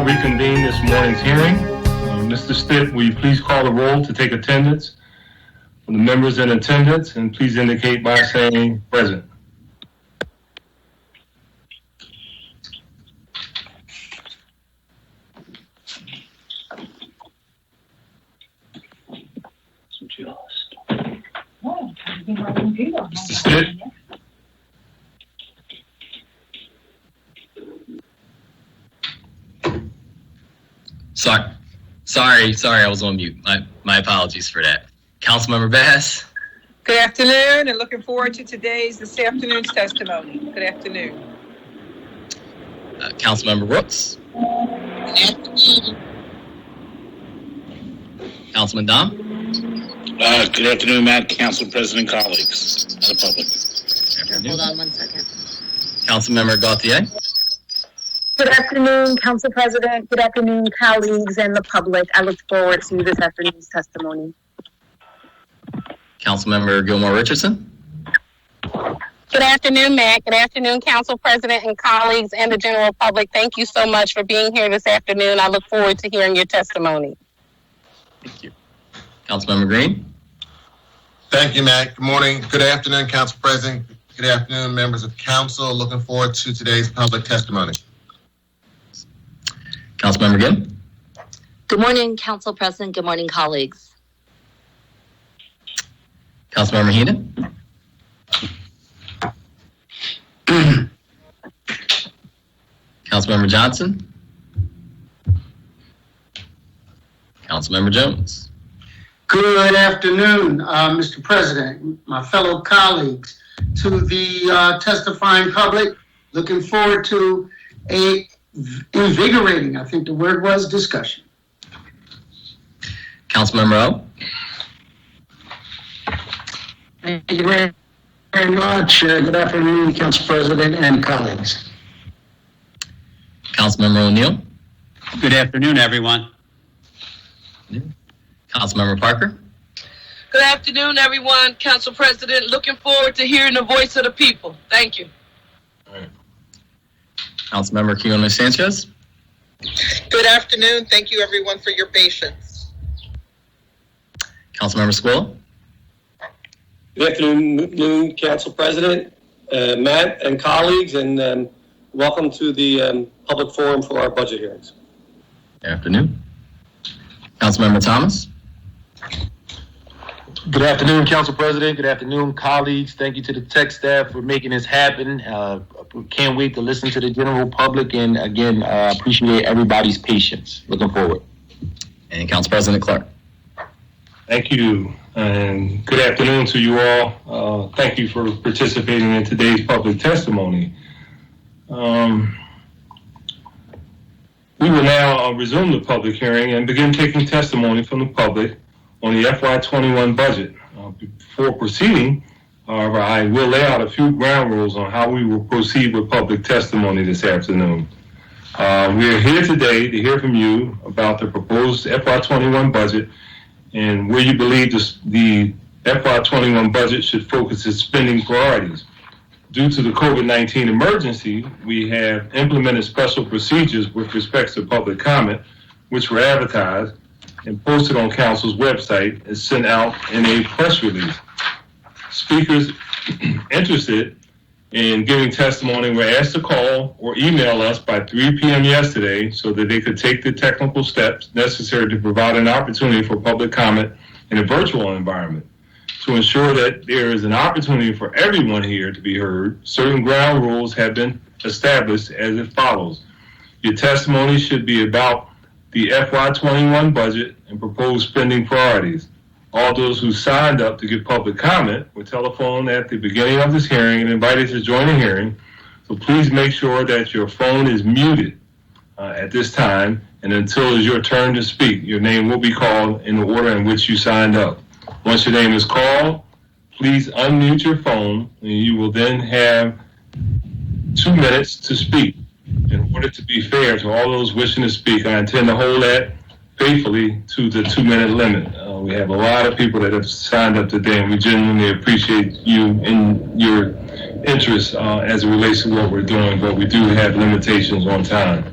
now reconvene this morning's hearing. Mr. Stitt, will you please call the roll to take attendance for the members in attendance, and please indicate by saying present. Mr. Stitt? Sorry, I was on mute. My apologies for that. Councilmember Bass. Good afternoon, and looking forward to this afternoon's testimony. Good afternoon. Councilmember Brooks. Good afternoon. Councilman Dom. Good afternoon, Matt, Council President, colleagues, and the public. Hold on 1 second. Councilmember Gauthier. Good afternoon, Council President. Good afternoon, colleagues and the public. I look forward to this afternoon's testimony. Councilmember Gilmore Richardson. Good afternoon, Matt. Good afternoon, Council President and colleagues and the general public. Thank you so much for being here this afternoon. I look forward to hearing your testimony. Thank you. Councilmember Green. Thank you, Matt. Good morning. Good afternoon, Council President. Good afternoon, members of council. Looking forward to today's public testimony. Councilmember Gibb. Good morning, Council President. Good morning, colleagues. Councilmember Heenan. Councilmember Johnson. Councilmember Jones. Good afternoon, Mr. President, my fellow colleagues, to the testifying public. Looking forward to a invigorating, I think the word was, discussion. Councilmember O. Thank you very much. Good afternoon, Council President and colleagues. Councilmember O'Neill. Good afternoon, everyone. Councilmember Parker. Good afternoon, everyone. Council President, looking forward to hearing the voice of the people. Thank you. All right. Councilmember Quiñones Sanchez. Good afternoon. Thank you, everyone, for your patience. Councilmember Squilla. Good afternoon, Council President, Matt, and colleagues, and welcome to the public forum for our budget hearings. Good afternoon. Councilmember Thomas. Good afternoon, Council President. Good afternoon, colleagues. Thank you to the tech staff for making this happen. Can't wait to listen to the general public, and again, appreciate everybody's patience. Looking forward. And Council President Clark. Thank you, and good afternoon to you all. Thank you for participating in today's public testimony. We will now resume the public hearing and begin taking testimony from the public on the FY21 budget. Before proceeding, however, I will lay out a few ground rules on how we will proceed with public testimony this afternoon. We are here today to hear from you about the proposed FY21 budget and where you believe the FY21 budget should focus its spending priorities. Due to the COVID-19 emergency, we have implemented special procedures with respect to public comment, which were advertised and posted on Council's website and sent out in a press release. Speakers interested in giving testimony were asked to call or email us by 3 p.m. yesterday so that they could take the technical steps necessary to provide an opportunity for public comment in a virtual environment. To ensure that there is an opportunity for everyone here to be heard, certain ground rules have been established as it follows. Your testimony should be about the FY21 budget and proposed spending priorities. All those who signed up to give public comment were telephoned at the beginning of this hearing and invited to join the hearing. So please make sure that your phone is muted at this time, and until it's your turn to speak, your name will be called in the order in which you signed up. Once your name is called, please unmute your phone, and you will then have 2 minutes to speak. In order to be fair to all those wishing to speak, I intend to hold that faithfully to the 2-minute limit. We have a lot of people that have signed up today, and we genuinely appreciate you and your interest as it relates to what we're doing, but we do have limitations on time.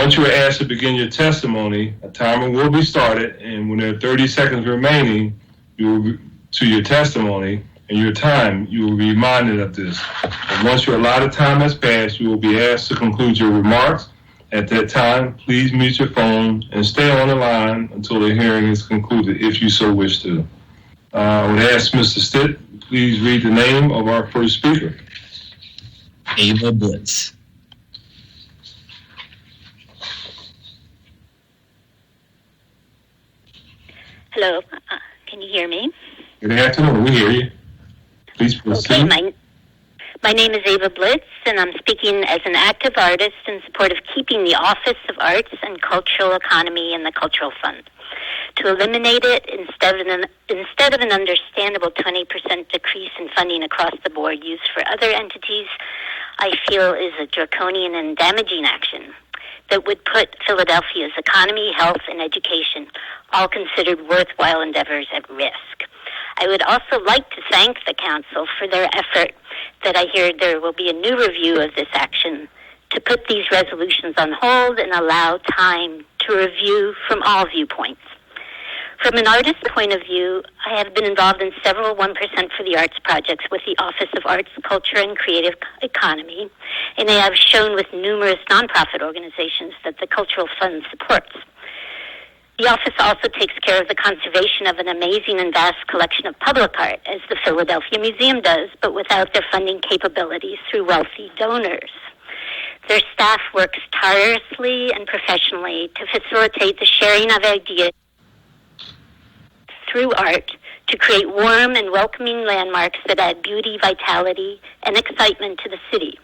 Once you are asked to begin your testimony, a timer will be started, and when there are 30 seconds remaining to your testimony and your time, you will be reminded of this. And once your allotted time has passed, you will be asked to conclude your remarks. At that time, please mute your phone and stay on the line until the hearing is concluded, if you so wish to. I would ask Mr. Stitt, please read the name of our first speaker. Ava Blitz. Hello, can you hear me? Good afternoon, we hear you. Please proceed. Okay, my name is Ava Blitz, and I'm speaking as an active artist in support of keeping the Office of Arts and Cultural Economy in the Cultural Fund. To eliminate it instead of an understandable 20% decrease in funding across the board used for other entities, I feel is a draconian and damaging action that would put Philadelphia's economy, health, and education, all considered worthwhile endeavors, at risk. I would also like to thank the Council for their effort that I hear there will be a new review of this action to put these resolutions on hold and allow time to review from all viewpoints. From an artist's point of view, I have been involved in several 1% for the Arts projects with the Office of Arts, Culture, and Creative Economy, and I have shown with numerous nonprofit organizations that the Cultural Fund supports. The office also takes care of the conservation of an amazing and vast collection of public art, as the Philadelphia Museum does, but without their funding capabilities through wealthy donors. Their staff works tirelessly and professionally to facilitate the sharing of ideas through art to create warm and welcoming landmarks that add beauty, vitality, and excitement to the city.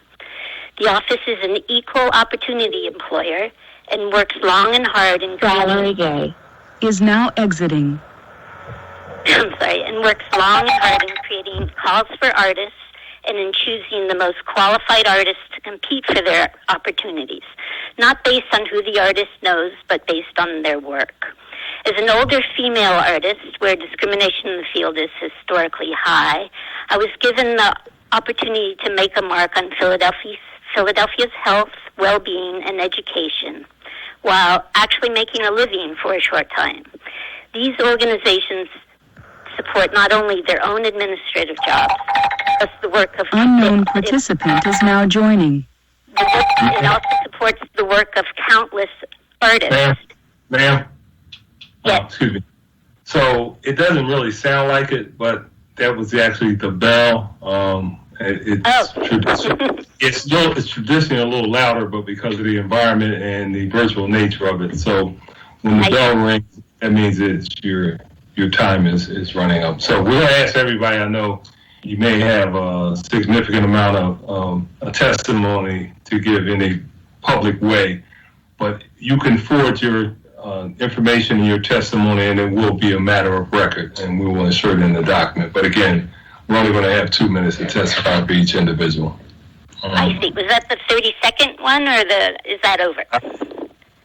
The office is an equal opportunity employer and works long and hard in Valerie Gay is now exiting. And works long and hard in creating calls for artists and in choosing the most qualified artists to compete for their opportunities, not based on who the artist knows, but based on their work. As an older female artist, where discrimination in the field is historically high, I was given the opportunity to make a mark on Philadelphia's health, well-being, and education, while actually making a living for a short time. These organizations support not only their own administrative jobs, but the work of... Unknown participant is now joining. It also supports the work of countless artists. Ma'am? Yes. Excuse me. So it doesn't really sound like it, but that was actually the bell. It's traditionally a little louder, but because of the environment and the virtual nature of it. So when the bell rings, that means it's your time is running up. So we're going to ask everybody. I know you may have a significant amount of a testimony to give in a public way, but you can forward your information in your testimony, and it will be a matter of record, and we will insert it in the document. But again, we're only going to have 2 minutes to testify for each individual. I see. Was that the 30-second one, or is that over?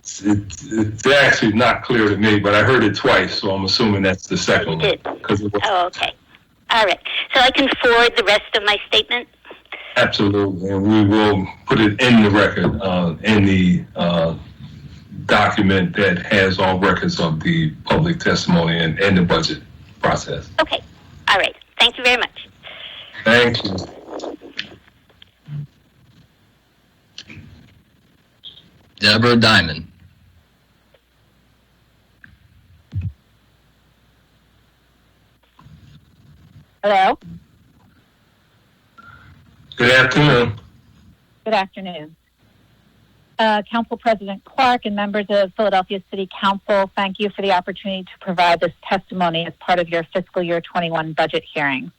It's actually not clear to me, but I heard it twice, so I'm assuming that's the second one. Oh, okay. All right. So I can forward the rest of my statement? Absolutely, and we will put it in the record, in the document that has all records of the public testimony and the budget process. Okay. All right. Thank you very much. Thank you. Deborah Diamond. Hello. Good afternoon. Good afternoon. Council President Clark and members of Philadelphia City Council, thank you for the opportunity to provide this testimony as part of your fiscal year 21 budget hearing.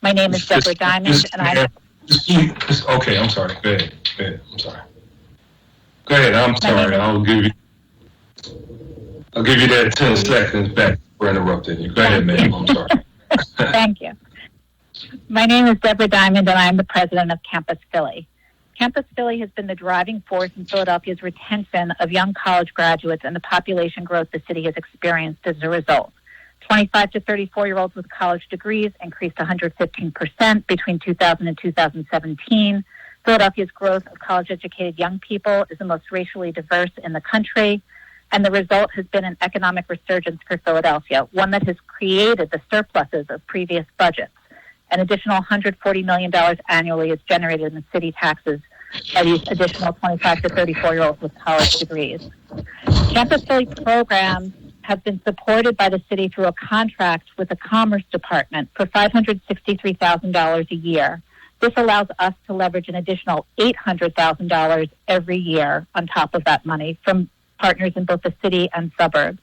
My name is Deborah Diamond, and I... Okay, I'm sorry. Go ahead. I'm sorry. Go ahead. I'm sorry. I'll give you that 10 seconds back for interrupting you. Go ahead, ma'am. I'm sorry. Thank you. My name is Deborah Diamond, and I am the president of Campus Philly. Campus Philly has been the driving force in Philadelphia's retention of young college graduates and the population growth the city has experienced as a result. 25 to 34-year-olds with college degrees increased 115% between 2000 and 2017. Philadelphia's growth of college-educated young people is the most racially diverse in the country, and the result has been an economic resurgence for Philadelphia, one that has created the surpluses of previous budgets. An additional $140 million annually is generated in the city taxes by these additional 25 to 34-year-olds with college degrees. Campus Philly programs have been supported by the city through a contract with the Commerce Department for $563,000 a year. This allows us to leverage an additional $800,000 every year on top of that money from partners in both the city and suburbs.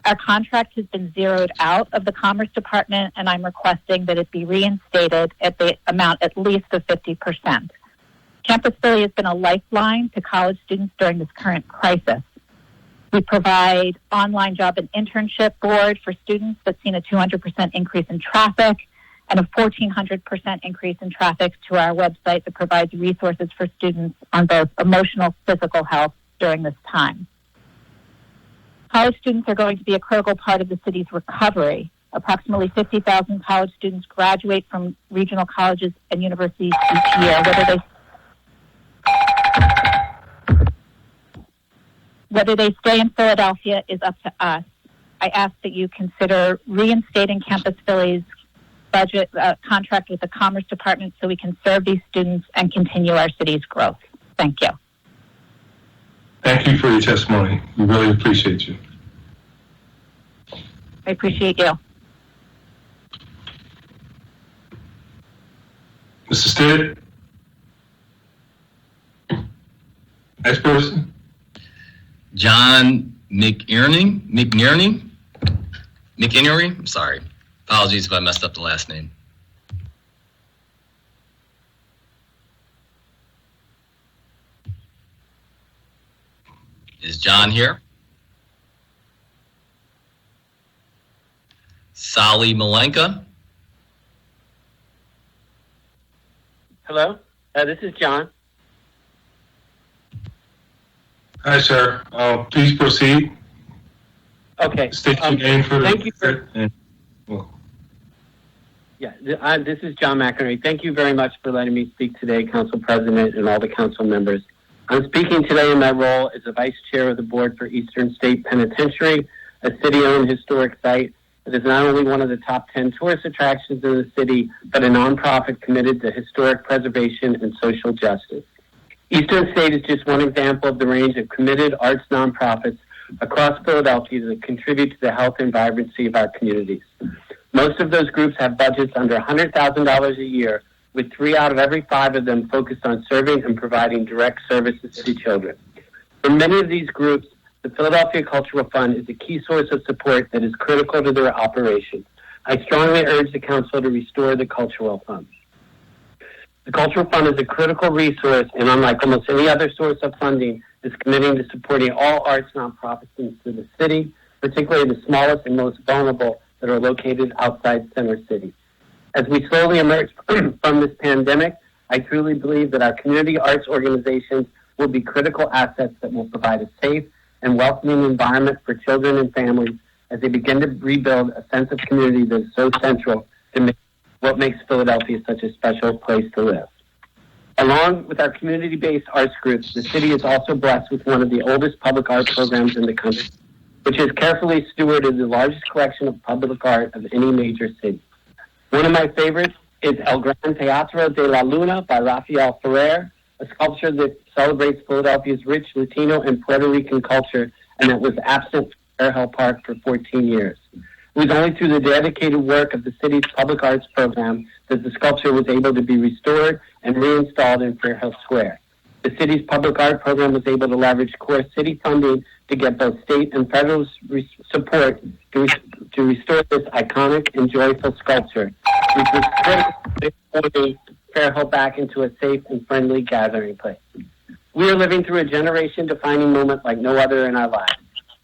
Our contract has been zeroed out of the Commerce Department, and I'm requesting that it be reinstated at the amount at least of 50%. Campus Philly has been a lifeline to college students during this current crisis. We provide online job and internship board for students that's seen a 200% increase in traffic and a 1,400% increase in traffic to our website that provides resources for students on both emotional, physical health during this time. College students are going to be a critical part of the city's recovery. Approximately 50,000 college students graduate from regional colleges and universities each year. Whether they stay in Philadelphia is up to us. I ask that you consider reinstating Campus Philly's budget contract with the Commerce Department so we can serve these students and continue our city's growth. Thank you. Thank you for your testimony. We really appreciate you. I appreciate you. Mr. Stitt? Next person? John McInerney? I'm sorry. Apologies if I messed up the last name. Is John here? Sally Malenka? Hello, this is John. Hi, sir. Please proceed. Okay. State your name for thank you for. Well. Yeah, this is John McInerney. Thank you very much for letting me speak today, Council President and all the council members. I'm speaking today in my role as the Vice Chair of the Board for Eastern State Penitentiary, a city-owned historic site that is not only one of the top 10 tourist attractions in the city, but a nonprofit committed to historic preservation and social justice. Eastern State is just one example of the range of committed arts nonprofits across Philadelphia that contribute to the health and vibrancy of our communities. Most of those groups have budgets under $100,000 a year, with 3 out of every 5 of them focused on serving and providing direct services to children. For many of these groups, the Philadelphia Cultural Fund is a key source of support that is critical to their operations. I strongly urge the Council to restore the Cultural Fund. The Cultural Fund is a critical resource, and unlike almost any other source of funding, is committing to supporting all arts nonprofits in the city, particularly the smallest and most vulnerable that are located outside center cities. As we slowly emerge from this pandemic, I truly believe that our community arts organizations will be critical assets that will provide a safe and welcoming environment for children and families as they begin to rebuild a sense of community that is so central to what makes Philadelphia such a special place to live. Along with our community-based arts groups, the city is also blessed with one of the oldest public art programs in the country, which has carefully stewarded the largest collection of public art of any major city. One of my favorites is El Gran Teatro de la Luna by Rafael Ferrer, a sculpture that celebrates Philadelphia's rich Latino and Puerto Rican culture and that was absent from Fair Hill Park for 14 years. It was only through the dedicated work of the city's public arts program that the sculpture was able to be restored and reinstalled in Fair Hill Square. The city's public art program was able to leverage core city funding to get both state and federal support to restore this iconic and joyful sculpture, which was critical to Fair Hill back into a safe and friendly gathering place. We are living through a generation-defining moment like no other in our lives.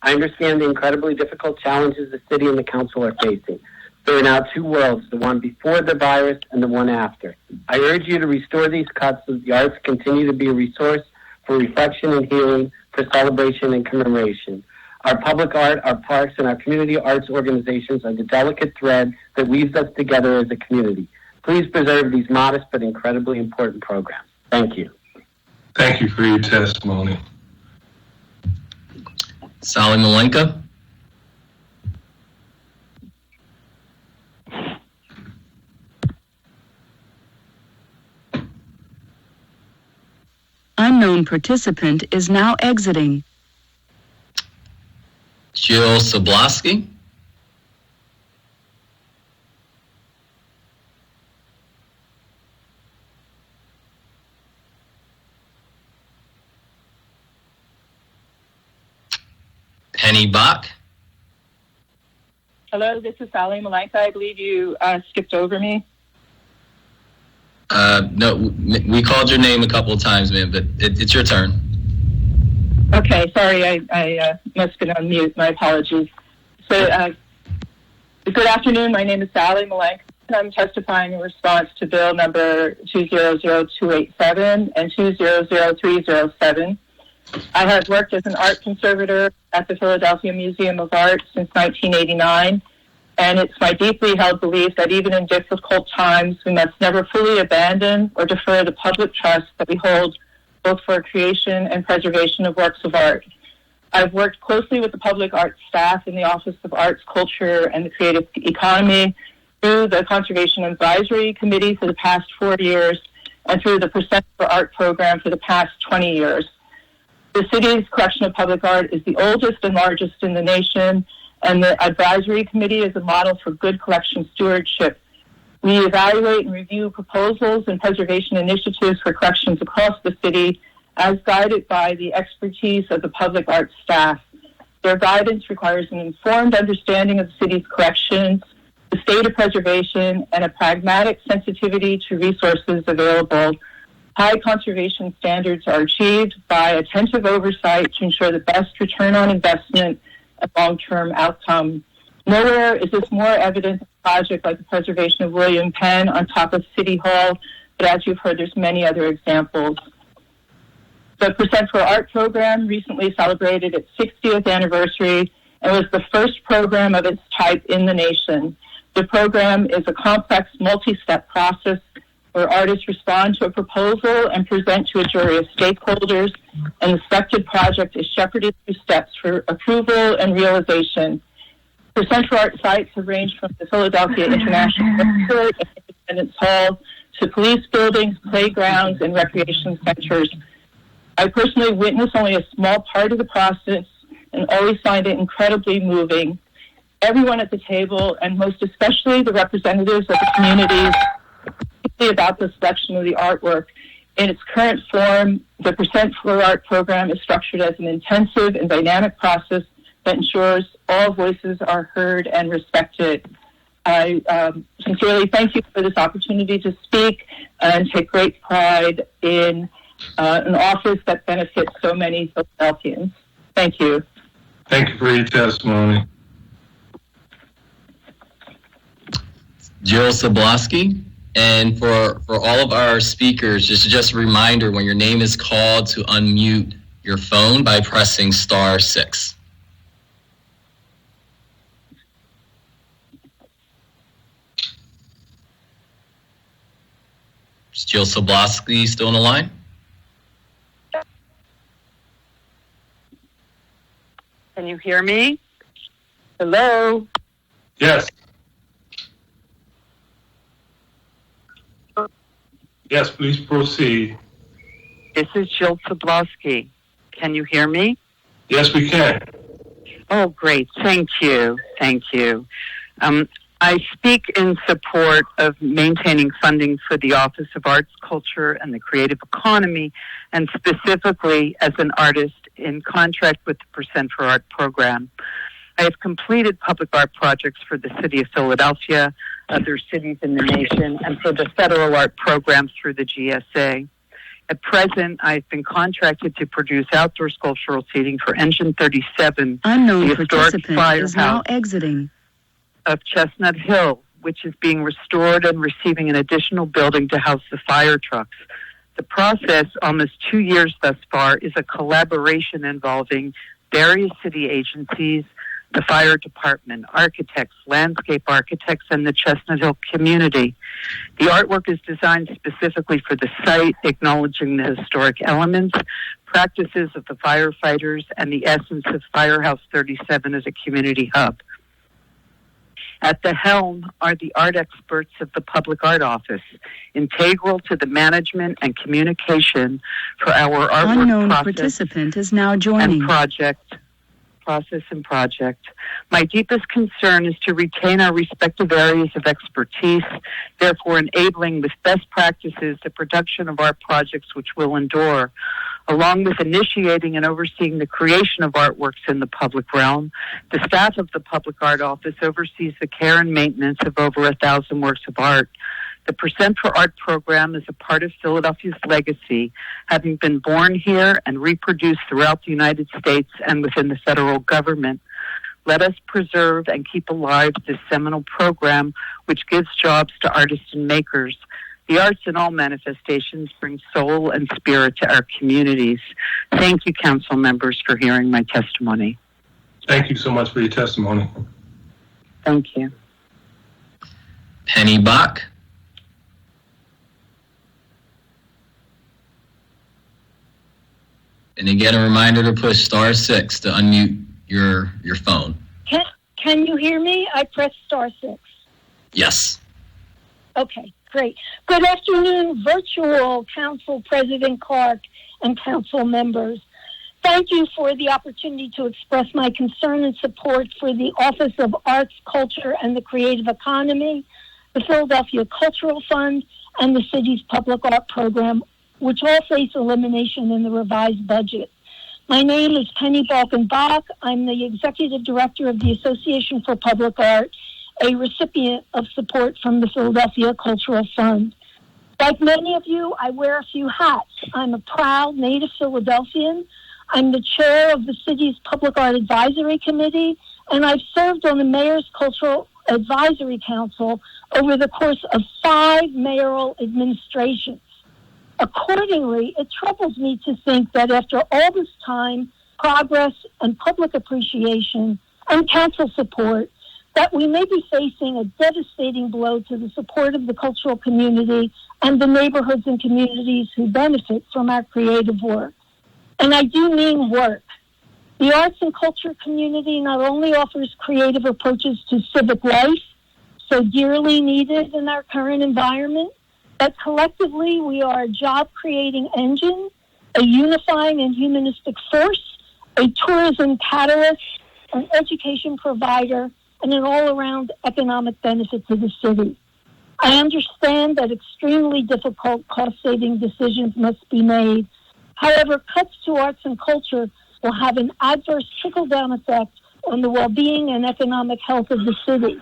I understand the incredibly difficult challenges the city and the council are facing. There are now 2 worlds, the one before the virus and the one after. I urge you to restore these cuts so that the arts continue to be a resource for reflection and healing, for celebration and commemoration. Our public art, our parks, and our community arts organizations are the delicate thread that weaves us together as a community. Please preserve these modest but incredibly important programs. Thank you. Thank you for your testimony. Sally Malenka. Unknown participant is now exiting. Jill Soblaski. Penny Bach. Hello, this is Sally Malenka. I believe you skipped over me. No, we called your name a couple of times, ma'am, but it's your turn. Okay, sorry, I must have been on mute. My apologies. So, good afternoon. My name is Sally Malenka. I'm testifying in response to Bill number 200287 and 200307. I have worked as an art conservator at the Philadelphia Museum of Art since 1989, and it's my deeply held belief that even in difficult times, we must never fully abandon or defer the public trust that we hold both for creation and preservation of works of art. I've worked closely with the public art staff in the Office of Arts, Culture, and the Creative Economy through the Conservation Advisory Committee for the past 4 years and through the Percent for Art program for the past 20 years. The city's collection of public art is the oldest and largest in the nation, and the advisory committee is a model for good collection stewardship. We evaluate and review proposals and preservation initiatives for collections across the city as guided by the expertise of the public art staff. Their guidance requires an informed understanding of the city's collections, the state of preservation, and a pragmatic sensitivity to resources available. High conservation standards are achieved by attentive oversight to ensure the best return on investment and long-term outcome. Nowhere is this more evident in a project like the preservation of William Penn on top of City Hall, but as you've heard, there's many other examples. The Percent for Art program recently celebrated its 60th anniversary and was the first program of its type in the nation. The program is a complex, multi-step process where artists respond to a proposal and present to a jury of stakeholders, and the selected project is shepherded through steps for approval and realization. Percent for Art sites have ranged from the Philadelphia International Airport and Independence Hall to police buildings, playgrounds, and recreation centers. I personally witnessed only a small part of the process and always find it incredibly moving. Everyone at the table, and most especially the representatives of the communities, about the selection of the artwork. In its current form, the Percent for Art program is structured as an intensive and dynamic process that ensures all voices are heard and respected. I sincerely thank you for this opportunity to speak and take great pride in an office that benefits so many Philadelphians. Thank you. Thank you for your testimony. Jill Soblaski. And for all of our speakers, just a reminder, when your name is called, to unmute your phone by pressing *6. Is Jill Soblaski still on the line? Can you hear me? Hello? Yes. Yes, please proceed. This is Jill Soblaski. Can you hear me? Yes, we can. Oh, great. Thank you. Thank you. I speak in support of maintaining funding for the Office of Arts, Culture, and the Creative Economy, and specifically as an artist in contract with the Percent for Art program. I have completed public art projects for the City of Philadelphia, other cities in the nation, and for the federal art program through the GSA. At present, I've been contracted to produce outdoor sculptural seating for Engine 37, Unknown the historic participant is now firehouse exiting. of Chestnut Hill, which is being restored and receiving an additional building to house the fire trucks. The process, almost 2 years thus far, is a collaboration involving various city agencies, the fire department, architects, landscape architects, and the Chestnut Hill community. The artwork is designed specifically for the site, acknowledging the historic elements, practices of the firefighters, and the essence of Firehouse 37 as a community hub. At the helm are the art experts of the Public Art Office, integral to the management and communication for our artwork Unknown process participant is now joining. Process and project. My deepest concern is to retain our respective areas of expertise, therefore enabling with best practices the production of art projects which will endure. Along with initiating and overseeing the creation of artworks in the public realm, the staff of the Public Art Office oversees the care and maintenance of over 1,000 works of art. The Percent for Art program is a part of Philadelphia's legacy, having been born here and reproduced throughout the United States and within the federal government. Let us preserve and keep alive this seminal program, which gives jobs to artists and makers. The arts in all manifestations bring soul and spirit to our communities. Thank you, council members, for hearing my testimony. Thank you so much for your testimony. Thank you. Penny Bach. And again, a reminder to push *6 to unmute your phone. Can you hear me? I pressed *6. Yes. Okay, great. Good afternoon, virtual Council President Clark and council members. Thank you for the opportunity to express my concern and support for the Office of Arts, Culture, and the Creative Economy, the Philadelphia Cultural Fund, and the city's public art program, which all face elimination in the revised budget. My name is Penny Balkenbach. I'm the Executive Director of the Association for Public Art, a recipient of support from the Philadelphia Cultural Fund. Like many of you, I wear a few hats. I'm a proud native Philadelphian. I'm the chair of the city's Public Art Advisory Committee, and I've served on the Mayor's Cultural Advisory Council over the course of 5 mayoral administrations. Accordingly, it troubles me to think that after all this time, progress, and public appreciation, and council support, that we may be facing a devastating blow to the support of the cultural community and the neighborhoods and communities who benefit from our creative work. And I do mean work. The arts and culture community not only offers creative approaches to civic life, so dearly needed in our current environment, but collectively we are a job-creating engine, a unifying and humanistic force, a tourism catalyst, an education provider, and an all-around economic benefit to the city. I understand that extremely difficult cost-saving decisions must be made. However, cuts to arts and culture will have an adverse trickle-down effect on the well-being and economic health of the city.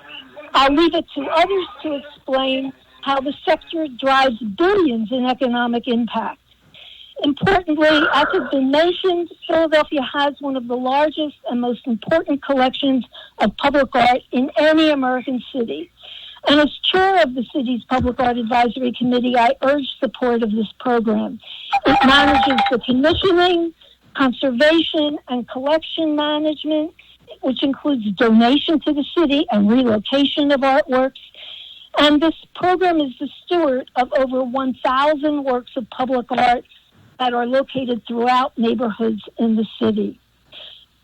I'll leave it to others to explain how the sector drives billions in economic impact. Importantly, as has been mentioned, Philadelphia has one of the largest and most important collections of public art in any American city. And as chair of the city's Public Art Advisory Committee, I urge support of this program. It manages the commissioning, conservation, and collection management, which includes donation to the city and relocation of artworks. And this program is the steward of over 1,000 works of public art that are located throughout neighborhoods in the city.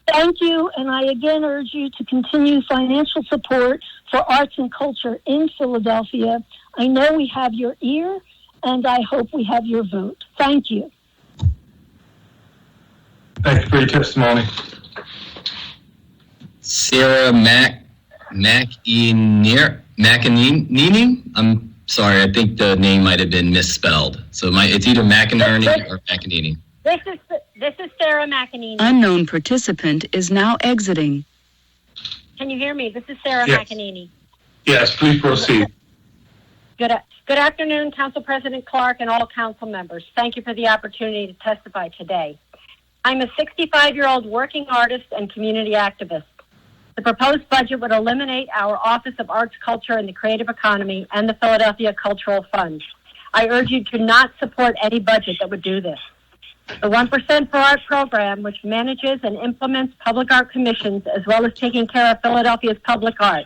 Thank you, and I again urge you to continue financial support for arts and culture in Philadelphia. I know we have your ear, and I hope we have your vote. Thank you. Thank you for your testimony. Sarah McEnany? I'm sorry, I think the name might have been misspelled. So it's either McInerney or McEnany. This is Sarah McEnany. Unknown participant is now exiting. Can you hear me? This is Sarah Yes. McEnany. Yes, please proceed. Good afternoon, Council President Clark and all council members. Thank you for the opportunity to testify today. I'm a 65-year-old working artist and community activist. The proposed budget would eliminate our Office of Arts, Culture, and the Creative Economy and the Philadelphia Cultural Fund. I urge you to not support any budget that would do this. The 1% for Art program, which manages and implements public art commissions, as well as taking care of Philadelphia's public art.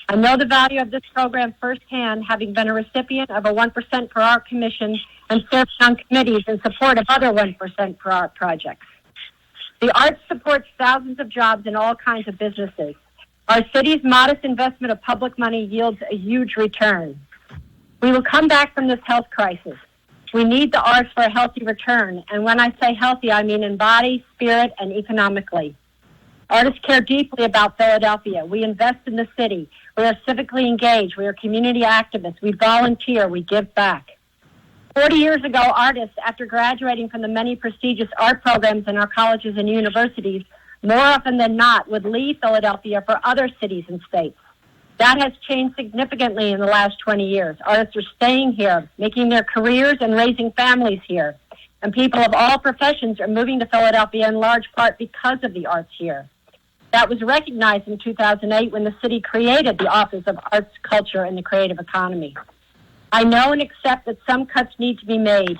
I know the value of this program firsthand, having been a recipient of a 1% per art commission and served on committees in support of other 1% per art projects. The arts supports thousands of jobs in all kinds of businesses. Our city's modest investment of public money yields a huge return. We will come back from this health crisis. We need the arts for a healthy return, and when I say healthy, I mean in body, spirit, and economically. Artists care deeply about Philadelphia. We invest in the city. We are civically engaged. We are community activists. We volunteer. We give back. 40 years ago, artists, after graduating from the many prestigious art programs in our colleges and universities, more often than not would leave Philadelphia for other cities and states. That has changed significantly in the last 20 years. Artists are staying here, making their careers and raising families here. And people of all professions are moving to Philadelphia in large part because of the arts here. That was recognized in 2008 when the city created the Office of Arts, Culture, and the Creative Economy. I know and accept that some cuts need to be made,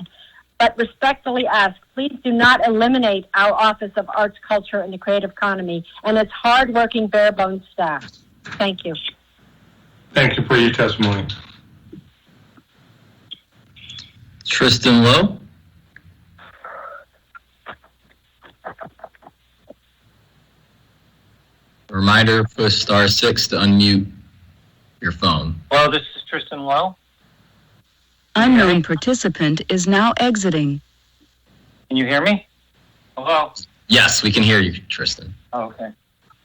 but respectfully ask, please do not eliminate our Office of Arts, Culture, and the Creative Economy and its hard-working, bare-bones staff. Thank you. Thank you for your testimony. Tristan Lowe. A reminder, push star 6 to unmute your phone. Hello, this is Tristan Lowe. Unknown participant is now exiting. Can you hear me? Hello? Yes, we can hear you, Tristan. Okay.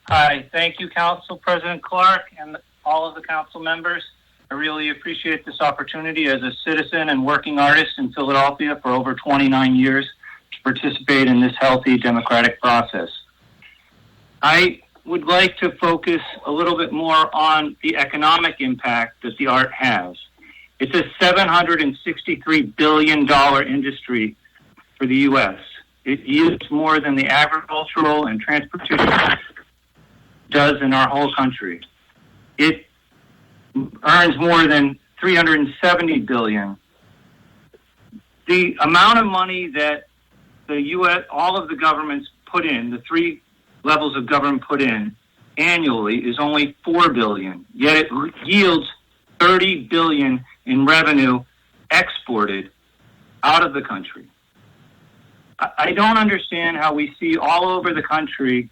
Hi, thank you, Council President Clark and all of the council members. I really appreciate this opportunity as a citizen and working artist in Philadelphia for over 29 years to participate in this healthy democratic process. I would like to focus a little bit more on the economic impact that the art has. It's a $763 billion industry for the U.S. It yields more than the agricultural and transportation does in our whole country. It earns more than $370 billion. The amount of money that the U.S., all of the governments put in, the three levels of government put in annually, is only $4 billion. Yet it yields $30 billion in revenue exported out of the country. I don't understand how we see all over the country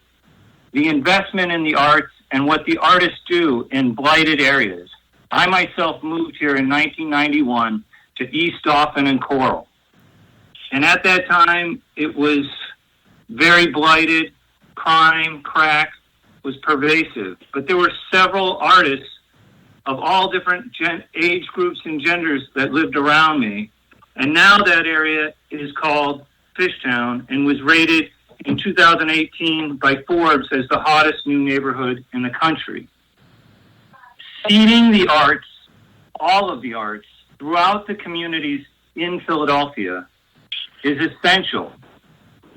the investment in the arts and what the artists do in blighted areas. I myself moved here in 1991 to East Dauphin and Coral. And at that time, it was very blighted. Crime, crack was pervasive. But there were several artists of all different age groups and genders that lived around me. And now that area is called Fishtown and was rated in 2018 by Forbes as the hottest new neighborhood in the country. Seeding the arts, all of the arts, throughout the communities in Philadelphia is essential.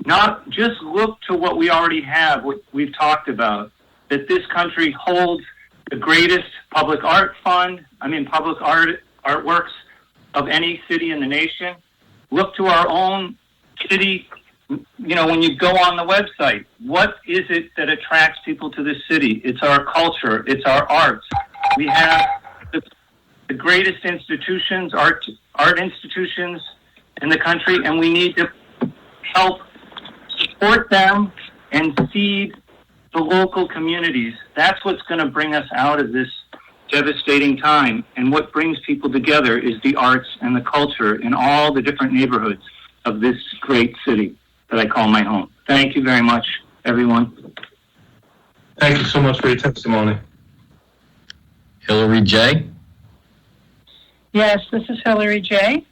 Not just look to what we already have, what we've talked about, that this country holds the greatest public art fund, public artworks of any city in the nation. Look to our own city. When you go on the website, what is it that attracts people to this city? It's our culture. It's our arts. We have the greatest institutions, art institutions in the country, and we need to help support them and seed the local communities. That's what's going to bring us out of this devastating time. And what brings people together is the arts and the culture in all the different neighborhoods of this great city that I call my home. Thank you very much, everyone. Thank you so much for your testimony. Hillary J. Yes, this is Hillary J.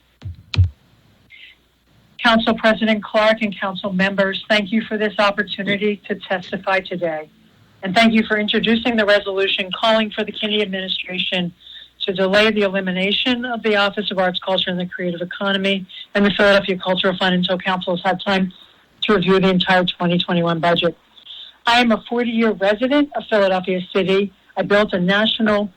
Council President Clark and council members, thank you for this opportunity to testify today. And thank you for introducing the resolution calling for the Kinney administration to delay the elimination of the Office of Arts, Culture, and the Creative Economy and the Philadelphia Cultural Fund until council has had time to review the entire 2021 budget. I am a 40-year resident of Philadelphia City. I built a national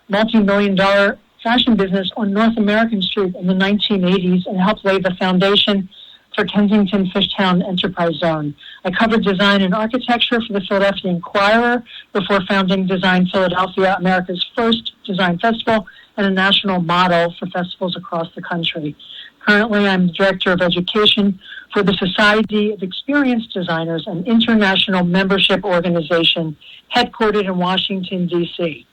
multi-million-dollar fashion business on North American Street in the 1980s and helped lay the foundation for Kensington Fishtown Enterprise Zone. I covered design and architecture for the Philadelphia Inquirer before founding Design Philadelphia, America's first design festival and a national model for festivals across the country. Currently, I'm the Director of Education for the Society of Experienced Designers, an international membership organization headquartered in Washington, D.C.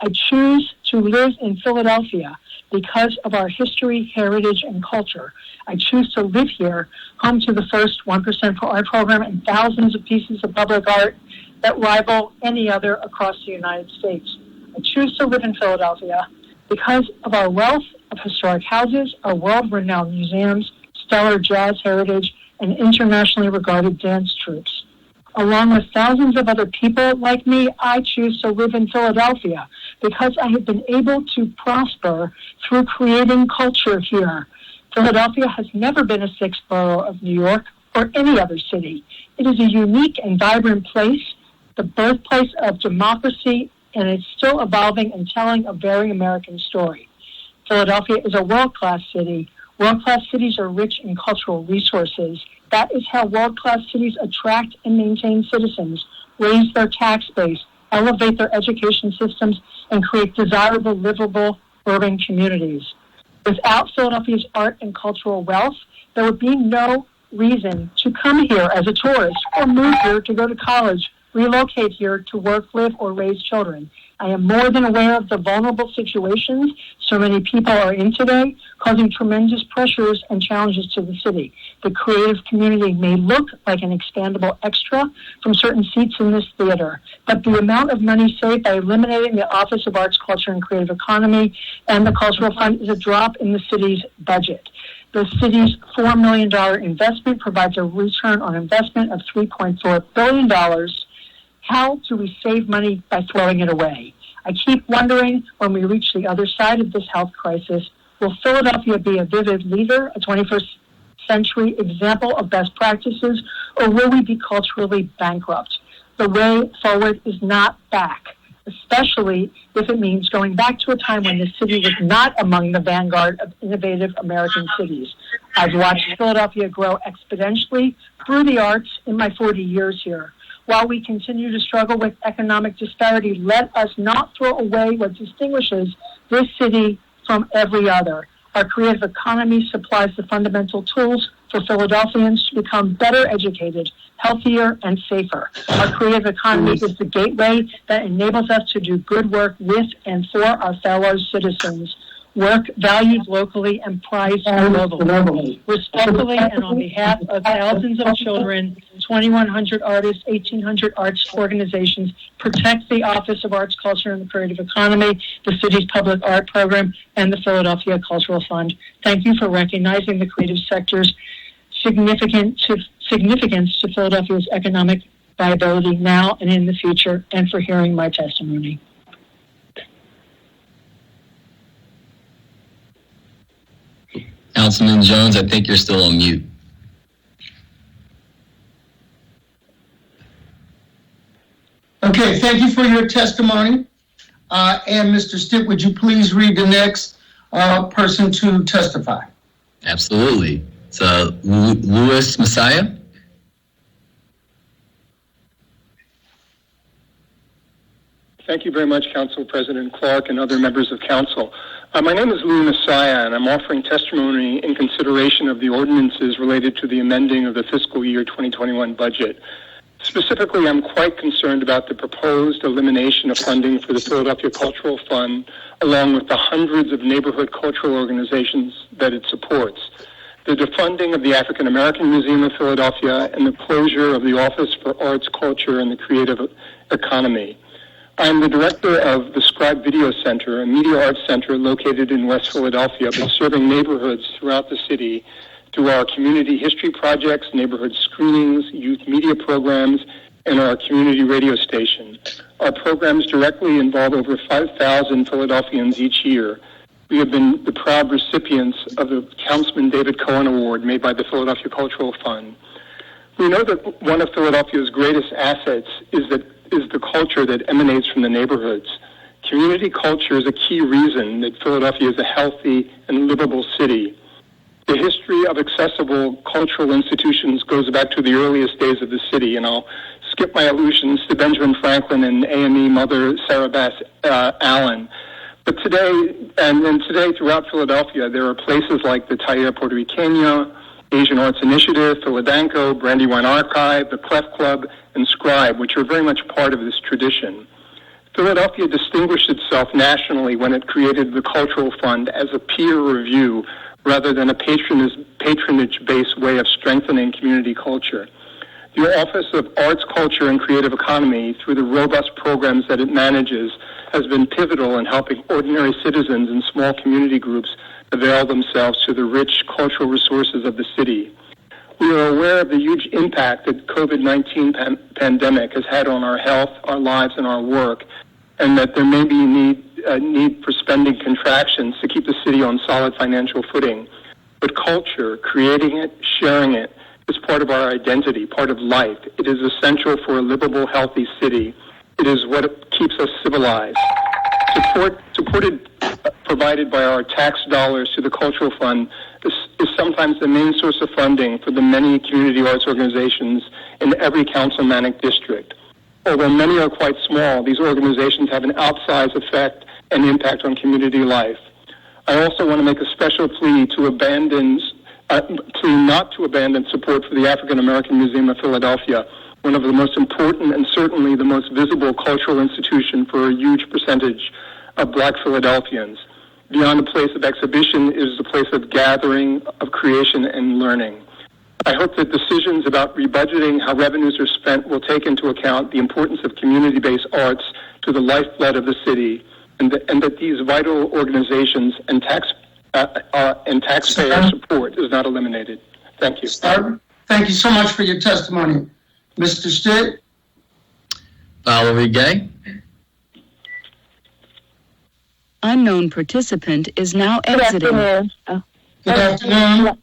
I choose to live in Philadelphia because of our history, heritage, and culture. I choose to live here, home to the first 1% for Art program and thousands of pieces of public art that rival any other across the United States. I choose to live in Philadelphia because of our wealth of historic houses, our world-renowned museums, stellar jazz heritage, and internationally regarded dance troupes. Along with thousands of other people like me, I choose to live in Philadelphia because I have been able to prosper through creating culture here. Philadelphia has never been a sixth borough of New York or any other city. It is a unique and vibrant place, the birthplace of democracy, and it's still evolving and telling a very American story. Philadelphia is a world-class city. World-class cities are rich in cultural resources. That is how world-class cities attract and maintain citizens, raise their tax base, elevate their education systems, and create desirable, livable urban communities. Without Philadelphia's art and cultural wealth, there would be no reason to come here as a tourist or move here to go to college, relocate here to work, live, or raise children. I am more than aware of the vulnerable situations so many people are in today, causing tremendous pressures and challenges to the city. The creative community may look like an expandable extra from certain seats in this theater, but the amount of money saved by eliminating the Office of Arts, Culture, and Creative Economy and the Cultural Fund is a drop in the city's budget. The city's $4 million investment provides a return on investment of $3.4 billion. How do we save money by throwing it away? I keep wondering, when we reach the other side of this health crisis, will Philadelphia be a vivid leader, a 21st century example of best practices, or will we be culturally bankrupt? The way forward is not back, especially if it means going back to a time when the city was not among the vanguard of innovative American cities. I've watched Philadelphia grow exponentially through the arts in my 40 years here. While we continue to struggle with economic disparity, let us not throw away what distinguishes this city from every other. Our creative economy supplies the fundamental tools for Philadelphians to become better educated, healthier, and safer. Our creative economy is the gateway that enables us to do good work with and for our fellow citizens. Work valued locally and prized globally. Respectfully and on behalf of thousands of children, 2,100 artists, 1,800 arts organizations, protect the Office of Arts, Culture, and the Creative Economy, the city's public art program, and the Philadelphia Cultural Fund. Thank you for recognizing the creative sector's significance to Philadelphia's economic viability now and in the future, and for hearing my testimony. Councilman Jones, I think you're still on mute. Okay, thank you for your testimony. And Mr. Stitt, would you please read the next person to testify? Absolutely. It's Louis Messiah. Thank you very much, Council President Clark and other members of Council. My name is Louis Messiah, and I'm offering testimony in consideration of the ordinances related to the amending of the fiscal year 2021 budget. Specifically, I'm quite concerned about the proposed elimination of funding for the Philadelphia Cultural Fund, along with the hundreds of neighborhood cultural organizations that it supports, the defunding of the African American Museum of Philadelphia, and the closure of the Office for Arts, Culture, and the Creative Economy. I'm the director of the Scribe Video Center, a media arts center located in West Philadelphia, but serving neighborhoods throughout the city through our community history projects, neighborhood screenings, youth media programs, and our community radio station. Our programs directly involve over 5,000 Philadelphians each year. We have been the proud recipients of the Councilman David Cohen Award made by the Philadelphia Cultural Fund. We know that one of Philadelphia's greatest assets is the culture that emanates from the neighborhoods. Community culture is a key reason that Philadelphia is a healthy and livable city. The history of accessible cultural institutions goes back to the earliest days of the city, and I'll skip my allusions to Benjamin Franklin and AME Mother Sarah Bass Allen. But today, and today throughout Philadelphia, there are places like the Taller Puertorriqueña, Asian Arts Initiative, Philadanco, Brandywine Archive, the Clef Club, and Scribe, which are very much part of this tradition. Philadelphia distinguished itself nationally when it created the Cultural Fund as a peer review rather than a patronage-based way of strengthening community culture. The Office of Arts, Culture, and Creative Economy, through the robust programs that it manages, has been pivotal in helping ordinary citizens and small community groups avail themselves to the rich cultural resources of the city. We are aware of the huge impact that COVID-19 pandemic has had on our health, our lives, and our work, and that there may be need for spending contractions to keep the city on solid financial footing. But culture, creating it, sharing it, is part of our identity, part of life. It is essential for a livable, healthy city. It is what keeps us civilized. Provided by our tax dollars to the Cultural Fund is sometimes the main source of funding for the many community arts organizations in every councilmanic district. Although many are quite small, these organizations have an outsized effect and impact on community life. I also want to make a special plea not to abandon support for the African American Museum of Philadelphia, one of the most important and certainly the most visible cultural institution for a huge percentage of Black Philadelphians. Beyond a place of exhibition, it is a place of gathering, of creation, and learning. I hope that decisions about rebudgeting how revenues are spent will take into account the importance of community-based arts to the lifeblood of the city, and that these vital organizations and taxpayer support is not eliminated. Thank you. Thank you so much for your testimony. Mr. Stitt? Valerie Gay? Unknown participant is now exiting. Good afternoon. Good afternoon.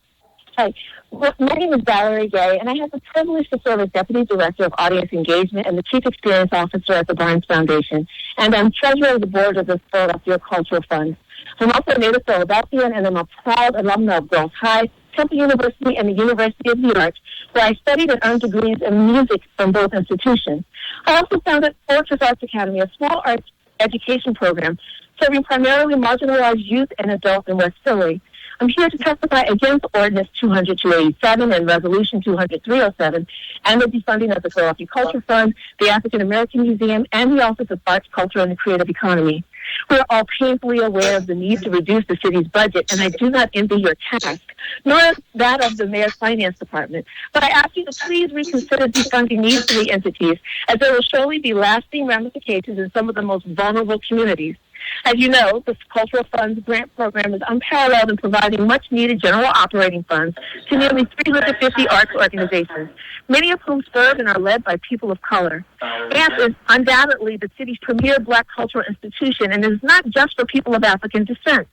Hi. Well, my name is Valerie Gay, and I have the privilege to serve as Deputy Director of Audience Engagement and the Chief Experience Officer at the Barnes Foundation, and I'm Treasurer of the Board of the Philadelphia Cultural Fund. I'm also a native Philadelphian, and I'm a proud alumna of Girls High, Temple University, and the University of New York, where I studied and earned degrees in music from both institutions. I also founded Fortress Arts Academy, a small arts education program serving primarily marginalized youth and adults in West Philly. I'm here to testify against Ordinance 200-287 and Resolution 200-307 and the defunding of the Philadelphia Culture Fund, the African American Museum, and the Office of Arts, Culture, and the Creative Economy. We're all painfully aware of the need to reduce the city's budget, and I do not envy your task, nor that of the Mayor's Finance Department. But I ask you to please reconsider defunding these three entities, as there will surely be lasting ramifications in some of the most vulnerable communities. As you know, the Cultural Fund's grant program is unparalleled in providing much-needed general operating funds to nearly 350 arts organizations, many of whom serve and are led by people of color. AMP is undoubtedly the city's premier Black cultural institution, and it is not just for people of African descent.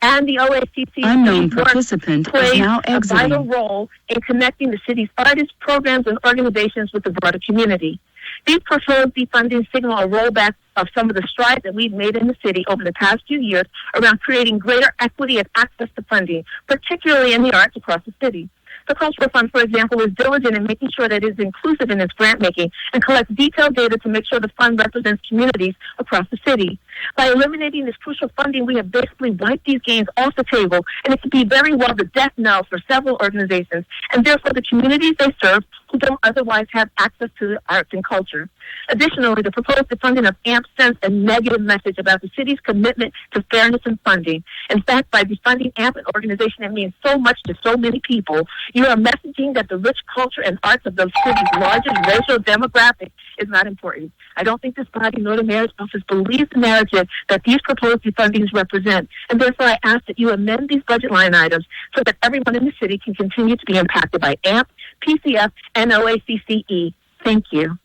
And the OACC unknown participant plays is now a vital exiting. role in connecting the city's artists, programs, and organizations with the broader community. These proposed defunding signal a rollback of some of the strides that we've made in the city over the past few years around creating greater equity and access to funding, particularly in the arts across the city. The Cultural Fund, for example, is diligent in making sure that it is inclusive in its grant making and collects detailed data to make sure the fund represents communities across the city. By eliminating this crucial funding, we have basically wiped these gains off the table, and it could be very well the death knell for several organizations, and therefore the communities they serve who don't otherwise have access to the arts and culture. Additionally, the proposed defunding of AMP sends a negative message about the city's commitment to fairness in funding. In fact, by defunding AMP, an organization that means so much to so many people, you are messaging that the rich culture and arts of the city's largest racial demographic is not important. I don't think this body nor the mayor's office believes the narrative that these proposed defundings represent, and therefore I ask that you amend these budget line items so that everyone in the city can continue to be impacted by AMP, PCF, and OACCE. Thank you.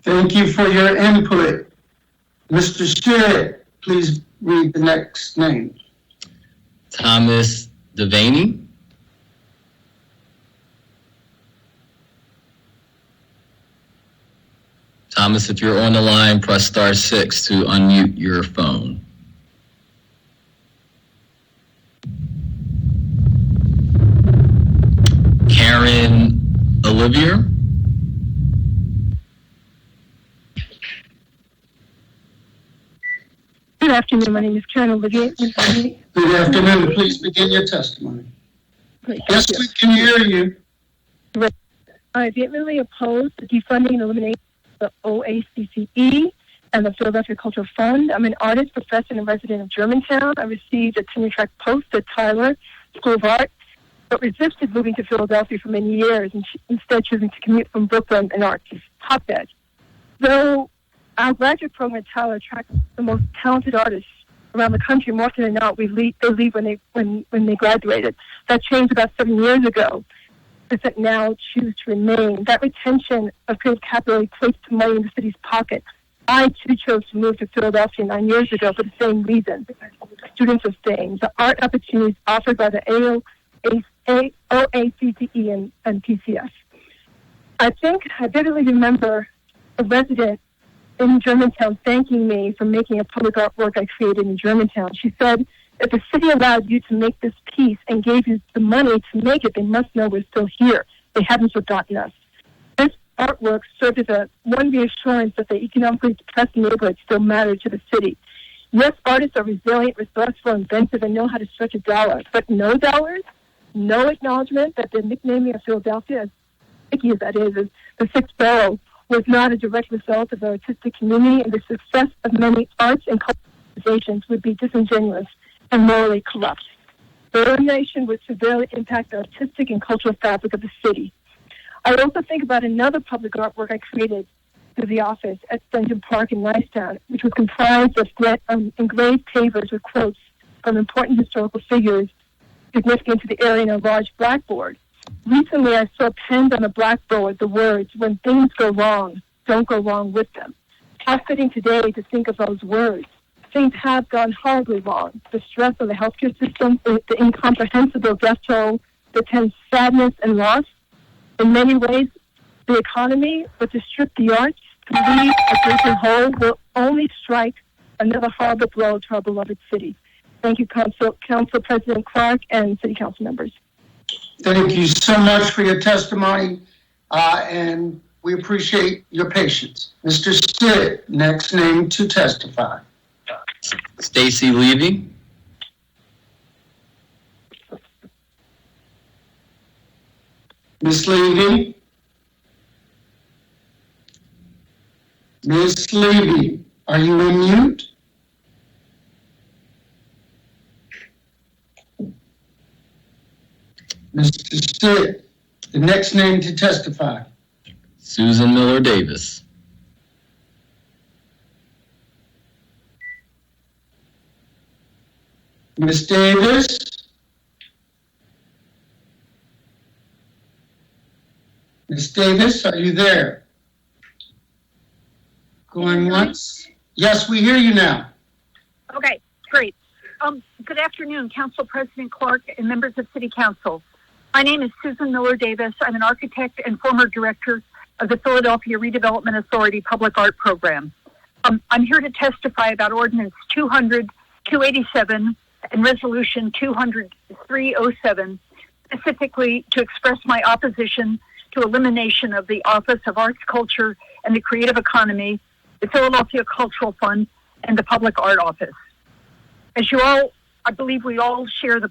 Thank you for your input. Mr. Stitt, please read the next name. Thomas Devaney. Thomas, if you're on the line, press *6 to unmute your phone. Olivier. Good afternoon. My name is Karen Olivier. Good afternoon. Please begin your testimony. Great, Yes, thank we can hear you. you. I vehemently oppose the defunding and elimination of the OACCE and the Philadelphia Cultural Fund. I'm an artist, professor, and resident of Germantown. I received a tenure-track post at Tyler School of Art, but resisted moving to Philadelphia for many years, and instead choosing to commute from Brooklyn, an arts hotbed. Though our graduate program at Tyler attracts the most talented artists around the country, more often than not, they leave when they graduated. That changed about 7 years ago. That now choose to remain. That retention of creative capital equates to money in the city's pocket. I, too, chose to move to Philadelphia 9 years ago for the same reason. Students are staying. The art opportunities offered by the OACCE and PCS. I vividly remember a resident in Germantown thanking me for making a public artwork I created in Germantown. She said, if the city allowed you to make this piece and gave you the money to make it, they must know we're still here. They haven't forgotten us. This artwork served as one reassurance that the economically depressed neighborhood still mattered to the city. Yes, artists are resilient, resourceful, inventive, and know how to stretch a dollar. But no dollars, no acknowledgement that the nicknaming of Philadelphia, as sticky as that is the sixth borough, was not a direct result of the artistic community, and the success of many arts and cultural organizations would be disingenuous and morally corrupt. The elimination would severely impact the artistic and cultural fabric of the city. I also think about another public artwork I created through the office at Stenton Park in Nicetown, which was comprised of engraved pavers with quotes from important historical figures significant to the area in a large blackboard. Recently, I saw penned on the blackboard the words, when things go wrong, don't go wrong with them. How fitting today to think of those words. Things have gone horribly wrong. The stress of the healthcare system, the incomprehensible death toll, the tense sadness and loss. In many ways, the economy, but to strip the arts, to leave a gaping hole, will only strike another horrible blow to our beloved city. Thank you, Council President Clark and City Council members. Thank you so much for your testimony, and we appreciate your patience. Mr. Stitt, next name to testify. Stacy Levy. Ms. Levy? Ms. Levy, are you on mute? Mr. Stitt, the next name to testify. Susan Miller Davis. Ms. Davis? Ms. Davis, are you there? Going once? Yes, we hear you now. Okay, great. Good afternoon, Council President Clark and members of City Council. My name is Susan Miller Davis. I'm an architect and former director of the Philadelphia Redevelopment Authority Public Art Program. I'm here to testify about Ordinance 200-287 and Resolution 200-307, specifically to express my opposition to elimination of the Office of Arts, Culture, and the Creative Economy, the Philadelphia Cultural Fund, and the Public Art Office. As you all, I believe we all share the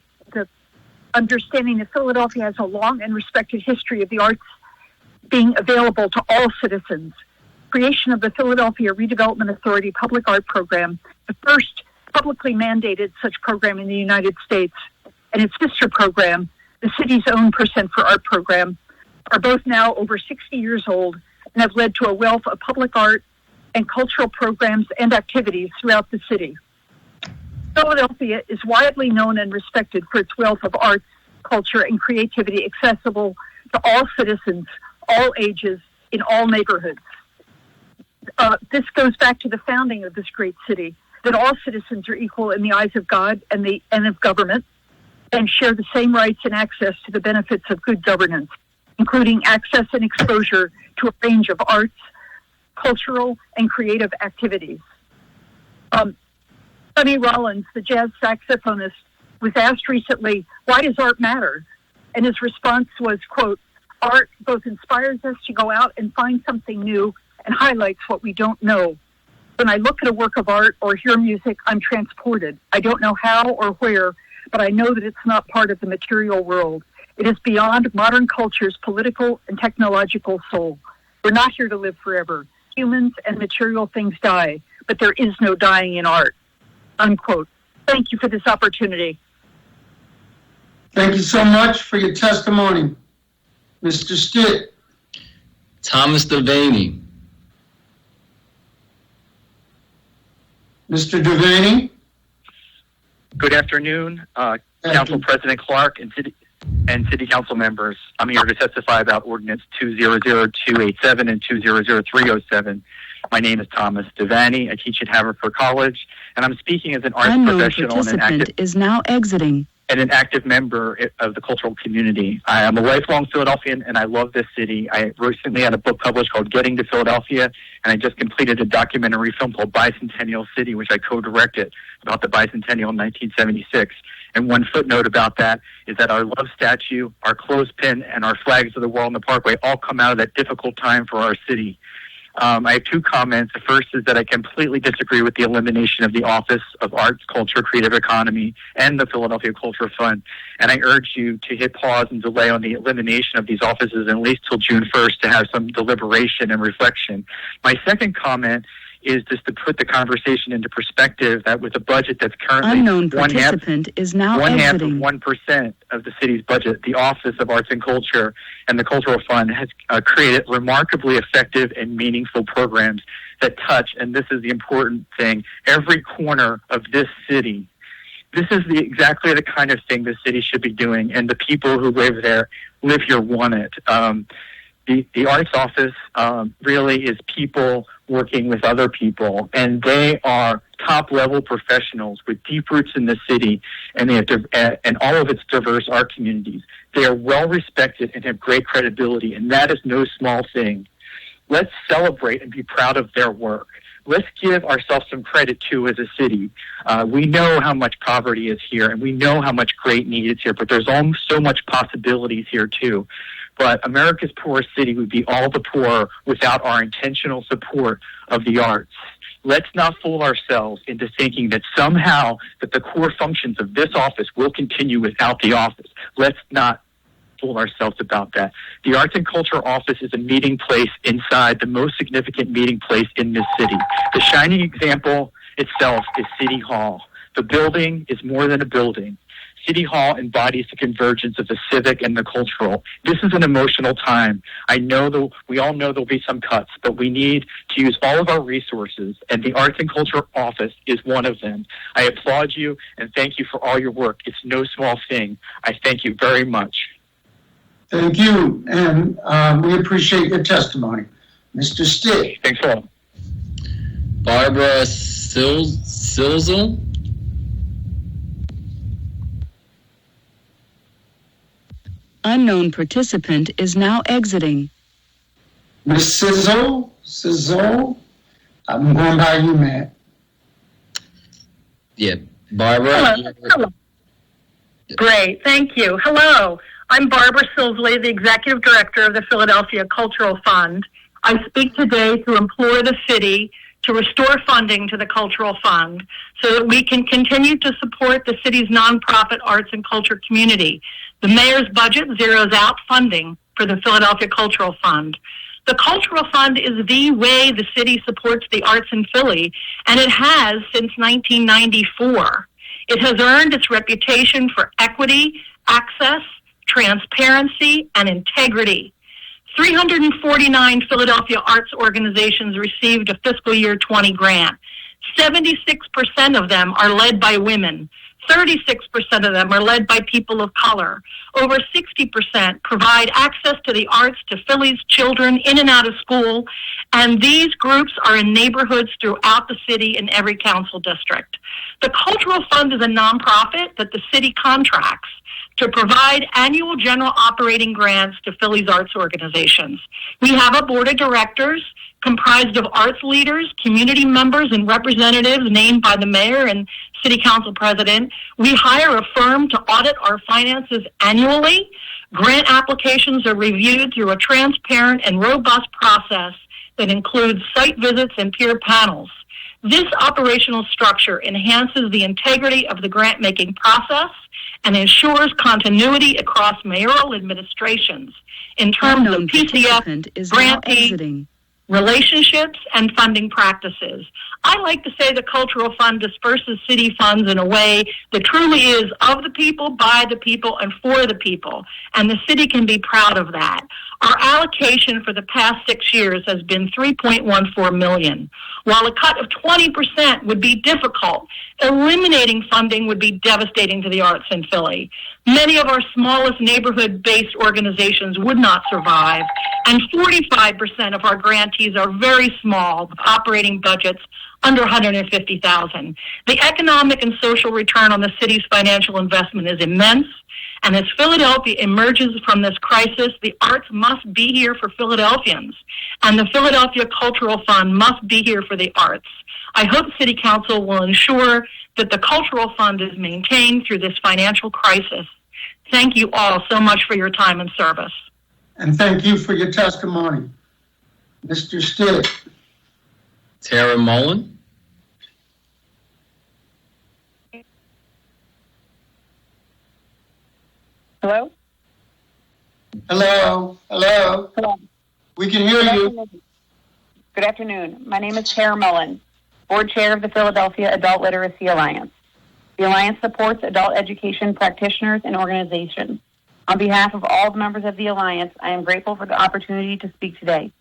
understanding that Philadelphia has a long and respected history of the arts being available to all citizens. Creation of the Philadelphia Redevelopment Authority Public Art Program, the first publicly mandated such program in the United States, and its sister program, the city's own Percent for Art program, are both now over 60 years old and have led to a wealth of public art and cultural programs and activities throughout the city. Philadelphia is widely known and respected for its wealth of arts, culture, and creativity accessible to all citizens, all ages, in all neighborhoods. This goes back to the founding of this great city, that all citizens are equal in the eyes of God and of government, and share the same rights and access to the benefits of good governance, including access and exposure to a range of arts, cultural, and creative activities. Sonny Rollins, the jazz saxophonist, was asked recently, why does art matter? And his response was, quote, Art both inspires us to go out and find something new and highlights what we don't know. When I look at a work of art or hear music, I'm transported. I don't know how or where, but I know that it's not part of the material world. It is beyond modern culture's political and technological soul. We're not here to live forever. Humans and material things die, but there is no dying in art. Unquote. Thank you for this opportunity. Thank you so much for your testimony. Mr. Stitt. Thomas Devaney. Mr. Devaney. Good afternoon, Council President Clark and City Council members. I'm here to testify about Ordinance 200287 and 200307. My name is Thomas Devaney. I teach at Haverford College, and I'm speaking as an arts professional and an active member of the cultural community. I am a lifelong Philadelphian, and I love this city. I recently had a book published called Getting to Philadelphia, and I just completed a documentary film called Bicentennial City, which I co-directed about the bicentennial in 1976. And one footnote about that is that our love statue, our clothespin, and our flags of the world in the Parkway all come out of that difficult time for our city. I have two comments. The first is that I completely disagree with the elimination of the Office of Arts, Culture, Creative Economy, and the Philadelphia Culture Fund. And I urge you to hit pause and delay on the elimination of these offices at least till June 1st to have some deliberation and reflection. My second comment is just to put the conversation into perspective that with a budget that's currently Unknown participant is now exiting. 1% of the city's budget, the Office of Arts and Culture and the Cultural Fund has created remarkably effective and meaningful programs that touch, and this is the important thing, every corner of this city. This is exactly the kind of thing the city should be doing, and the people who live here want it. The Arts Office really is people working with other people, and they are top-level professionals with deep roots in the city, and they have and all of its diverse art communities. They are well-respected and have great credibility, and that is no small thing. Let's celebrate and be proud of their work. Let's give ourselves some credit, too, as a city. We know how much poverty is here, and we know how much great need is here, but there's so much possibilities here, too. But America's poorest city would be all the poorer without our intentional support of the arts. Let's not fool ourselves into thinking that somehow that the core functions of this office will continue without the office. Let's not fool ourselves about that. The Arts and Culture Office is a meeting place inside the most significant meeting place in this city. The shining example itself is City Hall. The building is more than a building. City Hall embodies the convergence of the civic and the cultural. This is an emotional time. We all know there'll be some cuts, but we need to use all of our resources, and the Arts and Culture Office is one of them. I applaud you and thank you for all your work. It's no small thing. I thank you very much. Thank you, and we appreciate your testimony. Mr. Stitt. Thanks a lot. Barbara Silzel. Unknown participant is now exiting. Ms. Sizzle, I'm going by you, Matt. Yeah, Barbara. Hello. Great, thank you. Hello, I'm Barbara Silsley, the Executive Director of the Philadelphia Cultural Fund. I speak today to implore the city to restore funding to the Cultural Fund so that we can continue to support the city's nonprofit arts and culture community. The mayor's budget zeroes out funding for the Philadelphia Cultural Fund. The Cultural Fund is the way the city supports the arts in Philly, and it has since 1994. It has earned its reputation for equity, access, transparency, and integrity. 349 Philadelphia arts organizations received a fiscal year 20 grant. 76% of them are led by women. 36% of them are led by people of color. Over 60% provide access to the arts to Philly's children in and out of school, and these groups are in neighborhoods throughout the city in every council district. The Cultural Fund is a nonprofit that the city contracts to provide annual general operating grants to Philly's arts organizations. We have a board of directors comprised of arts leaders, community members, and representatives named by the mayor and city council president. We hire a firm to audit our finances annually. Grant applications are reviewed through a transparent and robust process that includes site visits and peer panels. This operational structure enhances the integrity of the grant-making process and ensures continuity across mayoral administrations in terms of PCF, grantee, relationships, and funding practices. I like to say the Cultural Fund disperses city funds in a way that truly is of the people, by the people, and for the people, and the city can be proud of that. Our allocation for the past 6 years has been $3.14 million. While a cut of 20% would be difficult, eliminating funding would be devastating to the arts in Philly. Many of our smallest neighborhood-based organizations would not survive, and 45% of our grantees are very small, with operating budgets under $150,000. The economic and social return on the city's financial investment is immense, and as Philadelphia emerges from this crisis, the arts must be here for Philadelphians, and the Philadelphia Cultural Fund must be here for the arts. I hope City Council will ensure that the Cultural Fund is maintained through this financial crisis. Thank you all so much for your time and service. And thank you for your testimony. Mr. Stitt. Tara Mullen. Hello? Hello. Hello. Hello. We can hear you. Good afternoon. My name is Tara Mullen, Board Chair of the Philadelphia Adult Literacy Alliance. The Alliance supports adult education practitioners and organizations. On behalf of all the members of the Alliance, I am grateful for the opportunity to speak today.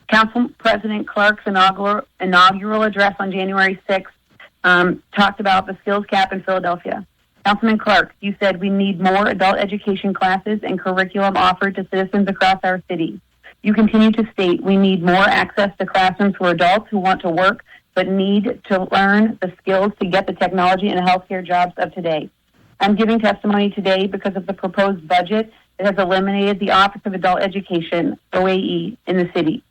Council President Clark's inaugural address on January 6th talked about the skills gap in Philadelphia. Councilman Clark, you said we need more adult education classes and curriculum offered to citizens across our city. You continue to state we need more access to classrooms for adults who want to work but need to learn the skills to get the technology and healthcare jobs of today. I'm giving testimony today because of the proposed budget that has eliminated the Office of Adult Education, OAE, in the city.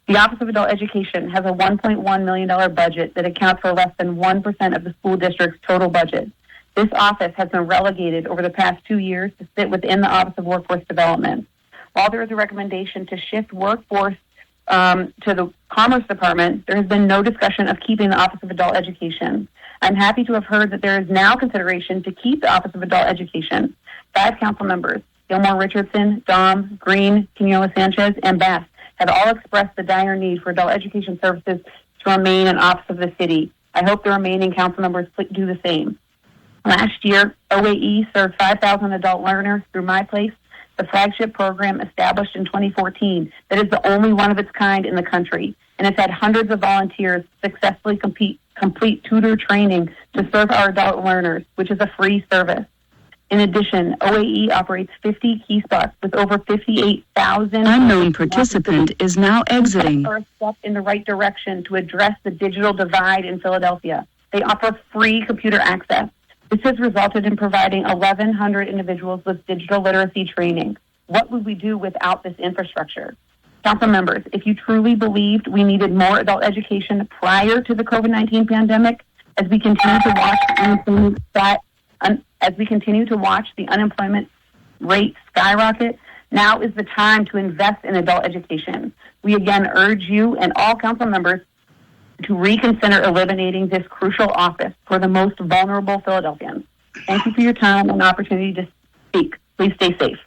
The Office of Adult Education has a $1.1 million budget that accounts for less than 1% of the school district's total budget. This office has been relegated over the past 2 years to sit within the Office of Workforce Development. While there is a recommendation to shift workforce to the Commerce Department, there has been no discussion of keeping the Office of Adult Education. I'm happy to have heard that there is now consideration to keep the Office of Adult Education. 5 council members, Gilmore Richardson, Dom, Green, Quinoa Sanchez, and Bass, have all expressed the dire need for adult education services to remain an office of the city. I hope the remaining council members do the same. Last year, OAE served 5,000 adult learners through My Place, the flagship program established in 2014 that is the only one of its kind in the country, and it's had hundreds of volunteers successfully complete tutor training to serve our adult learners, which is a free service. In addition, OAE operates 50 key spots with over 58,000... Unknown participant is now exiting. ...a step in the right direction to address the digital divide in Philadelphia. They offer free computer access. This has resulted in providing 1,100 individuals with digital literacy training. What would we do without this infrastructure? Council members, if you truly believed we needed more adult education prior to the COVID-19 pandemic, as we continue to watch the unemployment rate skyrocket, now is the time to invest in adult education. We again urge you and all council members to reconsider eliminating this crucial office for the most vulnerable Philadelphians. Thank you for your time and opportunity to speak. Please stay safe.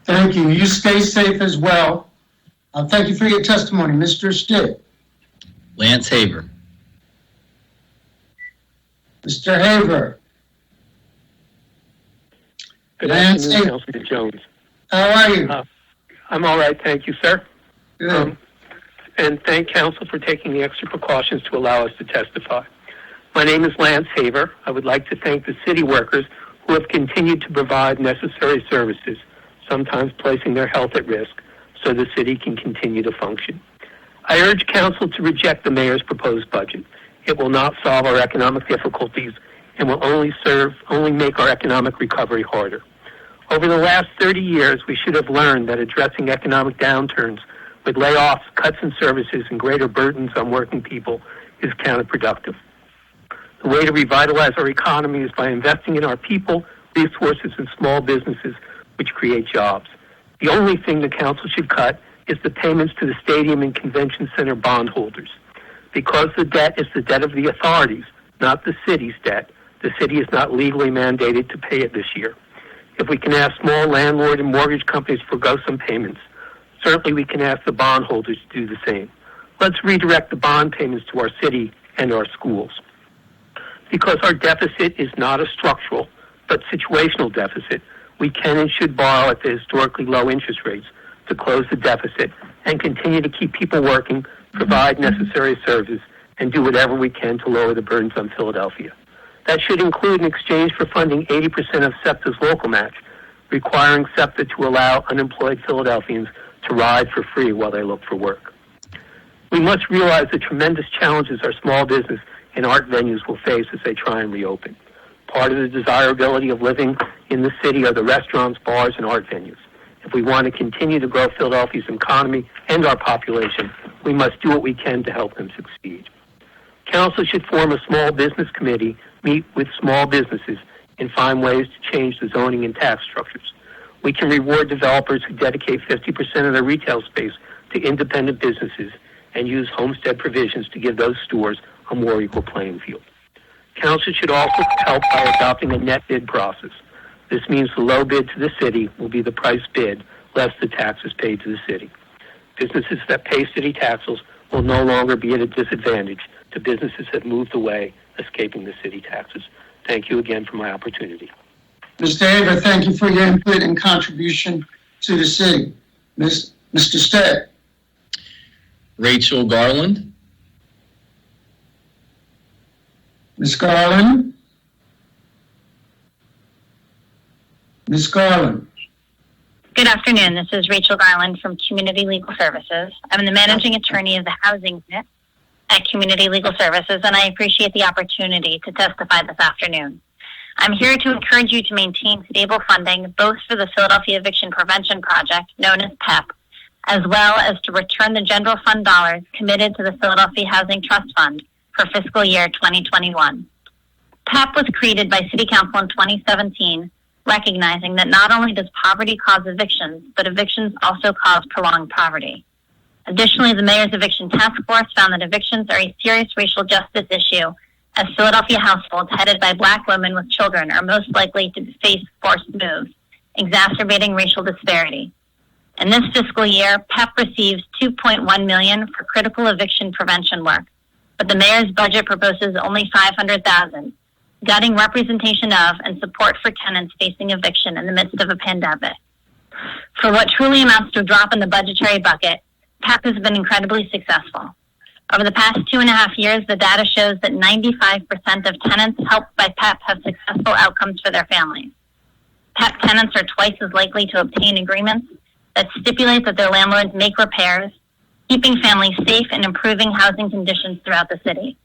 Thank you. You stay safe as well. Thank you for your testimony. Mr. Stitt. Lance Haver. Mr. Haver. Good afternoon, Councilman Jones. How are you? I'm all right, thank you, sir. Good. And thank Council for taking the extra precautions to allow us to testify. My name is Lance Haver. I would like to thank the city workers who have continued to provide necessary services, sometimes placing their health at risk, so the city can continue to function. I urge Council to reject the Mayor's proposed budget. It will not solve our economic difficulties and will only make our economic recovery harder. Over the last 30 years, we should have learned that addressing economic downturns with layoffs, cuts in services, and greater burdens on working people is counterproductive. The way to revitalize our economy is by investing in our people, resources, and small businesses, which create jobs. The only thing the council should cut is the payments to the stadium and convention center bondholders. Because the debt is the debt of the authorities, not the city's debt, the city is not legally mandated to pay it this year. If we can ask small landlord and mortgage companies to forgo some payments, certainly we can ask the bondholders to do the same. Let's redirect the bond payments to our city and our schools. Because our deficit is not a structural, but situational deficit, we can and should borrow at the historically low interest rates to close the deficit and continue to keep people working, provide necessary services, and do whatever we can to lower the burdens on Philadelphia. That should include an exchange for funding 80% of SEPTA's local match, requiring SEPTA to allow unemployed Philadelphians to ride for free while they look for work. We must realize the tremendous challenges our small business and art venues will face as they try and reopen. Part of the desirability of living in the city are the restaurants, bars, and art venues. If we want to continue to grow Philadelphia's economy and our population, we must do what we can to help them succeed. Council should form a small business committee, meet with small businesses, and find ways to change the zoning and tax structures. We can reward developers who dedicate 50% of their retail space to independent businesses and use homestead provisions to give those stores a more equal playing field. Council should also help by adopting a net bid process. This means the low bid to the city will be the price bid less the taxes paid to the city. Businesses that pay city taxes will no longer be at a disadvantage to businesses that moved away, escaping the city taxes. Thank you again for my opportunity. Mr. Haver, thank you for your input and contribution to the city. Mr. Stead. Rachel Garland. Ms. Garland. Ms. Garland. Good afternoon. This is Rachel Garland from Community Legal Services. I'm the managing attorney of the housing unit at Community Legal Services, and I appreciate the opportunity to testify this afternoon. I'm here to encourage you to maintain stable funding both for the Philadelphia Eviction Prevention Project, known as PEP, as well as to return the general fund dollars committed to the Philadelphia Housing Trust Fund for fiscal year 2021. PEP was created by City Council in 2017, recognizing that not only does poverty cause evictions, but evictions also cause prolonged poverty. Additionally, the Mayor's Eviction Task Force found that evictions are a serious racial justice issue, as Philadelphia households headed by Black women with children are most likely to face forced moves, exacerbating racial disparity. In this fiscal year, PEP receives $2.1 million for critical eviction prevention work, but the Mayor's budget proposes only $500,000, gutting representation of and support for tenants facing eviction in the midst of a pandemic. For what truly amounts to a drop in the budgetary bucket, PEP has been incredibly successful. Over the past 2.5 years, the data shows that 95% of tenants helped by PEP have successful outcomes for their families. PEP tenants are twice as likely to obtain agreements that stipulate that their landlords make repairs, keeping families safe and improving housing conditions throughout the city.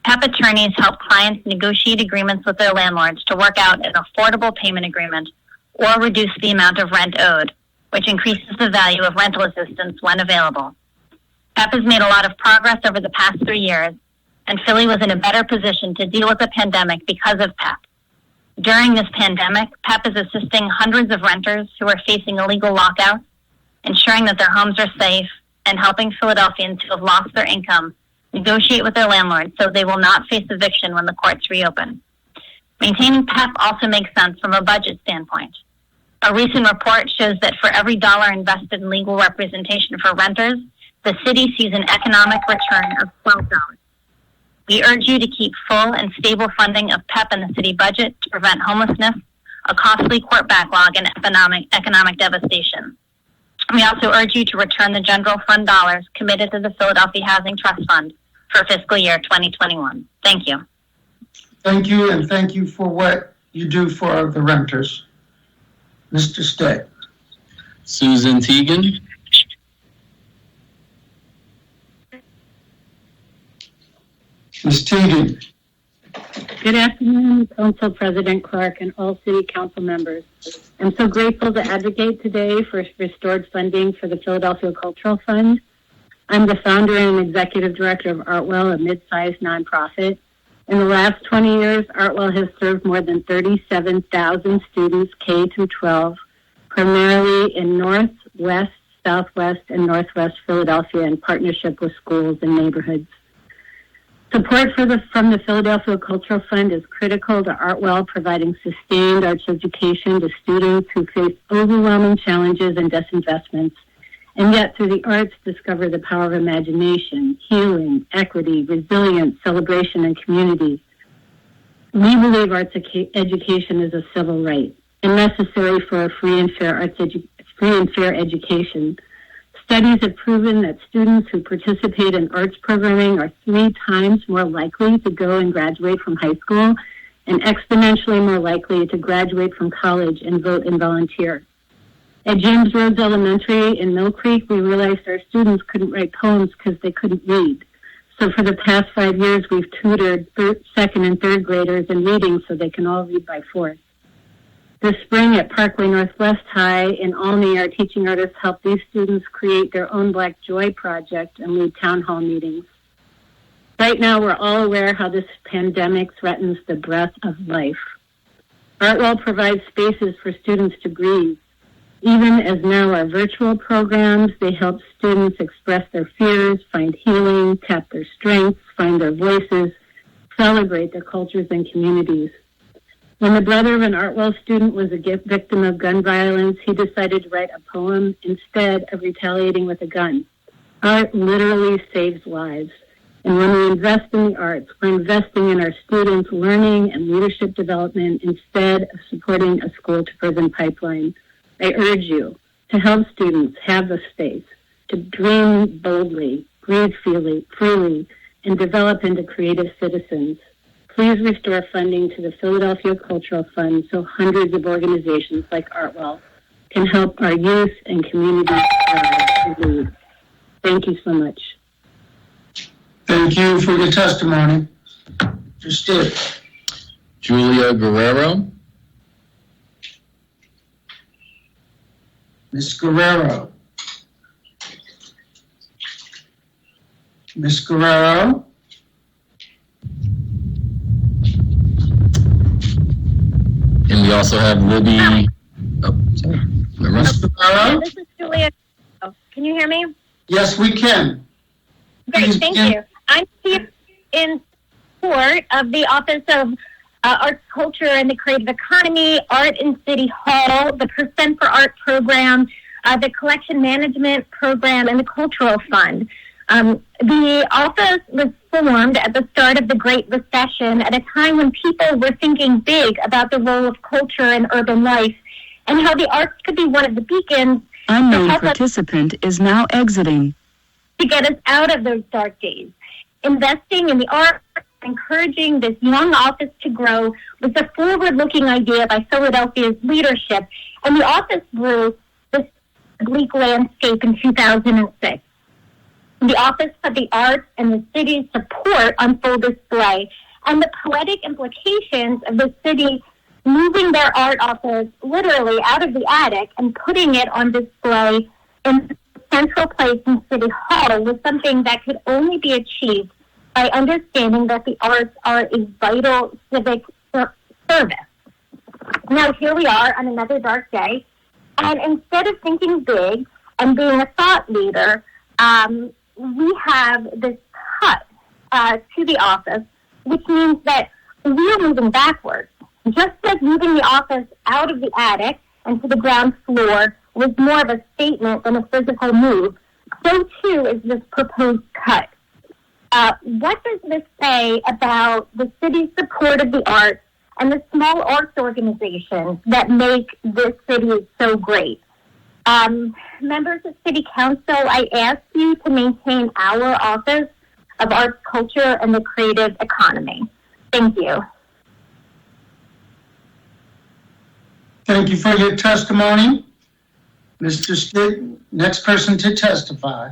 PEP attorneys help clients negotiate agreements with their landlords to work out an affordable payment agreement or reduce the amount of rent owed, which increases the value of rental assistance when available. PEP has made a lot of progress over the past 3 years, and Philly was in a better position to deal with the pandemic because of PEP. During this pandemic, PEP is assisting hundreds of renters who are facing illegal lockouts, ensuring that their homes are safe, and helping Philadelphians who have lost their income negotiate with their landlords so they will not face eviction when the courts reopen. Maintaining PEP also makes sense from a budget standpoint. A recent report shows that for every dollar invested in legal representation for renters, the city sees an economic return of $12. We urge you to keep full and stable funding of PEP in the city budget to prevent homelessness, a costly court backlog, and economic devastation. We also urge you to return the general fund dollars committed to the Philadelphia Housing Trust Fund for fiscal year 2021. Thank you. Thank you, and thank you for what you do for the renters. Mr. Stead. Susan Teagan. Ms. Teagan. Good afternoon, Council President Clark and all City Council members. I'm so grateful to advocate today for restored funding for the Philadelphia Cultural Fund. I'm the founder and executive director of Artwell, a mid-sized nonprofit. In the last 20 years, Artwell has served more than 37,000 students K through 12 primarily in Northwest, Southwest, and Northwest Philadelphia in partnership with schools and neighborhoods. Support from the Philadelphia Cultural Fund is critical to Artwell, providing sustained arts education to students who face overwhelming challenges and disinvestments, and yet through the arts discover the power of imagination, healing, equity, resilience, celebration, and community. We believe arts education is a civil right and necessary for a free and fair education. Studies have proven that students who participate in arts programming are 3 times more likely to go and graduate from high school and exponentially more likely to graduate from college and vote and volunteer. At James Rhodes Elementary in Mill Creek, we realized our students couldn't write poems because they couldn't read. So for the past 5 years, we've tutored second and third graders in reading so they can all read by fourth. This spring at Parkway Northwest High in Olney, our teaching artists helped these students create their own Black Joy project and lead town hall meetings. Right now, we're all aware how this pandemic threatens the breath of life. Artwell provides spaces for students to breathe. Even as now our virtual programs, they help students express their fears, find healing, tap their strengths, find their voices, celebrate their cultures and communities. When the brother of an Artwell student was a victim of gun violence, he decided to write a poem instead of retaliating with a gun. Art literally saves lives. And when we invest in the arts, we're investing in our students' learning and leadership development instead of supporting a school-to-prison pipeline. I urge you to help students have the space to dream boldly, breathe freely, and develop into creative citizens. Please restore funding to the Philadelphia Cultural Fund so hundreds of organizations like Artwell can help our youth and communities thrive. Thank you so much. Thank you for your testimony. Mr. Stitt. Julia Guerrero. Ms. Guerrero. Ms. Guerrero. And we also have Libby. Oh, sorry. Ms. Guerrero. This is Julia. Oh, can you hear me? Yes, we can. Great, Please thank begin. you. I'm here in support of the Office of Arts, Culture, and the Creative Economy, Art in City Hall, the Percent for Art program, the Collection Management program, and the Cultural Fund. The office was formed at the start of the Great Recession at a time when people were thinking big about the role of culture in urban life and how the arts could be one of the beacons Unknown participant is now exiting. to get us out of those dark days. Investing in the arts, encouraging this young office to grow was a forward-looking idea by Philadelphia's leadership, and the office grew this bleak landscape in 2006. The Office of the Arts and the city's support on full display, and the poetic implications of the city moving their art office literally out of the attic and putting it on display in central place in City Hall was something that could only be achieved by understanding that the arts are a vital civic service. Now, here we are on another dark day, and instead of thinking big and being a thought leader, we have this cut to the office, which means that we're moving backwards. Just like moving the office out of the attic and to the ground floor was more of a statement than a physical move, so too is this proposed cut. What does this say about the city's support of the arts and the small arts organizations that make this city so great? Members of City Council, I ask you to maintain our Office of Arts, Culture, and the Creative Economy. Thank you. Thank you for your testimony. Mr. Stitt, next person to testify.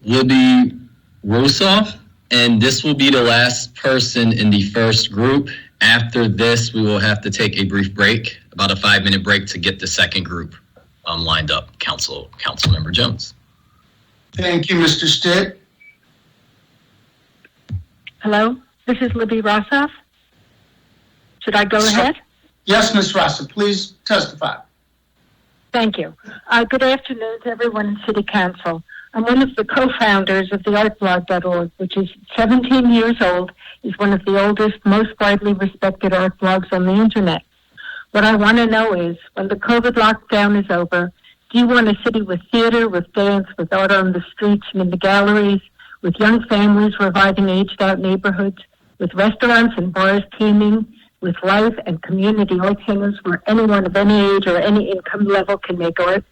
Libby Rosoff, and this will be the last person in the first group. After this, we will have to take a brief break, about a 5-minute break to get the second group lined up. Councilmember Jones. Thank you, Mr. Stitt. Hello, this is Libby Rossoff. Should I go ahead? Yes, Ms. Rossoff, please testify. Thank you. Good afternoon to everyone in City Council. I'm one of the co-founders of the artblog.org, which is 17 years old, is one of the oldest, most widely respected art blogs on the internet. What I want to know is, when the COVID lockdown is over, do you want a city with theater, with dance, with art on the streets and in the galleries, with young families reviving aged-out neighborhoods, with restaurants and bars teeming, with life and community art centers where anyone of any age or any income level can make art?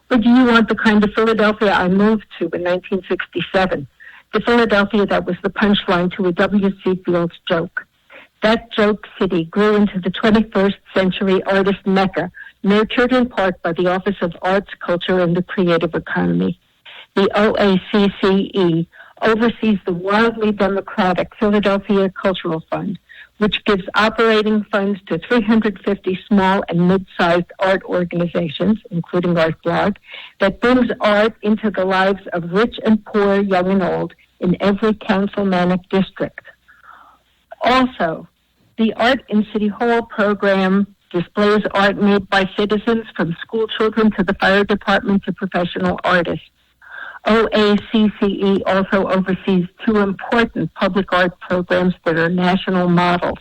Or do you want the kind of Philadelphia I moved to in 1967, the Philadelphia that was the punchline to a W.C. Fields joke? That joke city grew into the 21st century artist mecca, nurtured in part by the Office of Arts, Culture, and the Creative Economy. The OACCE oversees the wildly democratic Philadelphia Cultural Fund, which gives operating funds to 350 small and mid-sized art organizations, including ArtBlog, that brings art into the lives of rich and poor, young and old, in every councilmanic district. Also, the Art in City Hall program displays art made by citizens, from school children to the fire department to professional artists. OACCE also oversees two important public art programs that are national models.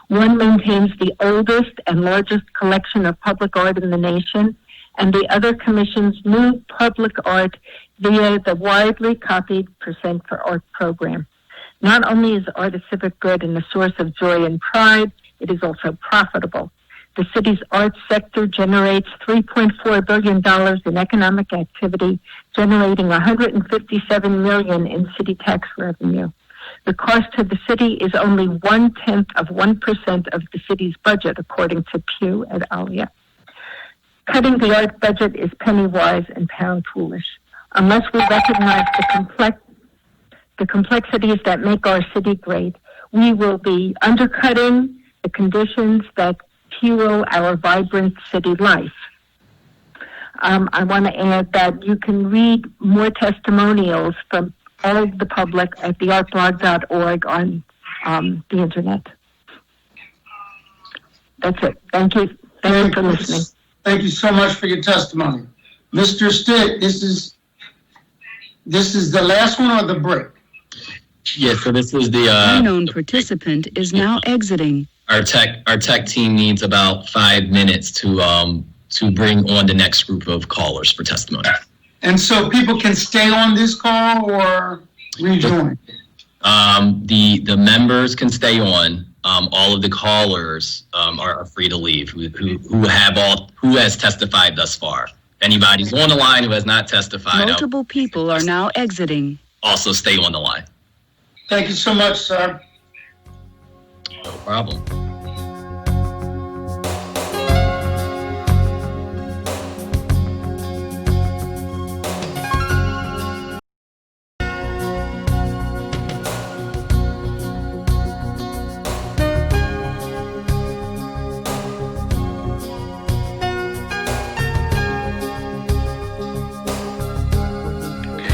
One maintains the oldest and largest collection of public art in the nation, and the other commissions new public art via the widely copied Percent for Art program. Not only is art a civic good and a source of joy and pride, it is also profitable. The city's arts sector generates $3.4 billion in economic activity, generating $157 million in city tax revenue. The cost to the city is only 0.1% of the city's budget, according to Pew et alia. Cutting the art budget is penny wise and pound foolish. Unless we recognize the complexities that make our city great, we will be undercutting the conditions that fuel our vibrant city life. I want to add that you can read more testimonials from all of the public at the artblog.org on the internet. That's it. Thank you. Thank you for listening. Thank you so much for your testimony. Mr. Stitt, this is the last one or the break? Yeah, so this is the Unknown participant is now exiting. Our tech team needs about 5 minutes to bring on the next group of callers for testimony. And so people can stay on this call or rejoin? The members can stay on. All of the callers are free to leave who has testified thus far. If anybody's on the line who has not testified, Multiple people are now exiting. Also stay on the line. Thank you so much, sir. No problem.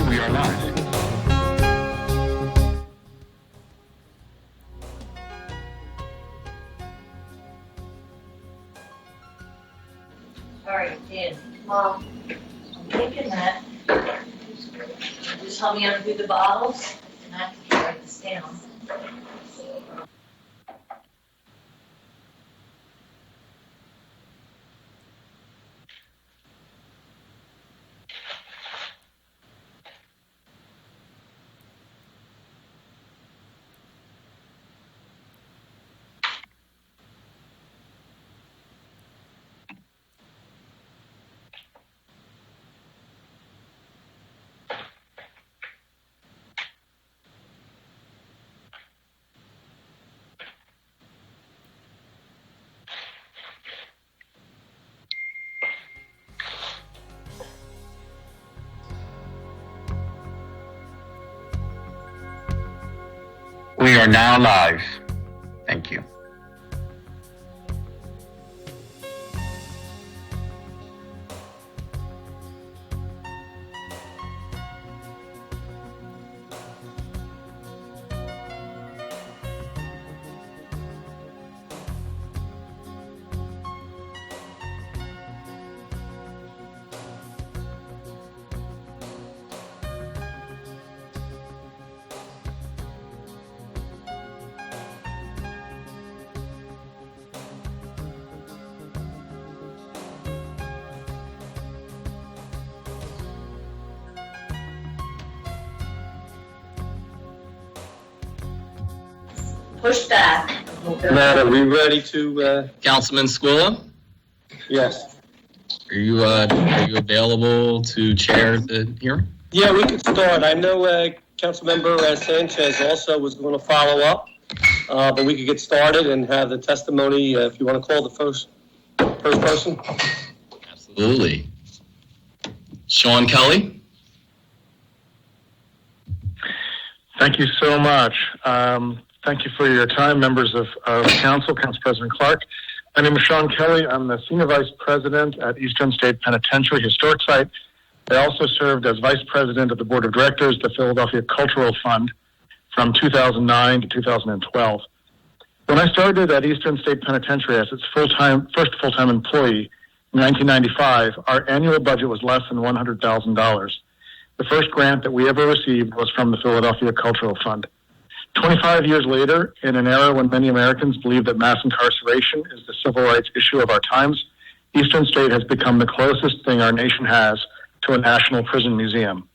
We are live. All right, Dan. I'm thinking that just help me undo the bottles, and I can write this down. We are now live. Thank you. push back. Matt, are we ready to? Councilman Squilla, Yes. are you available to chair the hearing? Yeah, we could start. I know Councilmember Sanchez also was going to follow up, but we could get started and have the testimony if you want to call the first person. Absolutely. Sean Kelly. Thank you so much. Thank you for your time, members of Council President Clark. My name is Sean Kelly. I'm the Senior Vice President at Eastern State Penitentiary Historic Site. I also served as Vice President of the Board of Directors of the Philadelphia Cultural Fund from 2009 to 2012. When I started at Eastern State Penitentiary as its first full-time employee in 1995, our annual budget was less than $100,000. The first grant that we ever received was from the Philadelphia Cultural Fund. 25 years later, in an era when many Americans believe that mass incarceration is the civil rights issue of our times, Eastern State has become the closest thing our nation has to a national prison museum.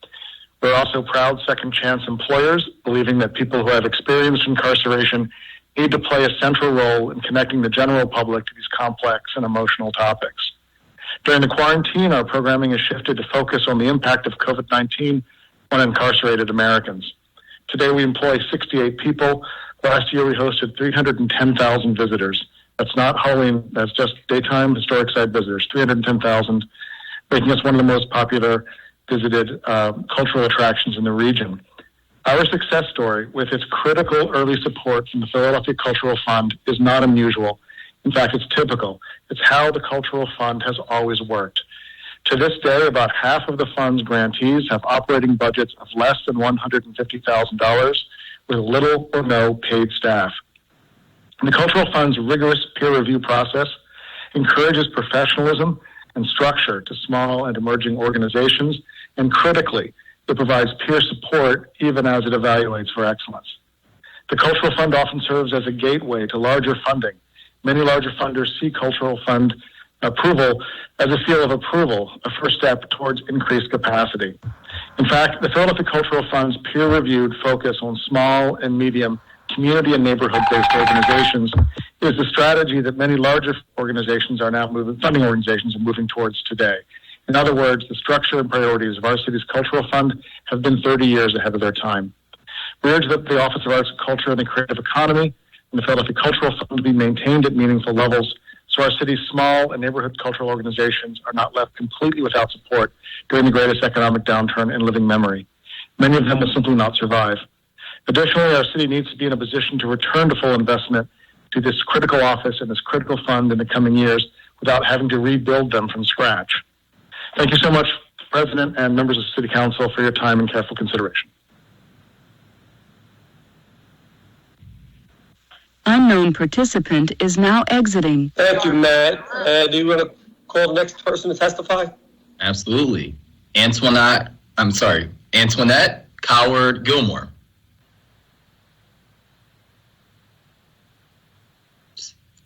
We're also proud second chance employers, believing that people who have experienced incarceration need to play a central role in connecting the general public to these complex and emotional topics. During the quarantine, our programming has shifted to focus on the impact of COVID-19 on incarcerated Americans. Today we employ 68 people. Last year we hosted 310,000 visitors. That's not Halloween, that's just daytime historic site visitors, 310,000, making us one of the most popular visited cultural attractions in the region. Our success story, with its critical early support from the Philadelphia Cultural Fund, is not unusual. In fact, it's typical. It's how the Cultural Fund has always worked. To this day, about half of the fund's grantees have operating budgets of less than $150,000 with little or no paid staff. And the Cultural Fund's rigorous peer review process encourages professionalism and structure to small and emerging organizations, and critically, it provides peer support even as it evaluates for excellence. The Cultural Fund often serves as a gateway to larger funding. Many larger funders see Cultural Fund approval as a seal of approval, a first step towards increased capacity. In fact, the Philadelphia Cultural Fund's peer-reviewed focus on small and medium community and neighborhood-based organizations is the strategy that many larger organizations are now funding organizations are moving towards today. In other words, the structure and priorities of our city's Cultural Fund have been 30 years ahead of their time. We urge that the Office of Arts and Culture and the Creative Economy and the Philadelphia Cultural Fund be maintained at meaningful levels so our city's small and neighborhood cultural organizations are not left completely without support during the greatest economic downturn in living memory. Many of them will simply not survive. Additionally, our city needs to be in a position to return to full investment to this critical office and this critical fund in the coming years without having to rebuild them from scratch. Thank you so much, President and members of the City Council, for your time and careful consideration. Unknown participant is now exiting. Thank you, Matt. Do you want to call the next person to testify? Absolutely. Antoinette Coward Gilmore.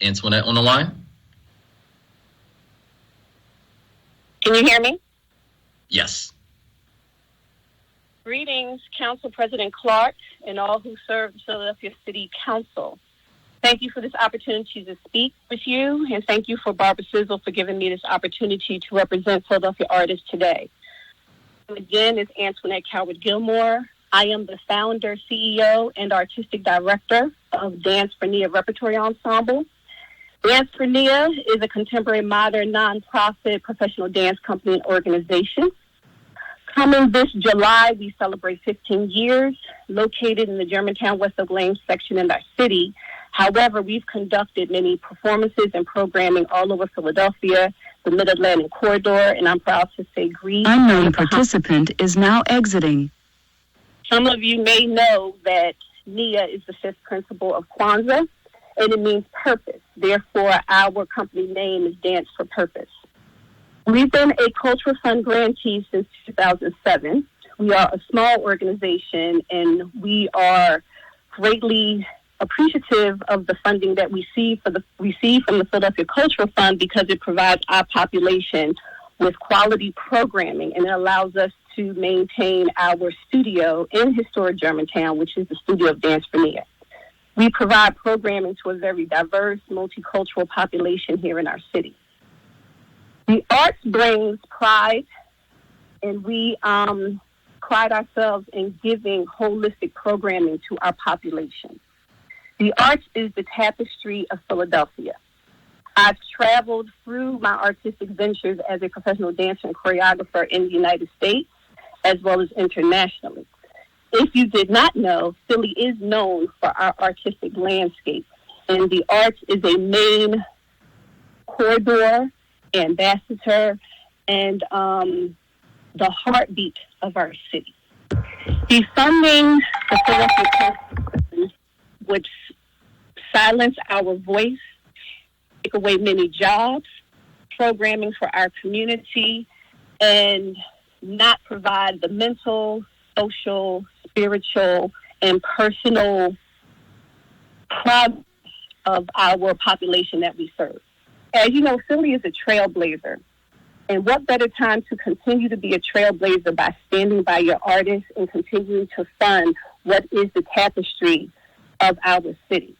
Antoinette on the line? Can you hear me? Yes. Greetings, Council President Clark and all who serve the Philadelphia City Council. Thank you for this opportunity to speak with you, and thank you for Barbara Sizzle for giving me this opportunity to represent Philadelphia artists today. Again, it's Antoinette Coward Gilmore. I am the founder, CEO, and artistic director of Dance for Nia Repertory Ensemble. Dance for Nia is a contemporary modern nonprofit professional dance company and organization. Coming this July, we celebrate 15 years, located in the Germantown West Oak Lane section in our city. However, we've conducted many performances and programming all over Philadelphia, the Mid-Atlantic Corridor, and I'm proud to say Greece. Unknown participant is now exiting. Some of you may know that Nia is the fifth principle of Kwanzaa, and it means purpose. Therefore, our company name is Dance for Purpose. We've been a Cultural Fund grantee since 2007. We are a small organization, and we are greatly appreciative of the funding that we receive from the Philadelphia Cultural Fund because it provides our population with quality programming, and it allows us to maintain our studio in historic Germantown, which is the Studio of Dance for Nia. We provide programming to a very diverse, multicultural population here in our city. The arts brings pride, and we pride ourselves in giving holistic programming to our population. The arts is the tapestry of Philadelphia. I've traveled through my artistic ventures as a professional dancer and choreographer in the United States, as well as internationally. If you did not know, Philly is known for our artistic landscape, and the arts is a main corridor, ambassador, and the heartbeat of our city. Defunding the Philadelphia Cultural would silence our voice, take away many jobs, programming for our community, and not provide the mental, social, spiritual, and personal progress of our population that we serve. As you know, Philly is a trailblazer. And what better time to continue to be a trailblazer by standing by your artists and continuing to fund what is the tapestry of our city.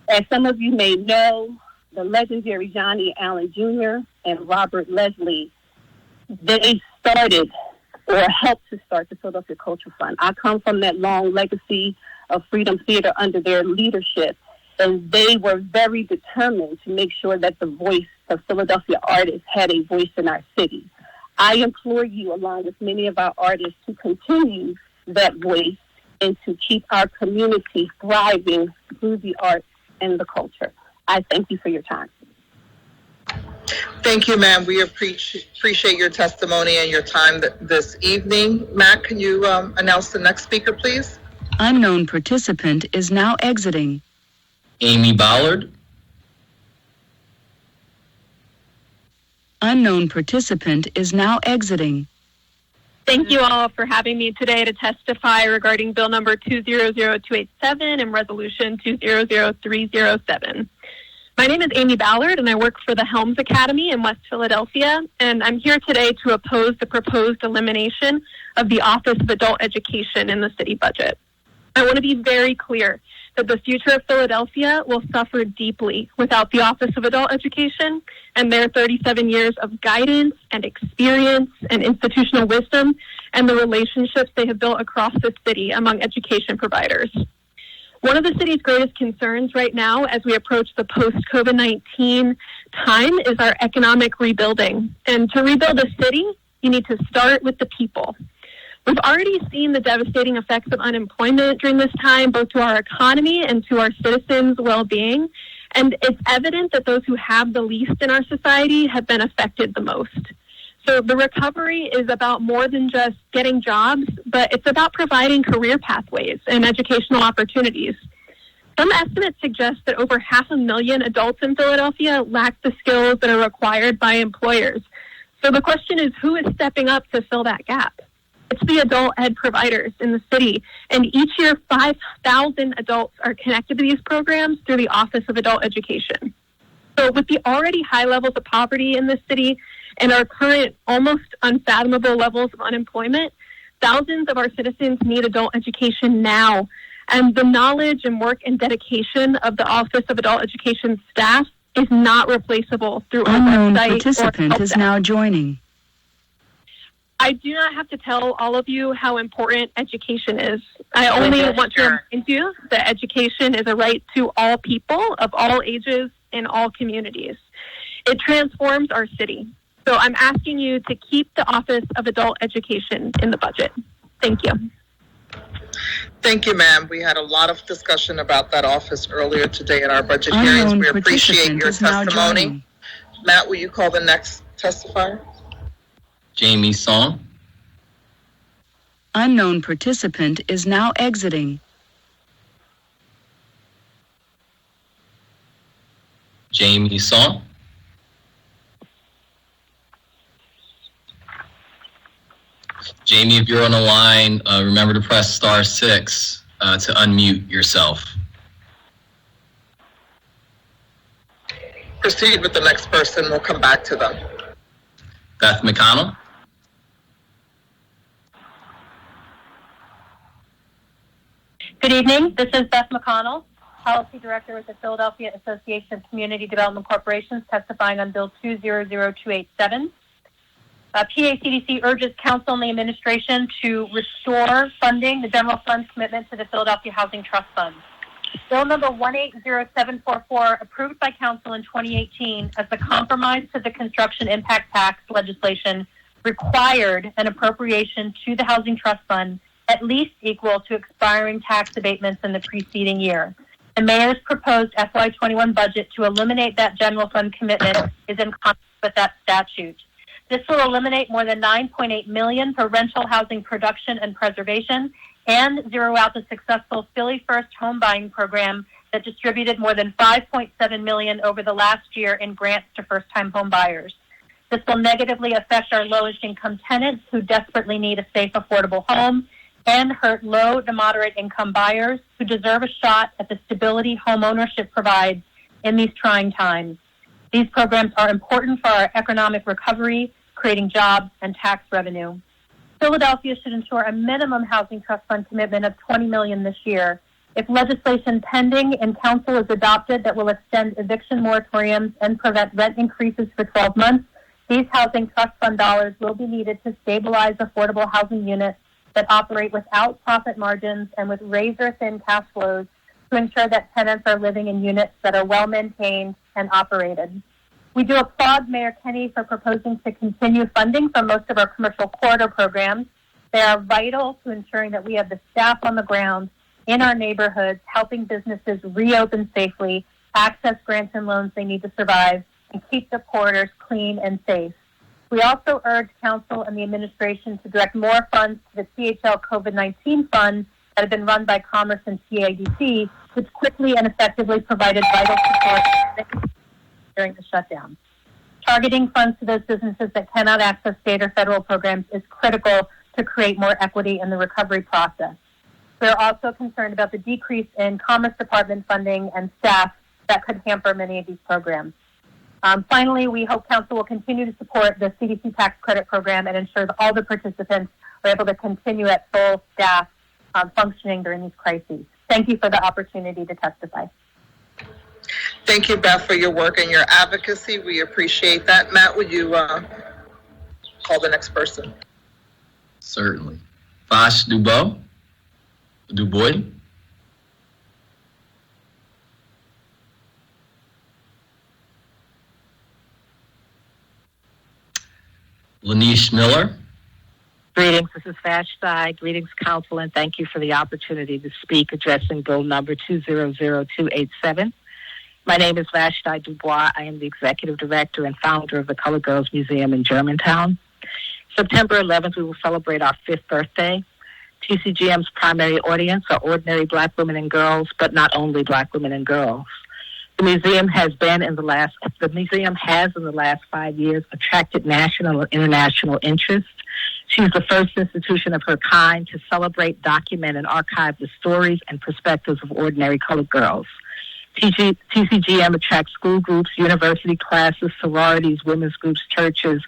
As some of you may know, the legendary Johnny Allen Jr. and Robert Leslie, they started or helped to start the Philadelphia Cultural Fund. I come from that long legacy of Freedom Theater under their leadership, and they were very determined to make sure that the voice of Philadelphia artists had a voice in our city. I implore you, along with many of our artists, to continue that voice and to keep our community thriving through the arts and the culture. I thank you for your time. Thank you, ma'am. We appreciate your testimony and your time this evening. Matt, can you announce the next speaker, please? Unknown participant is now exiting. Amy Ballard. Unknown participant is now exiting. Thank you all for having me today to testify regarding Bill number 200287 and Resolution 200307. My name is Amy Ballard, and I work for the Helms Academy in West Philadelphia, and I'm here today to oppose the proposed elimination of the Office of Adult Education in the city budget. I want to be very clear that the future of Philadelphia will suffer deeply without the Office of Adult Education and their 37 years of guidance and experience and institutional wisdom and the relationships they have built across the city among education providers. One of the city's greatest concerns right now as we approach the post-COVID-19 time is our economic rebuilding. And to rebuild a city, you need to start with the people. We've already seen the devastating effects of unemployment during this time, both to our economy and to our citizens' well-being. And it's evident that those who have the least in our society have been affected the most. So the recovery is about more than just getting jobs, but it's about providing career pathways and educational opportunities. Some estimates suggest that over 500,000 adults in Philadelphia lack the skills that are required by employers. So the question is, who is stepping up to fill that gap? It's the adult ed providers in the city, and each year 5,000 adults are connected to these programs through the Office of Adult Education. So with the already high levels of poverty in the city and our current almost unfathomable levels of unemployment, thousands of our citizens need adult education now. And the knowledge and work and dedication of the Office of Adult Education staff is not replaceable through our Unknown website participant is now joining. I do not have to tell all of you how important education is. I only want to remind you that education is a right to all people of all ages in all communities. It transforms our city. So I'm asking you to keep the Office of Adult Education in the budget. Thank you. Thank you, ma'am. We had a lot of discussion about that office earlier today in our budget hearings. We appreciate your testimony. Matt, will you call the next testifier? Jamie Song. Unknown participant is now exiting. Jamie Song. Jamie, if you're on the line, remember to press *6 to unmute yourself. Proceed with the next person. We'll come back to them. Beth McConnell. Good evening. This is Beth McConnell. Policy Director with the Philadelphia Association of Community Development Corporations, testifying on Bill 200287. PACDC urges Council and the Administration to restore funding, the general fund's commitment to the Philadelphia Housing Trust Fund. Bill number 180744, approved by Council in 2018 as the compromise to the construction impact tax legislation, required an appropriation to the Housing Trust Fund at least equal to expiring tax abatements in the preceding year. The Mayor's proposed FY21 budget to eliminate that general fund commitment is in conflict with that statute. This will eliminate more than $9.8 million for rental housing production and preservation, and zero out the successful Philly First home buying program that distributed more than $5.7 million over the last year in grants to first-time home buyers. This will negatively affect our lowest income tenants who desperately need a safe, affordable home, and hurt low to moderate income buyers who deserve a shot at the stability home ownership provides in these trying times. These programs are important for our economic recovery, creating jobs and tax revenue. Philadelphia should ensure a minimum housing trust fund commitment of $20 million this year. If legislation pending in council is adopted that will extend eviction moratoriums and prevent rent increases for 12 months, these housing trust fund dollars will be needed to stabilize affordable housing units that operate without profit margins and with razor-thin cash flows to ensure that tenants are living in units that are well-maintained and operated. We do applaud Mayor Kenney for proposing to continue funding for most of our commercial corridor programs. They are vital to ensuring that we have the staff on the ground in our neighborhoods, helping businesses reopen safely, access grants and loans they need to survive, and keep the corridors clean and safe. We also urge Council and the Administration to direct more funds to the THL COVID-19 funds that have been run by Commerce and PADC, which quickly and effectively provided vital support during the shutdown. Targeting funds to those businesses that cannot access state or federal programs is critical to create more equity in the recovery process. We are also concerned about the decrease in Commerce Department funding and staff that could hamper many of these programs. Finally, we hope Council will continue to support the CDC tax credit program and ensure that all the participants are able to continue at full staff functioning during these crises. Thank you for the opportunity to testify. Thank you, Beth, for your work and your advocacy. We appreciate that. Matt, would you call the next person? Certainly. Vash Dubois. Lanish Miller. Greetings, this is Vashti. Greetings, Council, and thank you for the opportunity to speak addressing Bill number 200287. My name is Vashti Dubois. I am the Executive Director and founder of the Colored Girls Museum in Germantown. September 11th, we will celebrate our 5th birthday. TCGM's primary audience are ordinary Black women and girls, but not only Black women and girls. The museum has in the last 5 years attracted national and international interest. She's the first institution of her kind to celebrate, document, and archive the stories and perspectives of ordinary colored girls. TCGM attracts school groups, university classes, sororities, women's groups, churches,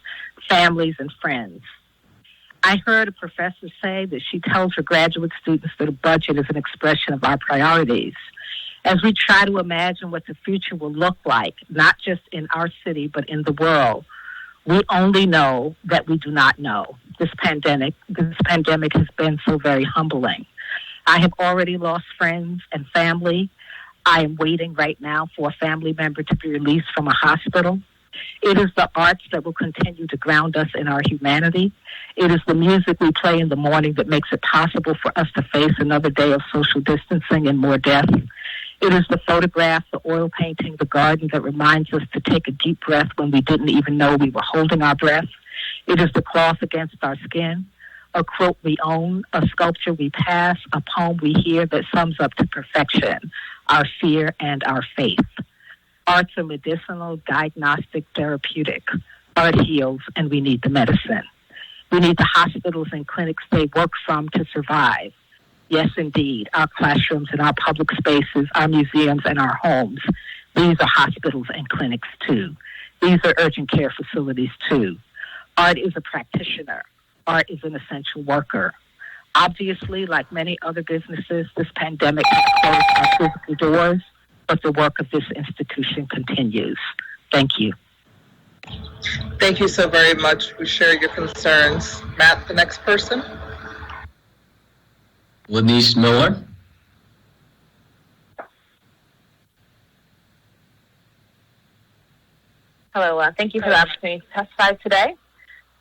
families, and friends. I heard a professor say that she tells her graduate students that a budget is an expression of our priorities. As we try to imagine what the future will look like, not just in our city, but in the world, we only know that we do not know. This pandemic has been so very humbling. I have already lost friends and family. I am waiting right now for a family member to be released from a hospital. It is the arts that will continue to ground us in our humanity. It is the music we play in the morning that makes it possible for us to face another day of social distancing and more death. It is the photograph, the oil painting, the garden that reminds us to take a deep breath when we didn't even know we were holding our breath. It is the cloth against our skin, a quote we own, a sculpture we pass, a poem we hear that sums up to perfection our fear and our faith. Arts are medicinal, diagnostic, therapeutic. Art heals, and we need the medicine. We need the hospitals and clinics they work from to survive. Yes, indeed, our classrooms and our public spaces, our museums and our homes. These are hospitals and clinics, too. These are urgent care facilities, too. Art is a practitioner. Art is an essential worker. Obviously, like many other businesses, this pandemic has closed our physical doors, but the work of this institution continues. Thank you. Thank you so very much. We share your concerns. Matt, the next person. Lanish Miller. Hello, thank you for the opportunity to testify today.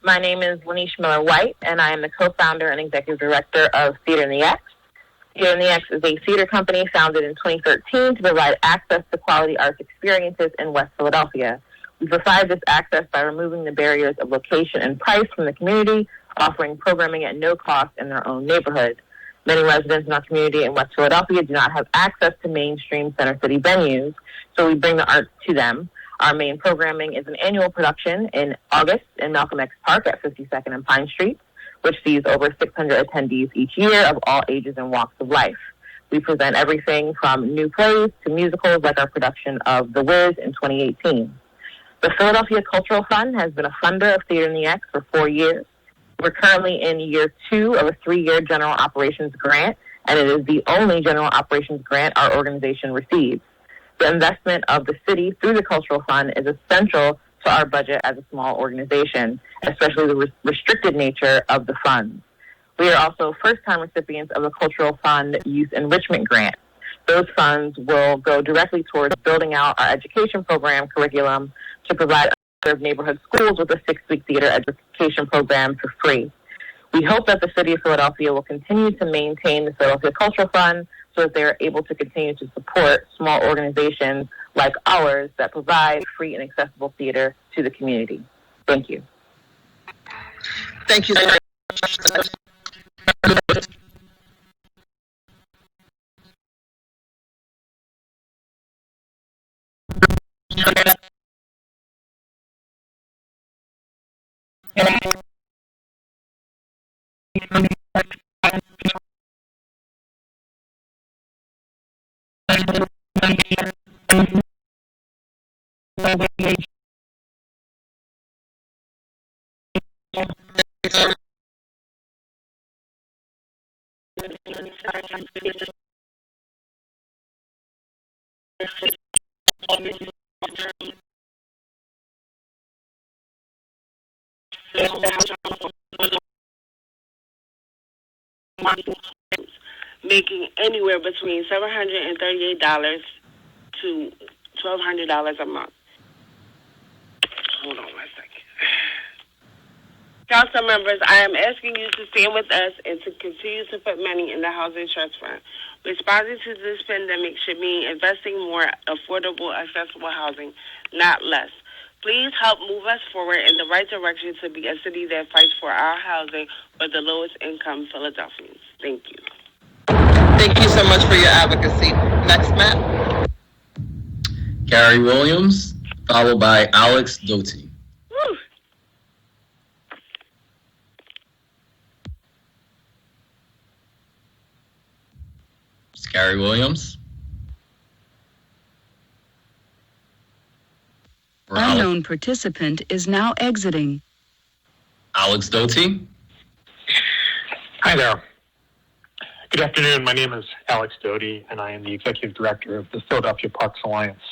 My name is Lanish Miller-White, and I am the co-founder and executive director of Theater in the X. Theater in the X is a theater company founded in 2013 to provide access to quality arts experiences in West Philadelphia. We provide this access by removing the barriers of location and price from the community, offering programming at no cost in their own neighborhood. Many residents in our community in West Philadelphia do not have access to mainstream center city venues, so we bring the arts to them. Our main programming is an annual production in August in Malcolm X Park at 52nd and Pine Street, which sees over 600 attendees each year of all ages and walks of life. We present everything from new plays to musicals like our production of The Wiz in 2018. The Philadelphia Cultural Fund has been a funder of Theater in the X for 4 years. We're currently in year 2 of a 3-year general operations grant, and it is the only general operations grant our organization receives. The investment of the city through the Cultural Fund is essential to our budget as a small organization, especially the restricted nature of the funds. We are also first-time recipients of the Cultural Fund Youth Enrichment Grant. Those funds will go directly towards building out our education program curriculum to provide underserved neighborhood schools with a 6-week theater education program for free. We hope that the City of Philadelphia will continue to maintain the Philadelphia Cultural Fund so that they are able to continue to support small organizations like ours that provide free and accessible theater to the community. Thank you. Thank you very much. Making anywhere between $738 to $1,200 a month. Hold on 1 second. Council members, I am asking you to stand with us and to continue to put money in the Housing Trust Fund. Responding to this pandemic should mean investing more affordable, accessible housing, not less. Please help move us forward in the right direction to be a city that fights for our housing for the lowest income Philadelphians. Thank you. Thank you so much for your advocacy. Next, Matt. Gary Williams, followed by Alex Doty. Woo. It's Gary Williams. Unknown participant is now exiting. Alex Doty. Hi there. Good afternoon. My name is Alex Doty, and I am the Executive Director of the Philadelphia Parks Alliance.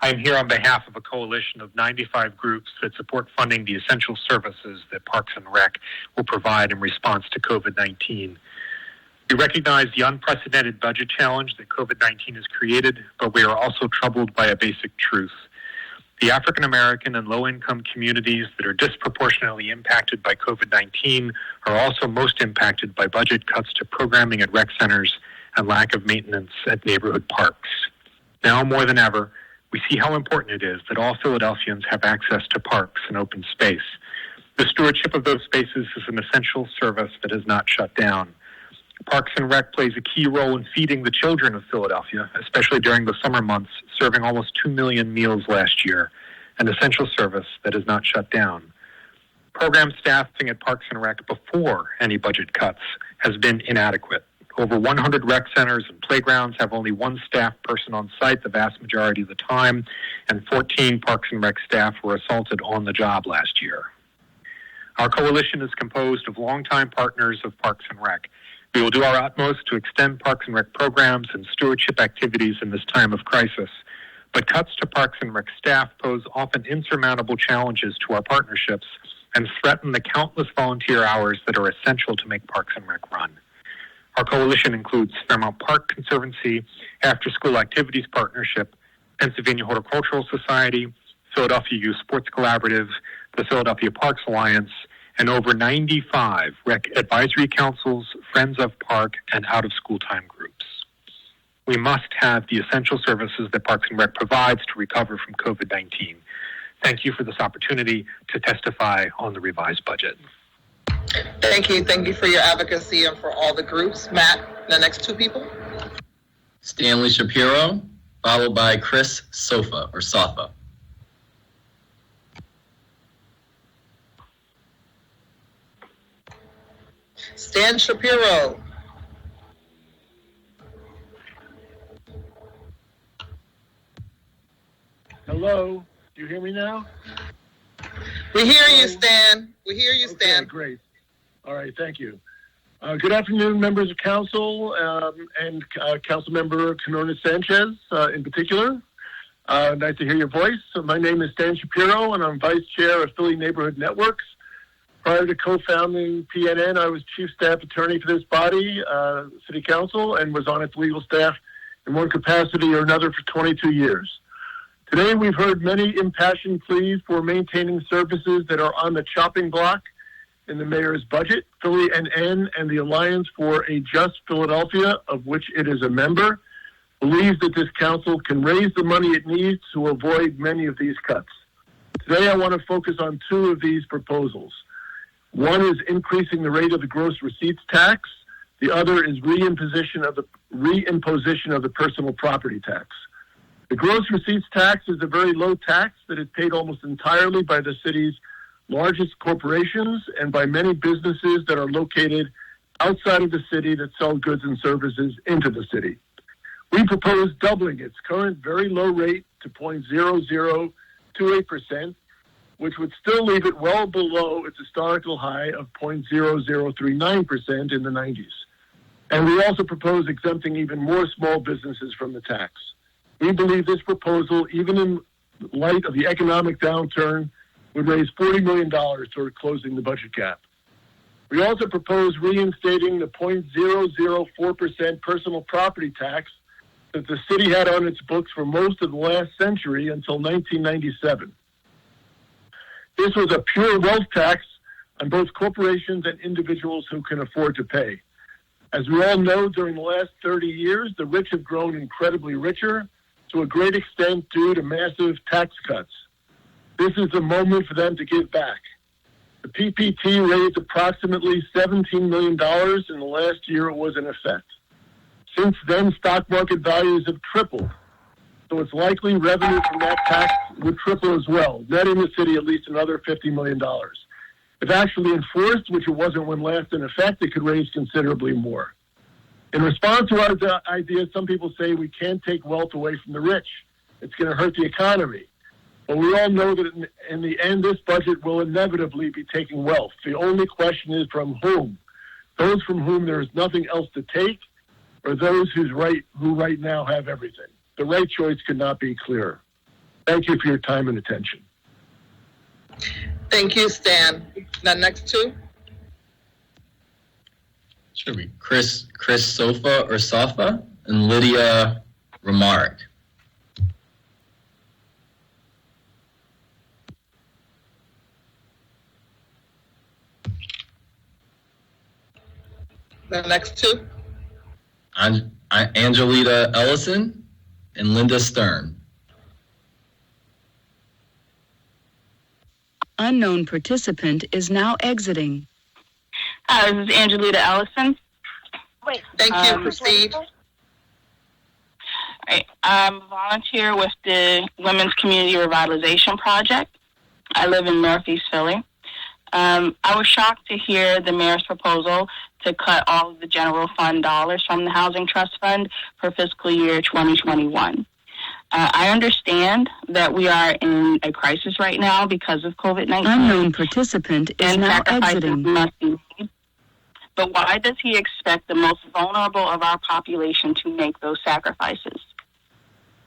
I am here on behalf of a coalition of 95 groups that support funding the essential services that Parks and Rec will provide in response to COVID-19. We recognize the unprecedented budget challenge that COVID-19 has created, but we are also troubled by a basic truth. The African American and low-income communities that are disproportionately impacted by COVID-19 are also most impacted by budget cuts to programming at rec centers and lack of maintenance at neighborhood parks. Now more than ever, we see how important it is that all Philadelphians have access to parks and open space. The stewardship of those spaces is an essential service that has not shut down. Parks and Rec plays a key role in feeding the children of Philadelphia, especially during the summer months, serving almost 2 million meals last year, an essential service that has not shut down. Program staffing at Parks and Rec before any budget cuts has been inadequate. Over 100 rec centers and playgrounds have only one staff person on site the vast majority of the time, and 14 Parks and Rec staff were assaulted on the job last year. Our coalition is composed of longtime partners of Parks and Rec. We will do our utmost to extend Parks and Rec programs and stewardship activities in this time of crisis, but cuts to Parks and Rec staff pose often insurmountable challenges to our partnerships and threaten the countless volunteer hours that are essential to make Parks and Rec run. Our coalition includes Fairmount Park Conservancy, After School Activities Partnership, Pennsylvania Horticultural Society, Philadelphia Youth Sports Collaborative, the Philadelphia Parks Alliance, and over 95 rec advisory councils, Friends of Park, and out-of-school time groups. We must have the essential services that Parks and Rec provides to recover from COVID-19. Thank you for this opportunity to testify on the revised budget. Thank you. Thank you for your advocacy and for all the groups. Matt, the next two people. Stanley Shapiro, followed by Chris Sofa. Stan Shapiro. Hello, do you hear me now? We hear you, Stan. We hear you, Stan. Okay, great. All right, thank you. Good afternoon, members of council and Council Member Canona Sanchez in particular. Nice to hear your voice. My name is Stan Shapiro, and I'm Vice Chair of Philly Neighborhood Networks. Prior to co-founding PNN, I was Chief Staff Attorney for this body, City Council, and was on its legal staff in one capacity or another for 22 years. Today, we've heard many impassioned pleas for maintaining services that are on the chopping block in the mayor's budget. Philly NN and the Alliance for a Just Philadelphia, of which it is a member, believes that this council can raise the money it needs to avoid many of these cuts. Today, I want to focus on two of these proposals. One is increasing the rate of the gross receipts tax. The other is reimposition of the personal property tax. The gross receipts tax is a very low tax that is paid almost entirely by the city's largest corporations and by many businesses that are located outside of the city that sell goods and services into the city. We propose doubling its current very low rate to 0.0028%, which would still leave it well below its historical high of 0.0039% in the 90s. And we also propose exempting even more small businesses from the tax. We believe this proposal, even in light of the economic downturn, would raise $40 million toward closing the budget gap. We also propose reinstating the 0.004% personal property tax that the city had on its books for most of the last century until 1997. This was a pure wealth tax on both corporations and individuals who can afford to pay. As we all know, during the last 30 years, the rich have grown incredibly richer, to a great extent due to massive tax cuts. This is the moment for them to give back. The PPT raised approximately $17 million in the last year it was in effect. Since then, stock market values have tripled, so it's likely revenue from that tax would triple as well, netting the city at least another $50 million. If actually enforced, which it wasn't when last in effect, it could raise considerably more. In response to our idea, some people say we can't take wealth away from the rich. It's going to hurt the economy. But we all know that in the end, this budget will inevitably be taking wealth. The only question is from whom? Those from whom there is nothing else to take, or those who right now have everything. The right choice could not be clearer. Thank you for your time and attention. Thank you, Stan. Now, next two. Should be Chris Sofa and Lydia Remark. The next two. Angelita Ellison and Linda Stern. Unknown participant is now exiting. Hi, this is Angelita Ellison. Thank you. Proceed. I'm a volunteer with the Women's Community Revitalization Project. I live in Northeast Philly. I was shocked to hear the mayor's proposal to cut all of the general fund dollars from the Housing Trust Fund for fiscal year 2021. I understand that we are in a crisis right now because of COVID-19. Unknown participant is now exiting. Must be made. But why does he expect the most vulnerable of our population to make those sacrifices?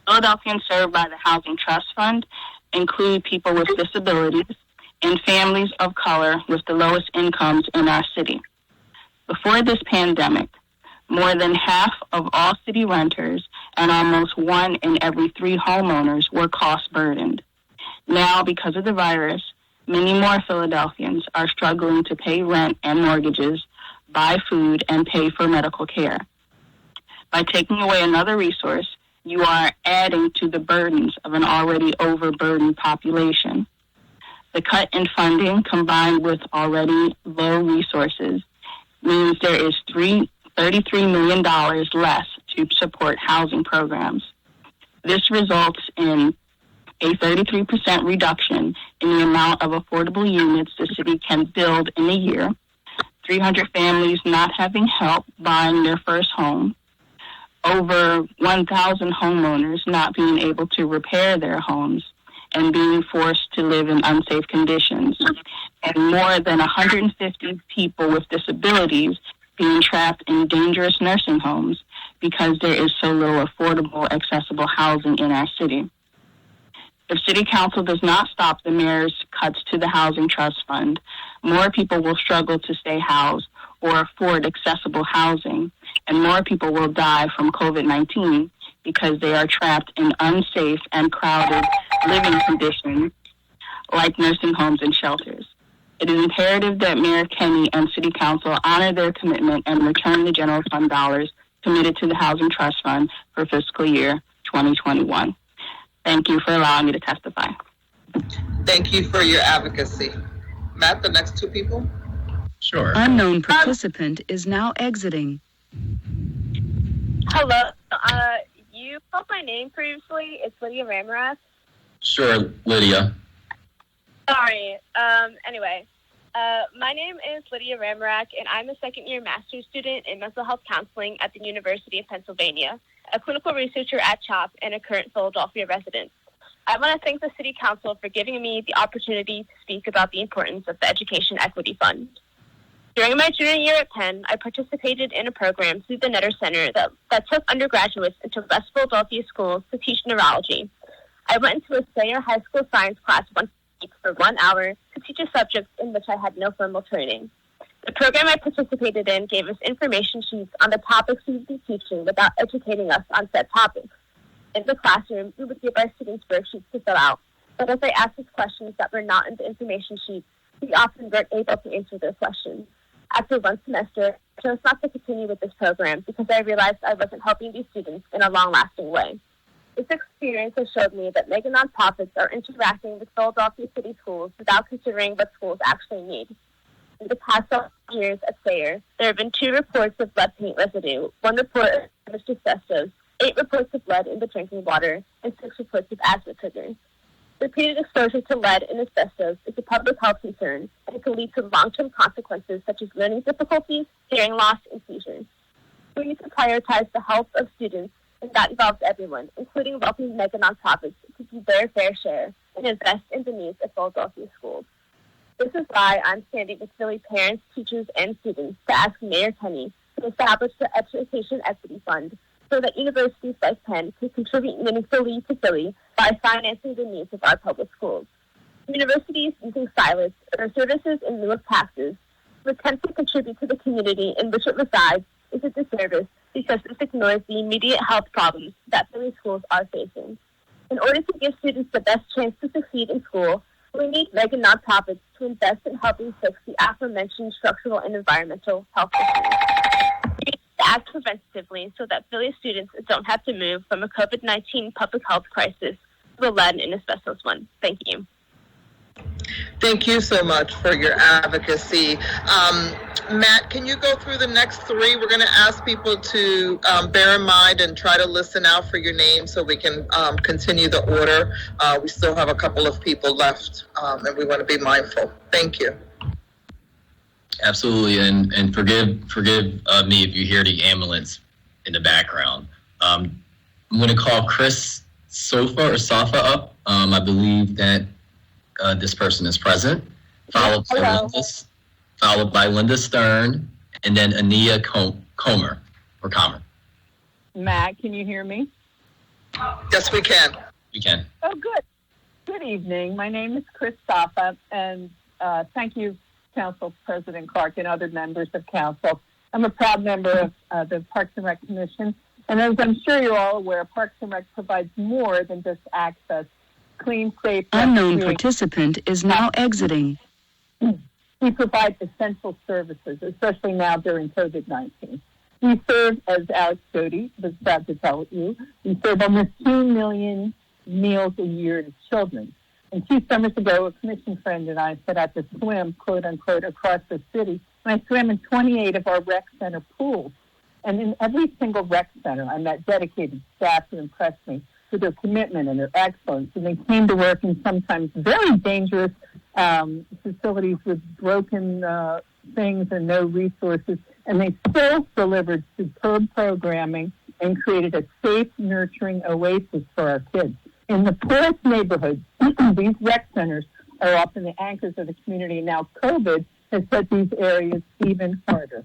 Philadelphians served by the Housing Trust Fund include people with disabilities and families of color with the lowest incomes in our city. Before this pandemic, more than half of all city renters and almost 1 in every 3 homeowners were cost burdened. Now, because of the virus, many more Philadelphians are struggling to pay rent and mortgages, buy food, and pay for medical care. By taking away another resource, you are adding to the burdens of an already overburdened population. The cut in funding, combined with already low resources, means there is $33 million less to support housing programs. This results in a 33% reduction in the amount of affordable units the city can build in a year, 300 families not having help buying their first home, over 1,000 homeowners not being able to repair their homes and being forced to live in unsafe conditions, and more than 150 people with disabilities being trapped in dangerous nursing homes because there is so little affordable, accessible housing in our city. If City Council does not stop the mayor's cuts to the Housing Trust Fund, more people will struggle to stay housed or afford accessible housing, and more people will die from COVID-19 because they are trapped in unsafe and crowded living conditions like nursing homes and shelters. It is imperative that Mayor Kenny and City Council honor their commitment and return the general fund dollars committed to the Housing Trust Fund for fiscal year 2021. Thank you for allowing me to testify. Thank you for your advocacy. Matt, the next 2 people? Sure. Unknown participant is now exiting. Hello. You called my name previously. It's Lydia Ramaras. Sure, Lydia. Sorry. Anyway, my name is Lydia Ramarak, and I'm a second-year master's student in mental health counseling at the University of Pennsylvania, a clinical researcher at CHOP, and a current Philadelphia resident. I want to thank the City Council for giving me the opportunity to speak about the importance of the Education Equity Fund. During my junior year at Penn, I participated in a program through the Netter Center that took undergraduates into West Philadelphia schools to teach neurology. I went into a Sayer High School science class once a week for 1 hour to teach a subject in which I had no formal training. The program I participated in gave us information sheets on the topics we would be teaching without educating us on said topics. In the classroom, we would give our students worksheets to fill out, but as I asked us questions that were not in the information sheets, we often weren't able to answer those questions. After 1 semester, I chose not to continue with this program because I realized I wasn't helping these students in a long-lasting way. This experience has showed me that mega nonprofits are interacting with Philadelphia city schools without considering what schools actually need. In the past several years at Sayer, there have been 2 reports of lead paint residue, 1 report of asbestos, 8 reports of lead in the drinking water, and 6 reports of asthma triggers. Repeated exposure to lead and asbestos is a public health concern and can lead to long-term consequences such as learning difficulties, hearing loss, and seizures. We need to prioritize the health of students, and that involves everyone, including wealthy mega nonprofits, to do their fair share and invest in the needs of Philadelphia schools. This is why I'm standing with Philly parents, teachers, and students to ask Mayor Kenny to establish the Education Equity Fund so that universities like Penn can contribute meaningfully to Philly by financing the needs of our public schools. Universities using silence or services in lieu of taxes to attempt to contribute to the community in which it resides is a disservice because this ignores the immediate health problems that Philly schools are facing. In order to give students the best chance to succeed in school, we need mega nonprofits to invest in helping fix the aforementioned structural and environmental health issues. We need to act preventatively so that Philly students don't have to move from a COVID-19 public health crisis to a lead and asbestos one. Thank you. Thank you so much for your advocacy. Matt, can you go through the next 3? We're going to ask people to bear in mind and try to listen out for your name so we can continue the order. We still have a couple of people left, and we want to be mindful. Thank you. Absolutely, and forgive me if you hear the ambulance in the background. I'm going to call Chris Safa up. I believe that this person is present, followed by Linda Stern, and then Ania Comer. Matt, can you hear me? Yes, we can. You can. Oh, good. Good evening. My name is Chris Staffa, and thank you, Council President Clark and other members of Council. I'm a proud member of the Parks and Rec Commission, and as I'm sure you're all aware, Parks and Rec provides more than just access, clean, safe... Unknown participant is now exiting. We provide essential services, especially now during COVID-19. We serve, as Alex Doty was about to tell you, we serve almost 2 million meals a year to children. And 2 summers ago, a commission friend and I set out to swim, quote unquote, across the city. And I swam in 28 of our rec center pools. And in every single rec center, I met dedicated staff who impressed me with their commitment and their excellence. And they came to work in sometimes very dangerous facilities with broken things and no resources. And they still delivered superb programming and created a safe, nurturing oasis for our kids. In the poorest neighborhoods, these rec centers are often the anchors of the community. Now, COVID has hit these areas even harder.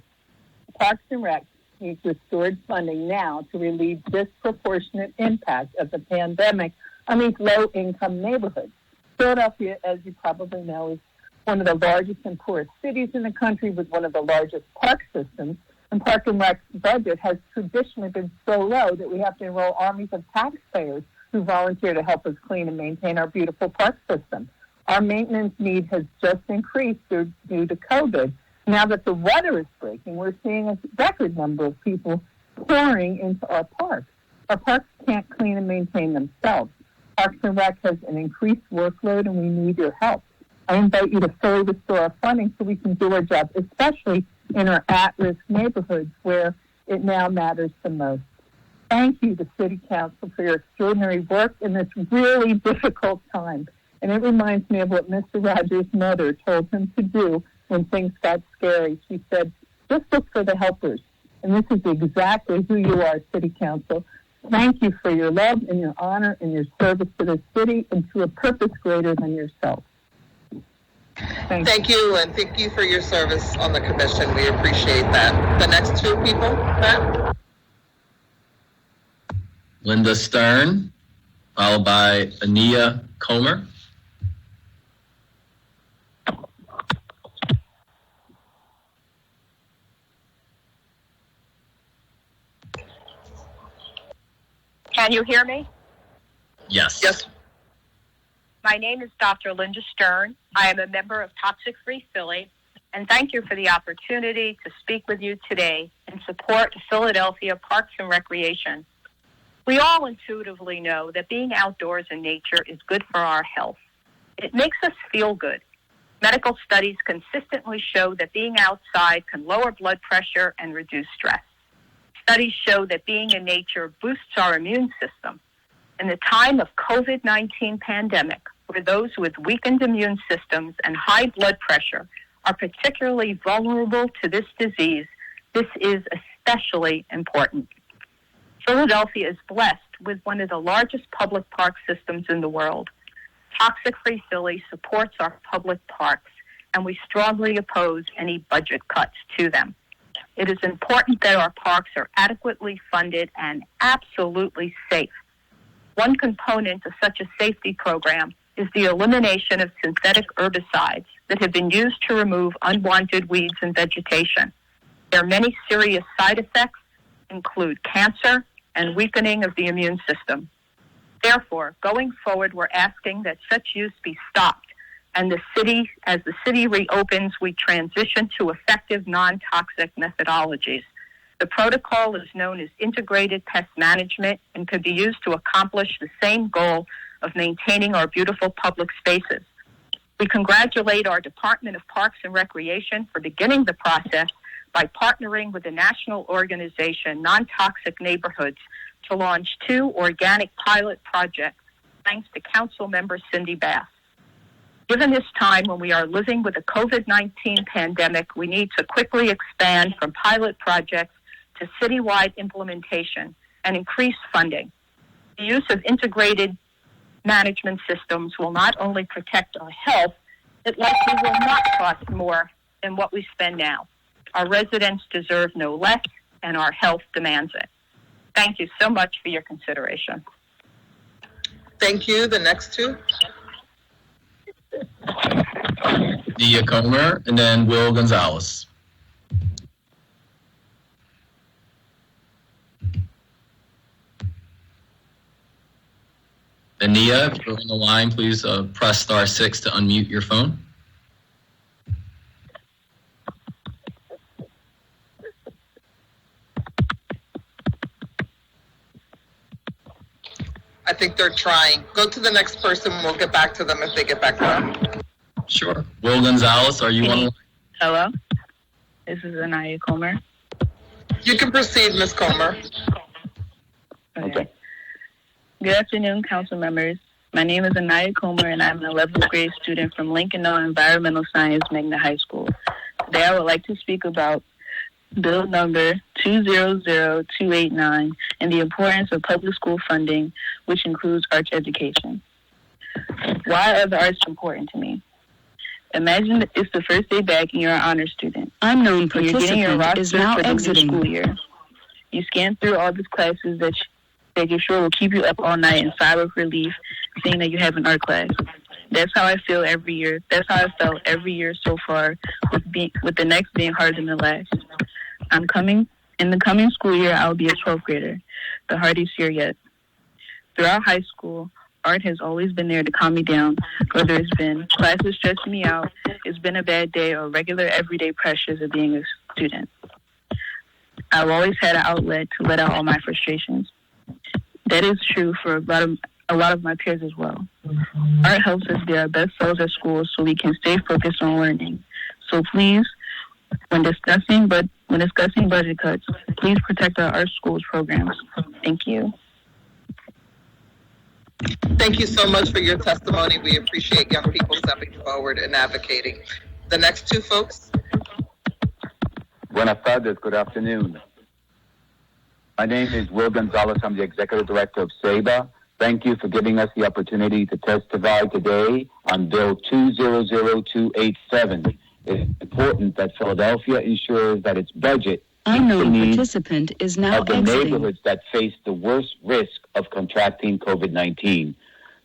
Parks and Rec needs restored funding now to relieve disproportionate impact of the pandemic on these low-income neighborhoods. Philadelphia, as you probably know, is one of the largest and poorest cities in the country with one of the largest park systems. And Park and Rec's budget has traditionally been so low that we have to enroll armies of taxpayers who volunteer to help us clean and maintain our beautiful park system. Our maintenance need has just increased due to COVID. Now that the weather is breaking, we're seeing a record number of people pouring into our parks. Our parks can't clean and maintain themselves. Parks and Rec has an increased workload, and we need your help. I invite you to fully restore our funding so we can do our job, especially in our at-risk neighborhoods where it now matters the most. Thank you to City Council for your extraordinary work in this really difficult time. And it reminds me of what Mr. Rogers' mother told him to do when things got scary. She said, just look for the helpers. And this is exactly who you are, City Council. Thank you for your love and your honor and your service to the city and to a purpose greater than yourself. Thank you, and thank you for your service on the commission. We appreciate that. The next 2 people, Matt? Linda Stern, followed by Ania Comer. Can you hear me? Yes. Yes. My name is Dr. Linda Stern. I am a member of Toxic Free Philly, and thank you for the opportunity to speak with you today in support of Philadelphia Parks and Recreation. We all intuitively know that being outdoors in nature is good for our health. It makes us feel good. Medical studies consistently show that being outside can lower blood pressure and reduce stress. Studies show that being in nature boosts our immune system. In the time of COVID-19 pandemic, where those with weakened immune systems and high blood pressure are particularly vulnerable to this disease, this is especially important. Philadelphia is blessed with one of the largest public park systems in the world. Toxic Free Philly supports our public parks, and we strongly oppose any budget cuts to them. It is important that our parks are adequately funded and absolutely safe. One component of such a safety program is the elimination of synthetic herbicides that have been used to remove unwanted weeds and vegetation. Their many serious side effects include cancer and weakening of the immune system. Therefore, going forward, we're asking that such use be stopped, and as the city reopens, we transition to effective non-toxic methodologies. The protocol is known as integrated pest management and could be used to accomplish the same goal of maintaining our beautiful public spaces. We congratulate our Department of Parks and Recreation for beginning the process by partnering with the national organization Non-Toxic Neighborhoods to launch 2 organic pilot projects, thanks to Council Member Cindy Bass. Given this time when we are living with the COVID-19 pandemic, we need to quickly expand from pilot projects to citywide implementation and increase funding. The use of integrated management systems will not only protect our health, it likely will not cost more than what we spend now. Our residents deserve no less, and our health demands it. Thank you so much for your consideration. Thank you. The next two. Nia Comer, and then Will Gonzalez. And Nia, if you're on the line, please press *6 to unmute your phone. I think they're trying. Go to the next person. We'll get back to them if they get back on. Sure. Will Gonzalez, are you on the line? Hello, this is Anaya Comer. You can proceed, Ms. Comer. Okay. Good afternoon, council members. My name is Anaya Comer, and I'm an 11th grade student from Lincoln Environmental Science Magna High School. Today, I would like to speak about Bill number 200289 and the importance of public school funding, which includes arts education. Why are the arts important to me? Imagine it's the first day back and you're an honor student. Unknown You're getting your participant is roster now for the new exiting. school year. You scan through all these classes that you're sure will keep you up all night in sigh of relief, seeing that you have an art class. That's how I feel every year. That's how I felt every year so far, with the next being harder than the last. In the coming school year, I'll be a 12th grader, the hardest year yet. Throughout high school, art has always been there to calm me down, whether it's been classes stressing me out, it's been a bad day, or regular everyday pressures of being a student. I've always had an outlet to let out all my frustrations. That is true for a lot of my peers as well. Art helps us be our best selves at school so we can stay focused on learning. So please, when discussing budget cuts, please protect our art schools programs. Thank you. Thank you so much for your testimony. We appreciate young people stepping forward and advocating. The next two folks. Buenas tardes. Good afternoon. My name is Will Gonzalez. I'm the Executive Director of SEBA. Thank you for giving us the opportunity to testify today on Bill 200287. It's important that Philadelphia ensures that its budget Unknown participant is now of the exiting. neighborhoods that face the worst risk of contracting COVID-19.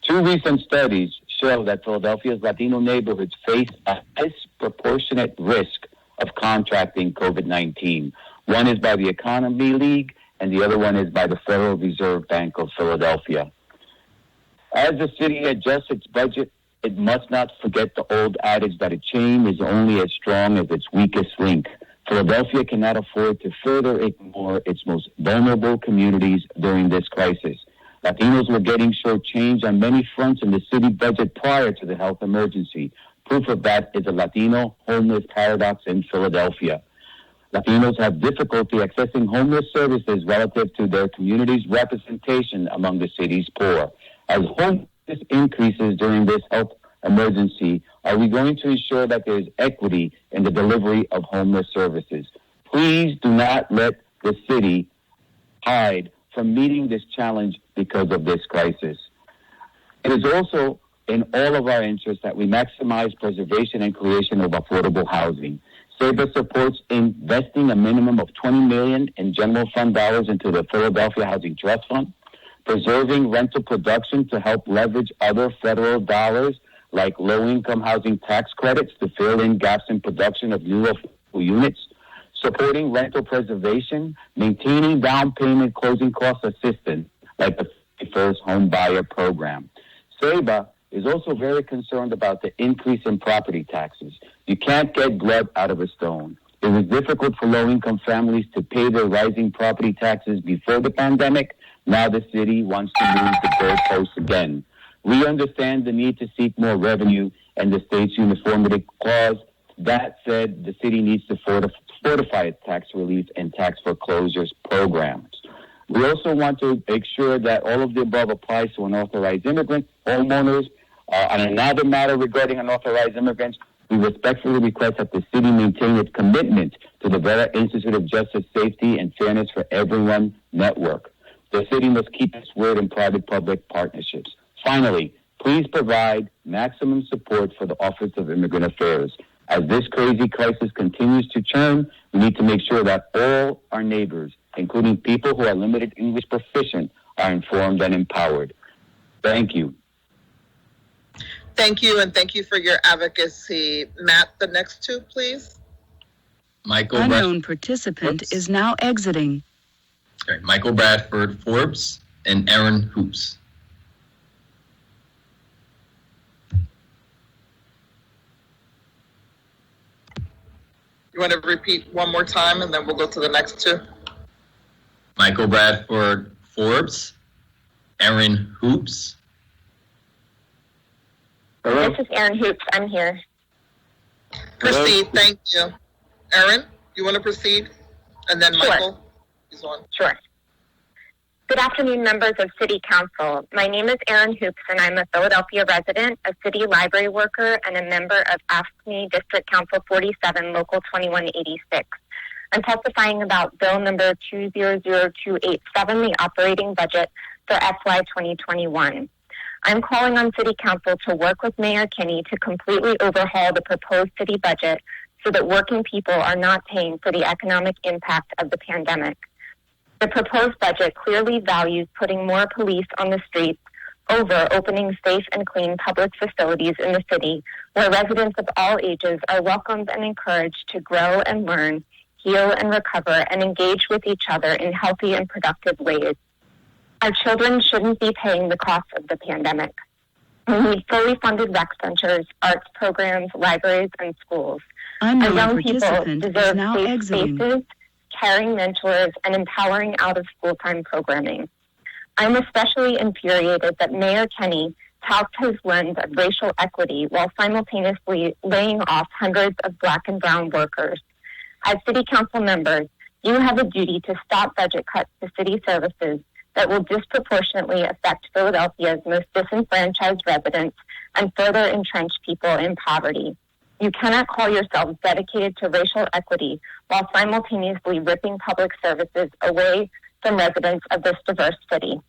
Two recent studies show that Philadelphia's Latino neighborhoods face a disproportionate risk of contracting COVID-19. One is by the Economy League, and the other one is by the Federal Reserve Bank of Philadelphia. As the city adjusts its budget, it must not forget the old adage that a chain is only as strong as its weakest link. Philadelphia cannot afford to further ignore its most vulnerable communities during this crisis. Latinos were getting shortchanged on many fronts in the city budget prior to the health emergency. Proof of that is the Latino homeless paradox in Philadelphia. Latinos have difficulty accessing homeless services relative to their community's representation among the city's poor. As homelessness increases during this health emergency, are we going to ensure that there is equity in the delivery of homeless services? Please do not let the city hide from meeting this challenge because of this crisis. It is also in all of our interests that we maximize preservation and creation of affordable housing. SEBA supports investing a minimum of $20 million in general fund dollars into the Philadelphia Housing Trust Fund, preserving rental production to help leverage other federal dollars like low-income housing tax credits to fill in gaps in production of new affordable units, supporting rental preservation, maintaining down payment closing cost assistance like the First Home Buyer Program. SEBA is also very concerned about the increase in property taxes. You can't get blood out of a stone. It was difficult for low-income families to pay their rising property taxes before the pandemic. Now the city wants to move the goalposts again. We understand the need to seek more revenue and the state's uniformity clause. That said, the city needs to fortify its tax relief and tax foreclosures programs. We also want to make sure that all of the above applies to unauthorized immigrant homeowners. On another matter regarding unauthorized immigrants, we respectfully request that the city maintain its commitment to the Vera Institute of Justice, Safety, and Fairness for Everyone network. The city must keep its word in private-public partnerships. Finally, please provide maximum support for the Office of Immigrant Affairs. As this crazy crisis continues to churn, we need to make sure that all our neighbors, including people who are limited English proficient, are informed and empowered. Thank you. Thank you, and thank you for your advocacy. Matt, the next two, please. Unknown participant is now exiting. Okay, Michael Bradford Forbes and Aaron Hoops. You want to repeat one more time, and then we'll go to the next two? Michael Bradford Forbes, Aaron Hoops. This is Aaron Hoops. I'm here. Proceed. Thank you. Aaron, you want to proceed? And then Michael is on. Sure. Good afternoon, members of City Council. My name is Aaron Hoops, and I'm a Philadelphia resident, a city library worker, and a member of AFSCME District Council 47, Local 2186. I'm testifying about Bill number 200287, the operating budget for FY2021. I'm calling on City Council to work with Mayor Kinney to completely overhaul the proposed city budget so that working people are not paying for the economic impact of the pandemic. The proposed budget clearly values putting more police on the streets over opening safe and clean public facilities in the city where residents of all ages are welcomed and encouraged to grow and learn, heal and recover, and engage with each other in healthy and productive ways. Our children shouldn't be paying the cost of the pandemic. We need fully funded rec centers, arts programs, libraries, and schools. Our young people deserve safe spaces, caring mentors, and empowering out-of-school-time programming. I'm especially infuriated that Mayor Kinney touts his lens of racial equity while simultaneously laying off hundreds of Black and brown workers. As City Council members, you have a duty to stop budget cuts to city services that will disproportionately affect Philadelphia's most disenfranchised residents and further entrench people in poverty. You cannot call yourselves dedicated to racial equity while simultaneously ripping public services away from residents of this diverse city.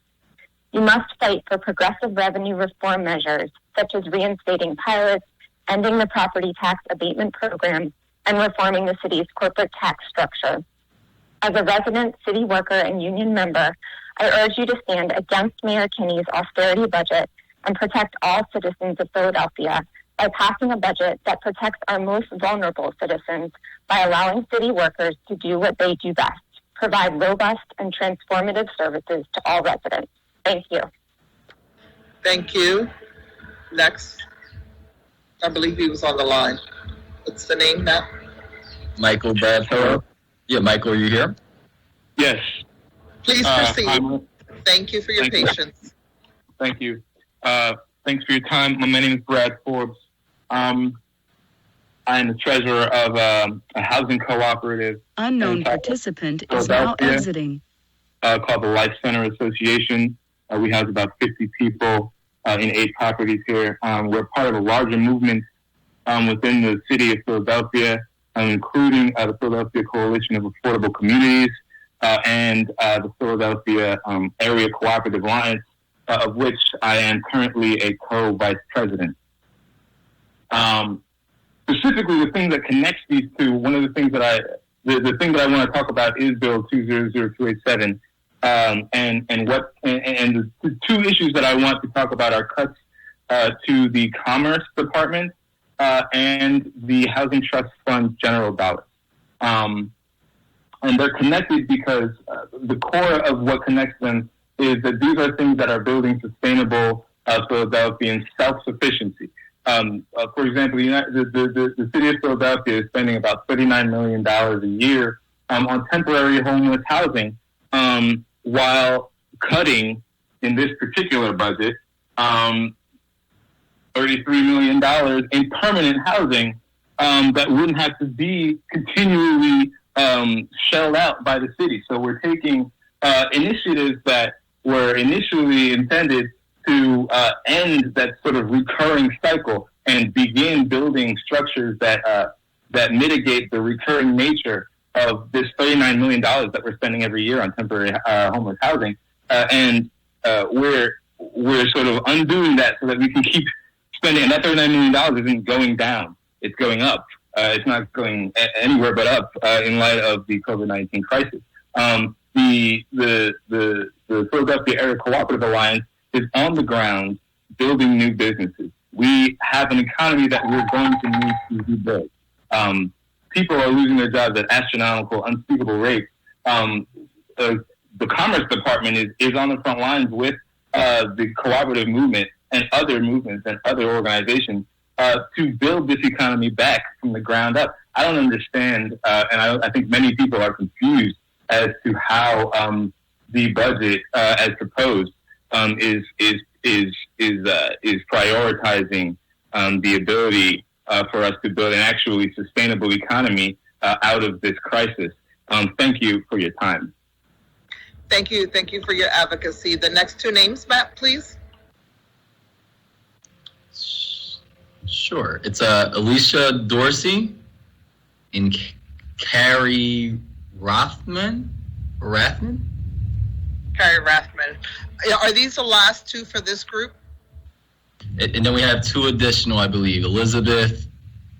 You must fight for progressive revenue reform measures, such as reinstating pilots, ending the property tax abatement program, and reforming the city's corporate tax structure. As a resident, city worker, and union member, I urge you to stand against Mayor Kinney's austerity budget and protect all citizens of Philadelphia by passing a budget that protects our most vulnerable citizens by allowing city workers to do what they do best, provide robust and transformative services to all residents. Thank you. Thank you. Next. I believe he was on the line. What's the name, Matt? Michael Bradford. Yeah, Michael, are you here? Yes. Please proceed. Thank you for your patience. Thank you. Thanks for your time. My name is Brad Forbes. I am the treasurer of a housing cooperative. Unknown participant is now exiting. Called the Life Center Association. We house about 50 people in 8 properties here. We're part of a larger movement within the city of Philadelphia, including the Philadelphia Coalition of Affordable Communities and the Philadelphia Area Cooperative Alliance, of which I am currently a co-vice president. Specifically, the thing that connects these two, one of the things that the thing that I want to talk about is Bill 200287, and the two issues that I want to talk about are cuts to the Commerce Department and the Housing Trust Fund's general dollars. And they're connected because the core of what connects them is that these are things that are building sustainable Philadelphian self-sufficiency. For example, the city of Philadelphia is spending about $39 million a year on temporary homeless housing, while cutting, in this particular budget, $33 million in permanent housing that wouldn't have to be continually shelled out by the city. So we're taking initiatives that were initially intended to end that sort of recurring cycle and begin building structures that mitigate the recurring nature of this $39 million that we're spending every year on temporary homeless housing. And we're sort of undoing that so that we can keep spending. And that $39 million isn't going down. It's going up. It's not going anywhere but up in light of the COVID-19 crisis. The Philadelphia Area Cooperative Alliance is on the ground building new businesses. We have an economy that we're going to need to rebuild. People are losing their jobs at astronomical, unspeakable rates. The Commerce Department is on the front lines with the cooperative movement and other movements and other organizations to build this economy back from the ground up. I don't understand, and I think many people are confused as to how the budget, as proposed, is prioritizing the ability for us to build an actually sustainable economy out of this crisis. Thank you for your time. Thank you for your advocacy. The next two names, Matt, please. Sure. It's Alicia Dorsey and Carrie Rathman. Carrie Rathman. Are these the last two for this group? And then we have two additional, I believe, Elizabeth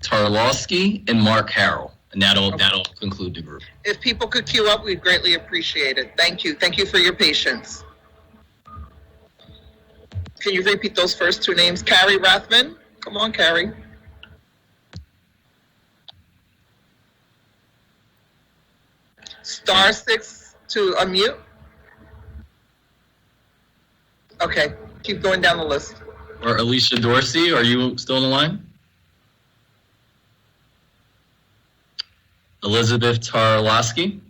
Tarlowski and Mark Harrell. And that'll conclude the group. If people could queue up, we'd greatly appreciate it. Thank you. Thank you for your patience. Can you repeat those first two names? Carrie Rathman. Come on, Carrie. *6 to unmute. Okay, keep going down the list. Or Alicia Dorsey, are you still on the line? Elizabeth Tarlowski.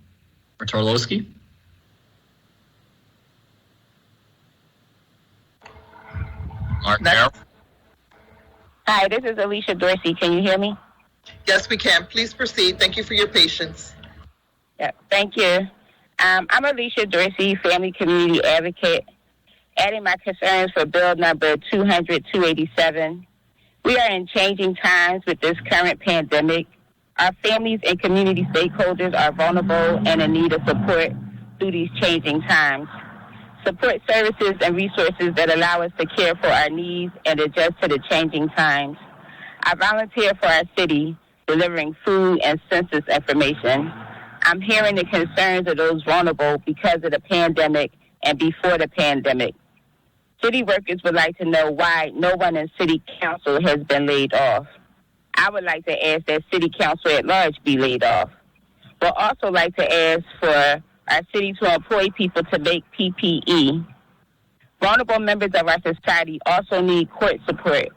Mark Carroll. Hi, this is Alicia Dorsey. Can you hear me? Yes, we can. Please proceed. Thank you for your patience. Yeah, thank you. I'm Alicia Dorsey, family community advocate, adding my concerns for bill number 200-287. We are in changing times with this current pandemic. Our families and community stakeholders are vulnerable and in need of support through these changing times. Support services and resources that allow us to care for our needs and adjust to the changing times. I volunteer for our city, delivering food and census information. I'm hearing the concerns of those vulnerable because of the pandemic and before the pandemic. City workers would like to know why no one in City Council has been laid off. I would like to ask that City Council at large be laid off. We'll also like to ask for our city to employ people to make PPE. Vulnerable members of our society also need court support.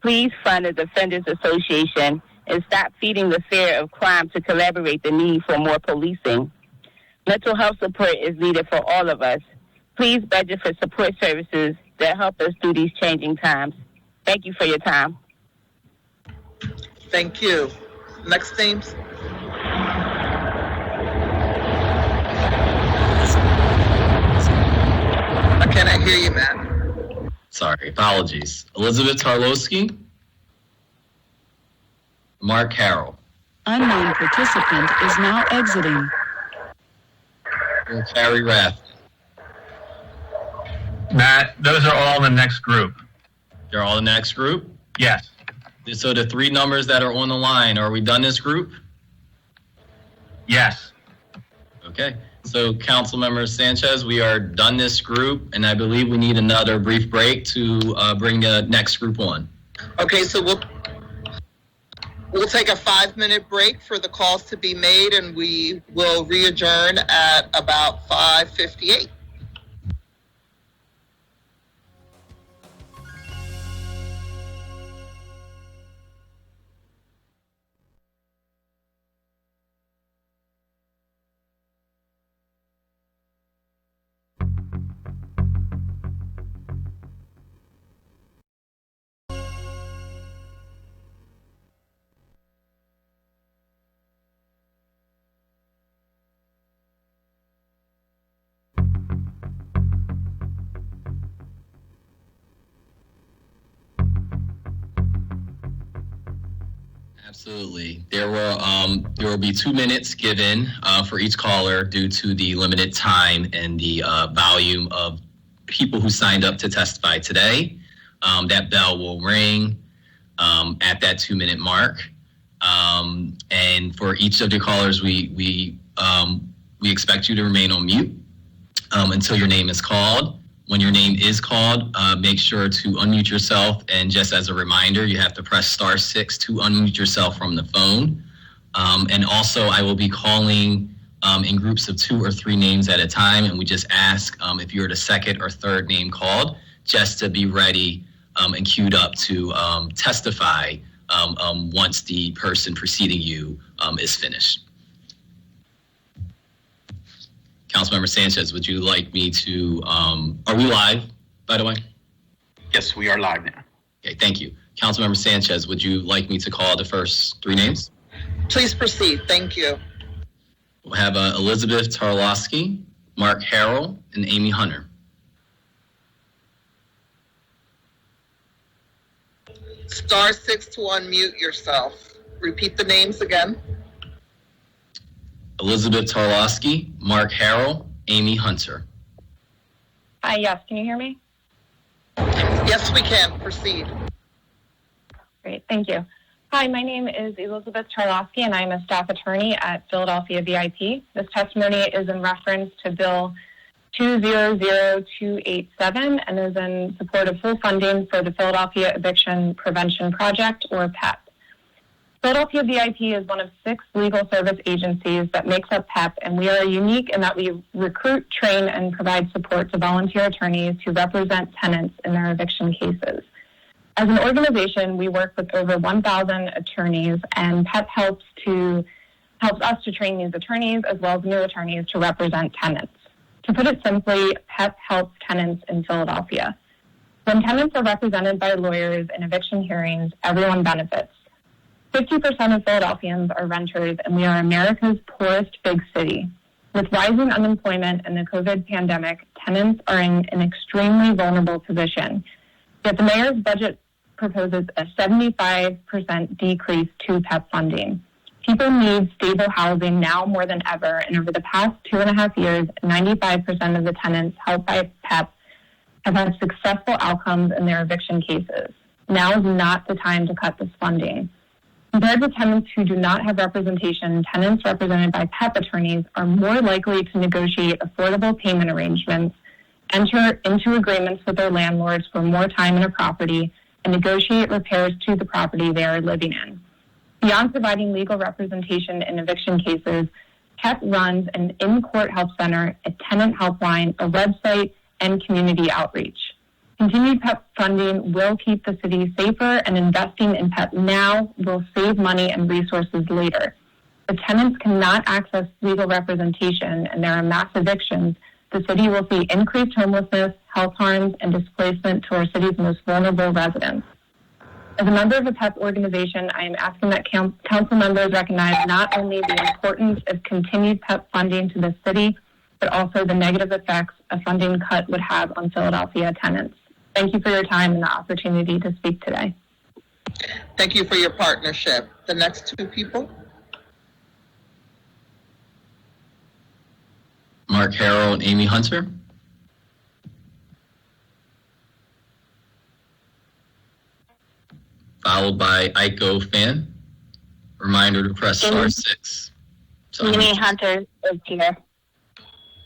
Please fund the Defenders Association and stop feeding the fear of crime to collaborate the need for more policing. Mental health support is needed for all of us. Please budget for support services that help us through these changing times. Thank you for your time. Thank you. Next names. I cannot hear you, Matt. Sorry, apologies. Elizabeth Tarlowski. Mark Harrell. Unknown participant is now exiting. And Carrie Rath. Matt, those are all in the next group. They're all in the next group? Yes. So the three numbers that are on the line, are we done this group? Yes. Okay. So Councilmember Sanchez, we are done this group, and I believe we need another brief break to bring the next group on. Okay, so we'll take a 5-minute break for the calls to be made, and we will re-adjourn at about 5:58. Absolutely. There will be 2 minutes given for each caller due to the limited time and the volume of people who signed up to testify today. That bell will ring at that 2-minute mark. And for each of the callers, we expect you to remain on mute until your name is called. When your name is called, make sure to unmute yourself. And just as a reminder, you have to press *6 to unmute yourself from the phone. And also, I will be calling in groups of 2 or 3 names at a time. And we just ask if you're the second or third name called, just to be ready and queued up to testify once the person preceding you is finished. Councilmember Sanchez, would you like me to, are we live, by the way? Yes, we are live now. Okay, thank you. Councilmember Sanchez, would you like me to call the first 3 names? Please proceed. Thank you. We'll have Elizabeth Tarlowski, Mark Harrell, and Amy Hunter. *6 to unmute yourself. Repeat the names again. Elizabeth Tarlowski, Mark Harrell, Amy Hunter. Hi, yes. Can you hear me? Yes, we can. Proceed. Great. Thank you. Hi, my name is Elizabeth Tarlowski, and I'm a staff attorney at Philadelphia VIP. This testimony is in reference to Bill 200287 and is in support of full funding for the Philadelphia Eviction Prevention Project, or PEP. Philadelphia VIP is one of 6 legal service agencies that makes up PEP, and we are unique in that we recruit, train, and provide support to volunteer attorneys who represent tenants in their eviction cases. As an organization, we work with over 1,000 attorneys, and PEP helps us to train these attorneys as well as new attorneys to represent tenants. To put it simply, PEP helps tenants in Philadelphia. When tenants are represented by lawyers in eviction hearings, everyone benefits. 50% of Philadelphians are renters, and we are America's poorest big city. With rising unemployment and the COVID pandemic, tenants are in an extremely vulnerable position. Yet the mayor's budget proposes a 75% decrease to PEP funding. People need stable housing now more than ever, and over the past 2.5 years, 95% of the tenants helped by PEP have had successful outcomes in their eviction cases. Now is not the time to cut this funding. Compared with tenants who do not have representation, tenants represented by PEP attorneys are more likely to negotiate affordable payment arrangements, enter into agreements with their landlords for more time in a property, and negotiate repairs to the property they are living in. Beyond providing legal representation in eviction cases, PEP runs an in-court help center, a tenant helpline, a website, and community outreach. Continued PEP funding will keep the city safer, and investing in PEP now will save money and resources later. If tenants cannot access legal representation and there are mass evictions, the city will see increased homelessness, health harms, and displacement to our city's most vulnerable residents. As a member of a PEP organization, I am asking that council members recognize not only the importance of continued PEP funding to the city, but also the negative effects a funding cut would have on Philadelphia tenants. Thank you for your time and the opportunity to speak today. Thank you for your partnership. The next 2 people. Mark Harrell and Amy Hunter. Followed by Aiko Fan. Reminder to press *6. Amy Hunter is here.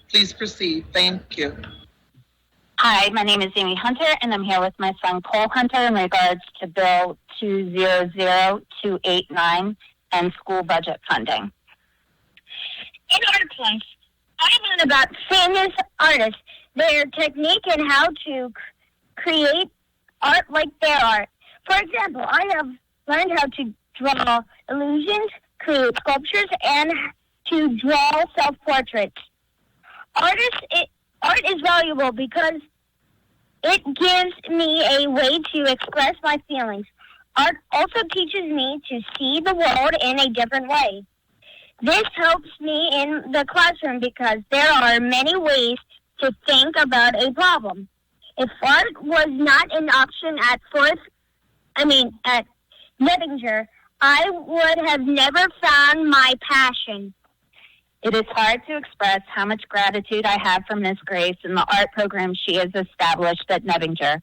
Please proceed. Thank you. Hi, my name is Amy Hunter, and I'm here with my son Cole Hunter in regards to Bill 200289 and school budget funding. In art class, I learned about famous artists, their technique, and how to create art like their art. For example, I have learned how to draw illusions, create sculptures, and to draw self-portraits. Art is valuable because it gives me a way to express my feelings. Art also teaches me to see the world in a different way. This helps me in the classroom because there are many ways to think about a problem. If art was not an option at Nettinger, I would have never found my passion. It is hard to express how much gratitude I have for Ms. Grace and the art program she has established at Nettinger.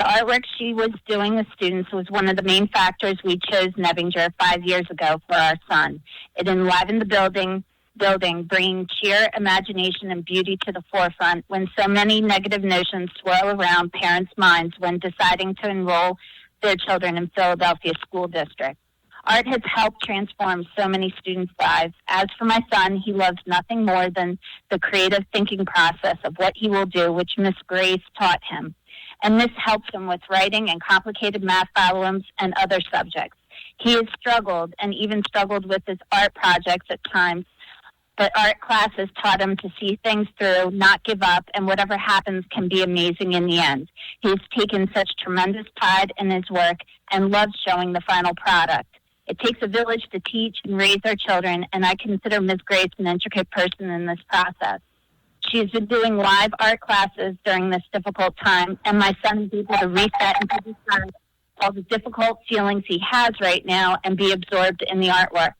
The artwork she was doing with students was one of the main factors we chose Nebinger 5 years ago for our son. It enlivened the building, bringing cheer, imagination, and beauty to the forefront when so many negative notions swirl around parents' minds when deciding to enroll their children in Philadelphia School District. Art has helped transform so many students' lives. As for my son, he loves nothing more than the creative thinking process of what he will do, which Miss Grace taught him. And this helps him with writing and complicated math problems and other subjects. He has struggled and even struggled with his art projects at times, but art classes taught him to see things through, not give up, and whatever happens can be amazing in the end. He's taken such tremendous pride in his work and loves showing the final product. It takes a village to teach and raise our children, and I consider Ms. Grace an intricate person in this process. She's been doing live art classes during this difficult time, and my son is able to reset and put aside all the difficult feelings he has right now and be absorbed in the artwork.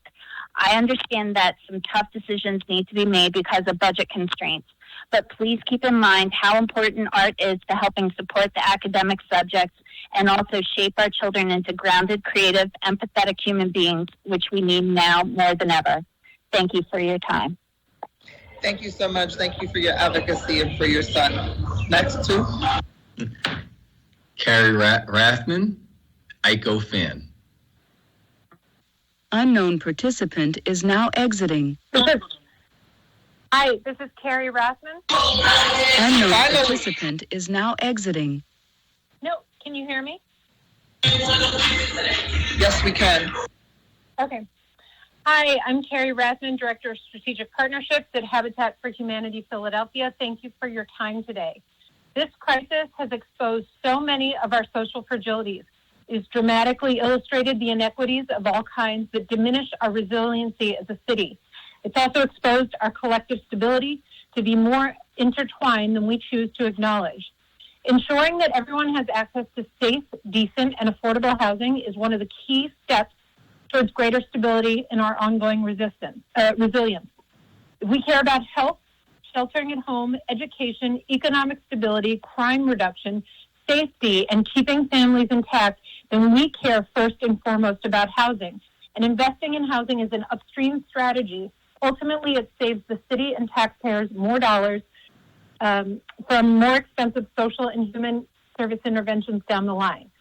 I understand that some tough decisions need to be made because of budget constraints, but please keep in mind how important art is to helping support the academic subjects and also shape our children into grounded, creative, empathetic human beings, which we need now more than ever. Thank you for your time. Thank you so much. Thank you for your advocacy and for your son. Next two. Carrie Rathman, ICO fan. Unknown participant is now exiting. Hi, this is Carrie Rathman. Unknown participant is now exiting. No, can you hear me? Yes, we can. Okay. Hi, I'm Carrie Rathman, Director of Strategic Partnerships at Habitat for Humanity Philadelphia. Thank you for your time today. This crisis has exposed so many of our social fragilities. It's dramatically illustrated the inequities of all kinds that diminish our resiliency as a city. It's also exposed our collective stability to be more intertwined than we choose to acknowledge. Ensuring that everyone has access to safe, decent, and affordable housing is one of the key steps towards greater stability in our ongoing resilience. If we care about health, sheltering at home, education, economic stability, crime reduction, safety, and keeping families intact, then we care first and foremost about housing. And investing in housing is an upstream strategy. Ultimately, it saves the city and taxpayers more dollars from more expensive social and human service interventions down the line.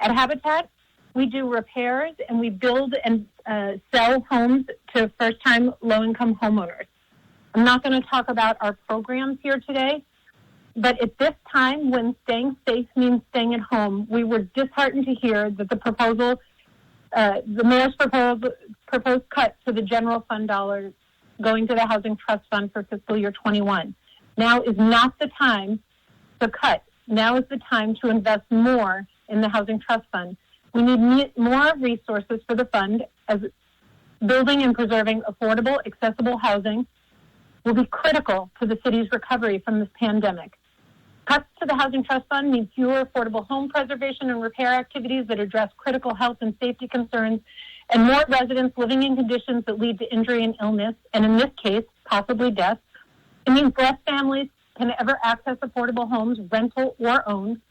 At Habitat, we do repairs and we build and sell homes to first-time low-income homeowners. I'm not going to talk about our programs here today, but at this time when staying safe means staying at home, we were disheartened to hear that the mayor's proposed cut to the general fund dollars going to the Housing Trust Fund for fiscal year 21. Now is not the time to cut. Now is the time to invest more in the Housing Trust Fund. We need more resources for the fund, as building and preserving affordable, accessible housing will be critical to the city's recovery from this pandemic. Cuts to the Housing Trust Fund mean fewer affordable home preservation and repair activities that address critical health and safety concerns, and more residents living in conditions that lead to injury and illness, and in this case, possibly death. It means less families can ever access affordable homes, rental or owned.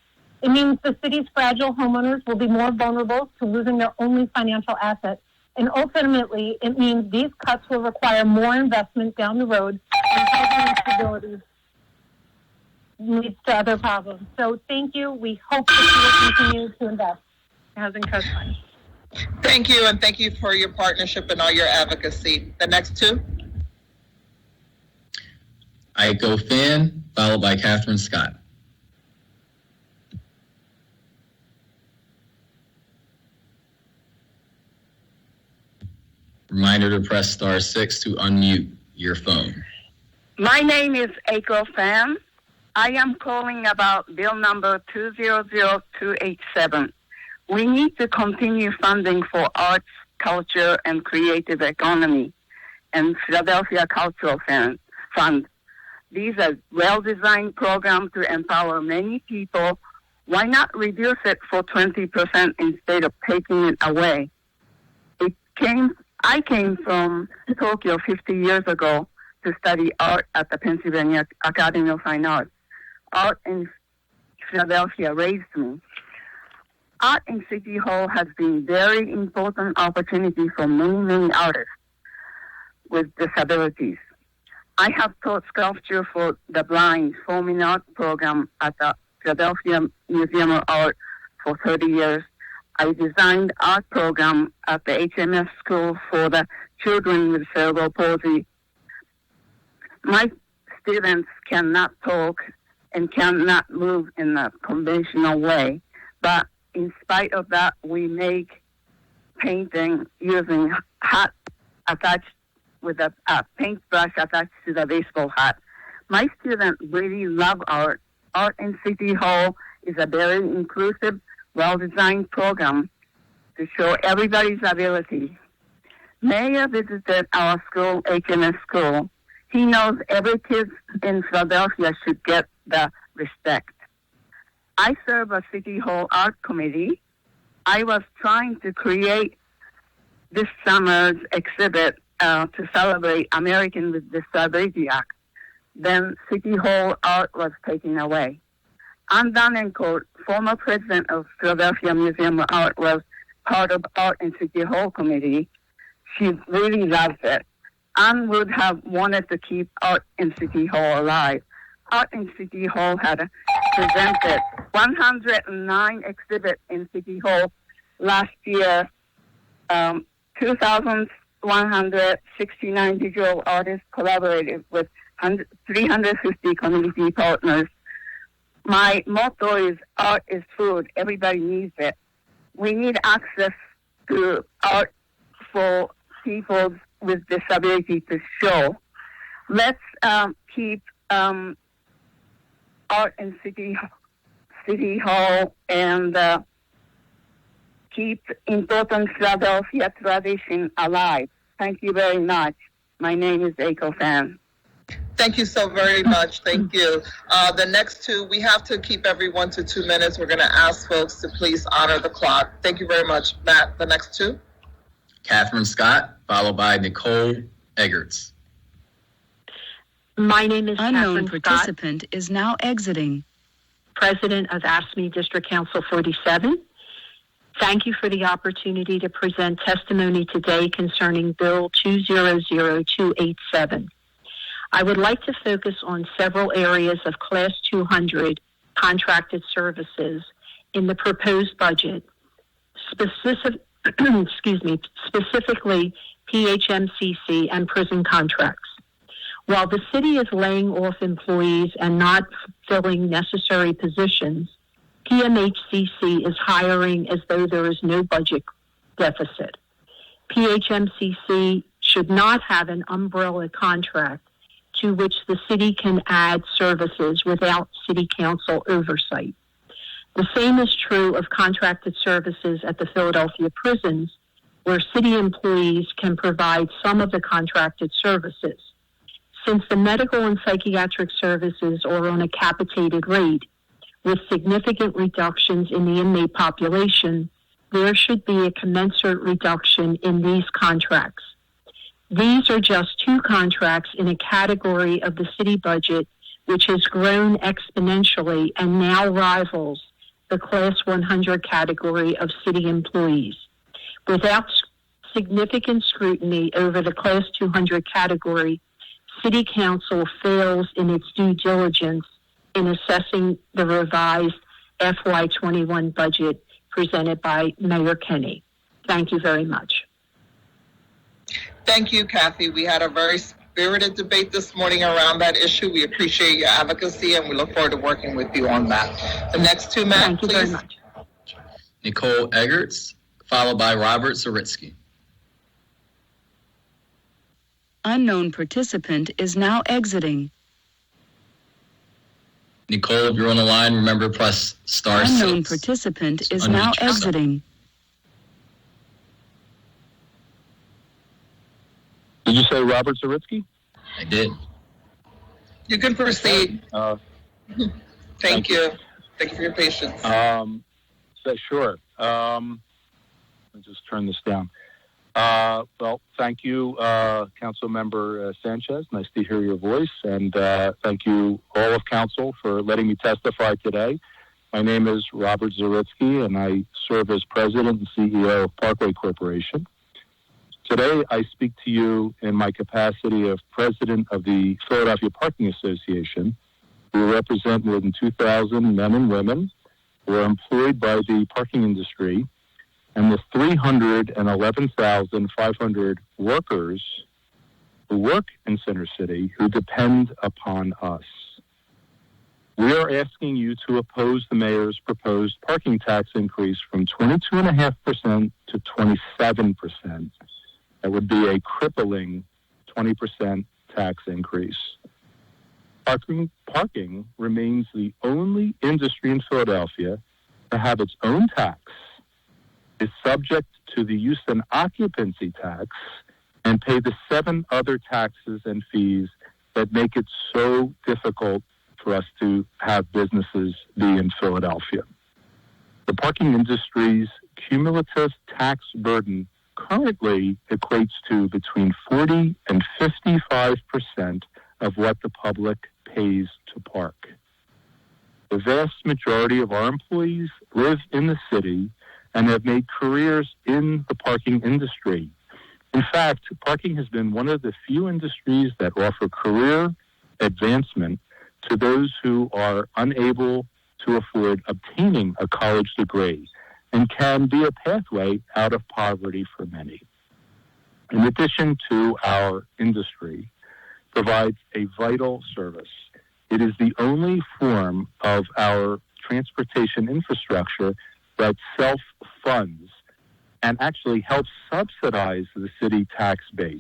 It means the city's fragile homeowners will be more vulnerable to losing their only financial asset. And ultimately, it means these cuts will require more investment down the road, and housing instability leads to other problems. So thank you. We hope that you will continue to invest in Housing Trust Fund. Thank you, and thank you for your partnership and all your advocacy. The next two. ICO fan, followed by Catherine Scott. Reminder to press *6 to unmute your phone. My name is Aiko Pham. I am calling about bill number 200287. We need to continue funding for arts, culture, and creative economy and Philadelphia Cultural Fund. These are well-designed programs to empower many people. Why not reduce it for 20% instead of taking it away? I came from Tokyo 50 years ago to study art at the Pennsylvania Academy of Fine Arts. Art Philadelphia raised me. Art in City Hall has been very important opportunity for many artists with disabilities. I have taught sculpture for the blind performing art program at the Philadelphia Museum of Art for 30 years. I designed art program at the HMS School for the children with cerebral palsy. My students cannot talk and cannot move in a conventional way, but in spite of that, we make painting using hat attached with a paintbrush attached to the baseball hat. My students really love art. Art in City Hall is a very inclusive, well-designed program to show everybody's ability. Mayor visited our school, HMS School. He knows every kid in Philadelphia should get the respect. I serve a City Hall Art Committee. I was trying to create this summer's exhibit to celebrate American with Disability Act. Then City Hall art was taken away. Ann Davenport, former president of Philadelphia Museum of Art, was part of Art in City Hall committee. She really loves it. Ann would have wanted to keep Art in City Hall alive. Art in City Hall had presented 109 exhibits in City Hall last year. 2,169 visual artists collaborated with 350 community partners. My motto is art is food. Everybody needs it. We need access to art for people with disability to show. Let's keep art in City Hall and keep important Philadelphia tradition alive. Thank you very much. My name is Eiko Fan. Thank you so very much. Thank you. The next two, we have to keep everyone to 2 minutes. We're going to ask folks to please honor the clock. Thank you very much. Matt, the next two. Catherine Scott, followed by Nicole Eggerts. My name is Unknown Catherine participant Scott, is now exiting. President of AFSCME District Council 47. Thank you for the opportunity to present testimony today concerning Bill 200287. I would like to focus on several areas of Class 200 contracted services in the proposed budget, specifically PHMCC and prison contracts. While the city is laying off employees and not filling necessary positions, PMHCC is hiring as though there is no budget deficit. PHMCC should not have an umbrella contract to which the city can add services without city council oversight. The same is true of contracted services at the Philadelphia prisons, where city employees can provide some of the contracted services. Since the medical and psychiatric services are on a capitated rate, with significant reductions in the inmate population, there should be a commensurate reduction in these contracts. These are just two contracts in a category of the city budget which has grown exponentially and now rivals the Class 100 category of city employees. Without significant scrutiny over the Class 200 category, City Council fails in its due diligence in assessing the revised FY21 budget presented by Mayor Kenny. Thank you very much. Thank you, Kathy. We had a very spirited debate this morning around that issue. We appreciate your advocacy, and we look forward to working with you on that. The next two, Matt, please. Thank you very much. Nicole Eggerts, followed by Robert Zaritsky. Unknown participant is now exiting. Nicole, if you're on the line, remember press star Unknown 6. participant is now exiting. Did you say Robert Zaritsky? I did. You can proceed. Thank you. Thank you for your patience. Sure. Let me just turn this down. Well, thank you, Councilmember Sanchez. Nice to hear your voice. And thank you, all of Council, for letting me testify today. My name is Robert Zaritsky, and I serve as President and CEO of Parkway Corporation. Today, I speak to you in my capacity of President of the Philadelphia Parking Association. We represent more than 2,000 men and women who are employed by the parking industry and the 311,500 workers who work in Center City who depend upon us. We are asking you to oppose the mayor's proposed parking tax increase from 22.5% to 27%. That would be a crippling 20% tax increase. Parking remains the only industry in Philadelphia to have its own tax, is subject to the use and occupancy tax, and pay the 7 other taxes and fees that make it so difficult for us to have businesses be in Philadelphia. The parking industry's cumulative tax burden currently equates to between 40 and 55% of what the public pays to park. The vast majority of our employees live in the city and have made careers in the parking industry. In fact, parking has been one of the few industries that offer career advancement to those who are unable to afford obtaining a college degree and can be a pathway out of poverty for many. In addition to our industry, provides a vital service. It is the only form of our transportation infrastructure that self-funds and actually helps subsidize the city tax base.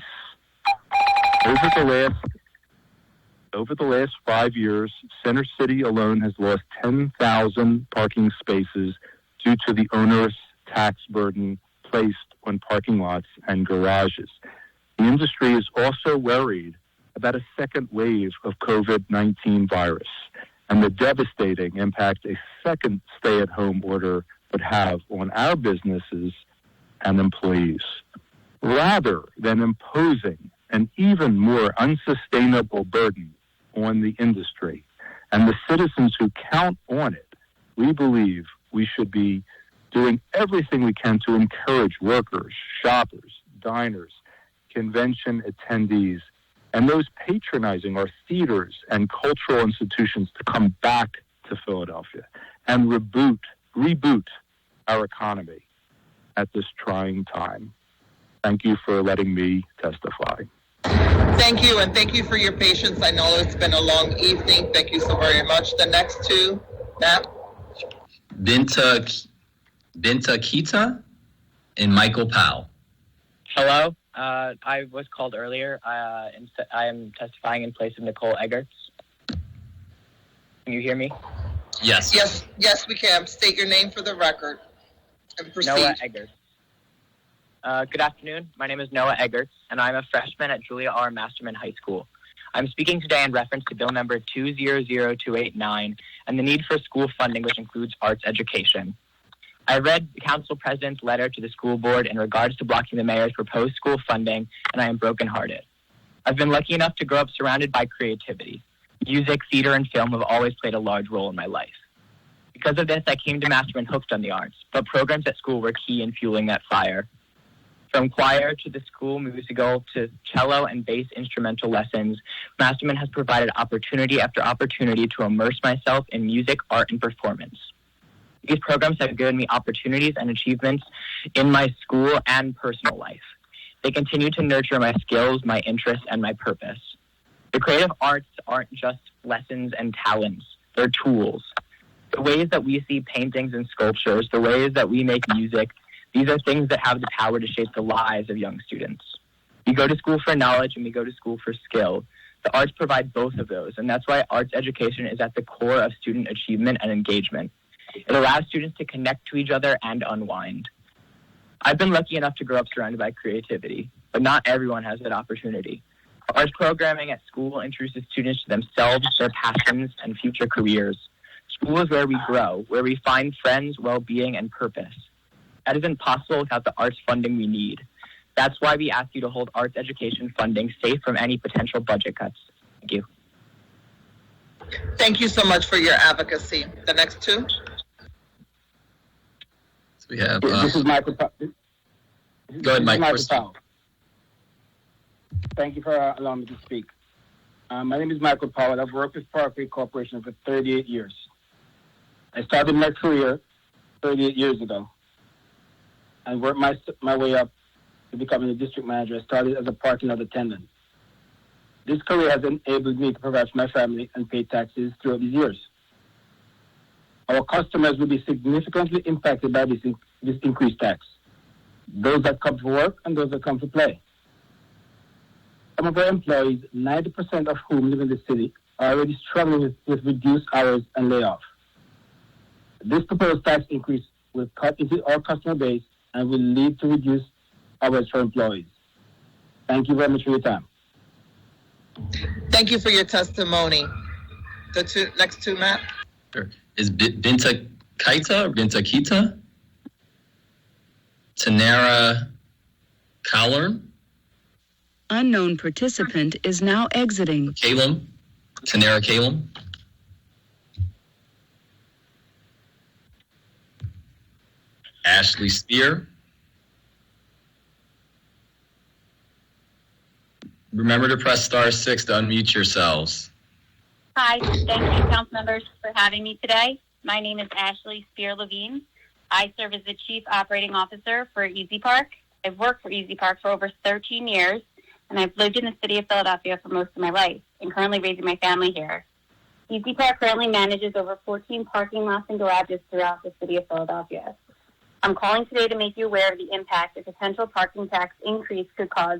Over the last 5 years, Center City alone has lost 10,000 parking spaces due to the onerous tax burden placed on parking lots and garages. The industry is also worried about a second wave of COVID-19 virus and the devastating impact a second stay-at-home order would have on our businesses and employees. Rather than imposing an even more unsustainable burden on the industry and the citizens who count on it, we believe we should be doing everything we can to encourage workers, shoppers, diners, convention attendees, and those patronizing our theaters and cultural institutions to come back to Philadelphia and reboot our economy at this trying time. Thank you for letting me testify. Thank you, and thank you for your patience. I know it's been a long evening. Thank you so very much. The next two, Matt. Binta Kita and Michael Powell. Hello. I was called earlier. I am testifying in place of Nicole Eggerts. Can you hear me? Yes. Yes, we can. State your name for the record and proceed. Noah Eggerts. Good afternoon. My name is Noah Eggerts, and I'm a freshman at Julia R. Masterman High School. I'm speaking today in reference to Bill number 200289 and the need for school funding, which includes arts education. I read the council president's letter to the school board in regards to blocking the mayor's proposed school funding, and I am brokenhearted. I've been lucky enough to grow up surrounded by creativity. Music, theater, and film have always played a large role in my life. Because of this, I came to Masterman hooked on the arts, but programs at school were key in fueling that fire. From choir to the school musical to cello and bass instrumental lessons, Masterman has provided opportunity after opportunity to immerse myself in music, art, and performance. These programs have given me opportunities and achievements in my school and personal life. They continue to nurture my skills, my interests, and my purpose. The creative arts aren't just lessons and talents, they're tools. The ways that we see paintings and sculptures, the ways that we make music, these are things that have the power to shape the lives of young students. We go to school for knowledge and we go to school for skill. The arts provide both of those, and that's why arts education is at the core of student achievement and engagement. It allows students to connect to each other and unwind. I've been lucky enough to grow up surrounded by creativity, but not everyone has that opportunity. Arts programming at school introduces students to themselves, their passions, and future careers. School is where we grow, where we find friends, well-being, and purpose. That isn't possible without the arts funding we need. That's why we ask you to hold arts education funding safe from any potential budget cuts. Thank you. Thank you so much for your advocacy. The next two. So we have. This is Michael. Go ahead, Mike. Powell. Thank you for allowing me to speak. My name is Michael Powell. I've worked with Parkway Corporation for 38 years. I started my career 38 years ago and worked my way up to becoming a district manager. I started as a parking lot attendant. This career has enabled me to provide for my family and pay taxes throughout these years. Our customers will be significantly impacted by this increased tax. Those that come for work and those that come to play. Some of our employees, 90% of whom live in the city, are already struggling with reduced hours and layoff. This proposed tax increase will cut into our customer base and will lead to reduced hours for employees. Thank you very much for your time. Thank you for your testimony. The next two, Matt. Sure. Is Binta Kaita or Binta Kita? Tanara Callern? Unknown participant is now exiting. Calum? Tanara Calum? Ashley Spear? Remember to press *6 to unmute yourselves. Hi, thank you, council members, for having me today. My name is Ashley Spear Levine. I serve as the Chief Operating Officer for Easy Park. I've worked for Easy Park for over 13 years, and I've lived in the city of Philadelphia for most of my life and currently raising my family here. Easy Park currently manages over 14 parking lots and garages throughout the city of Philadelphia. I'm calling today to make you aware of the impact a potential parking tax increase could cause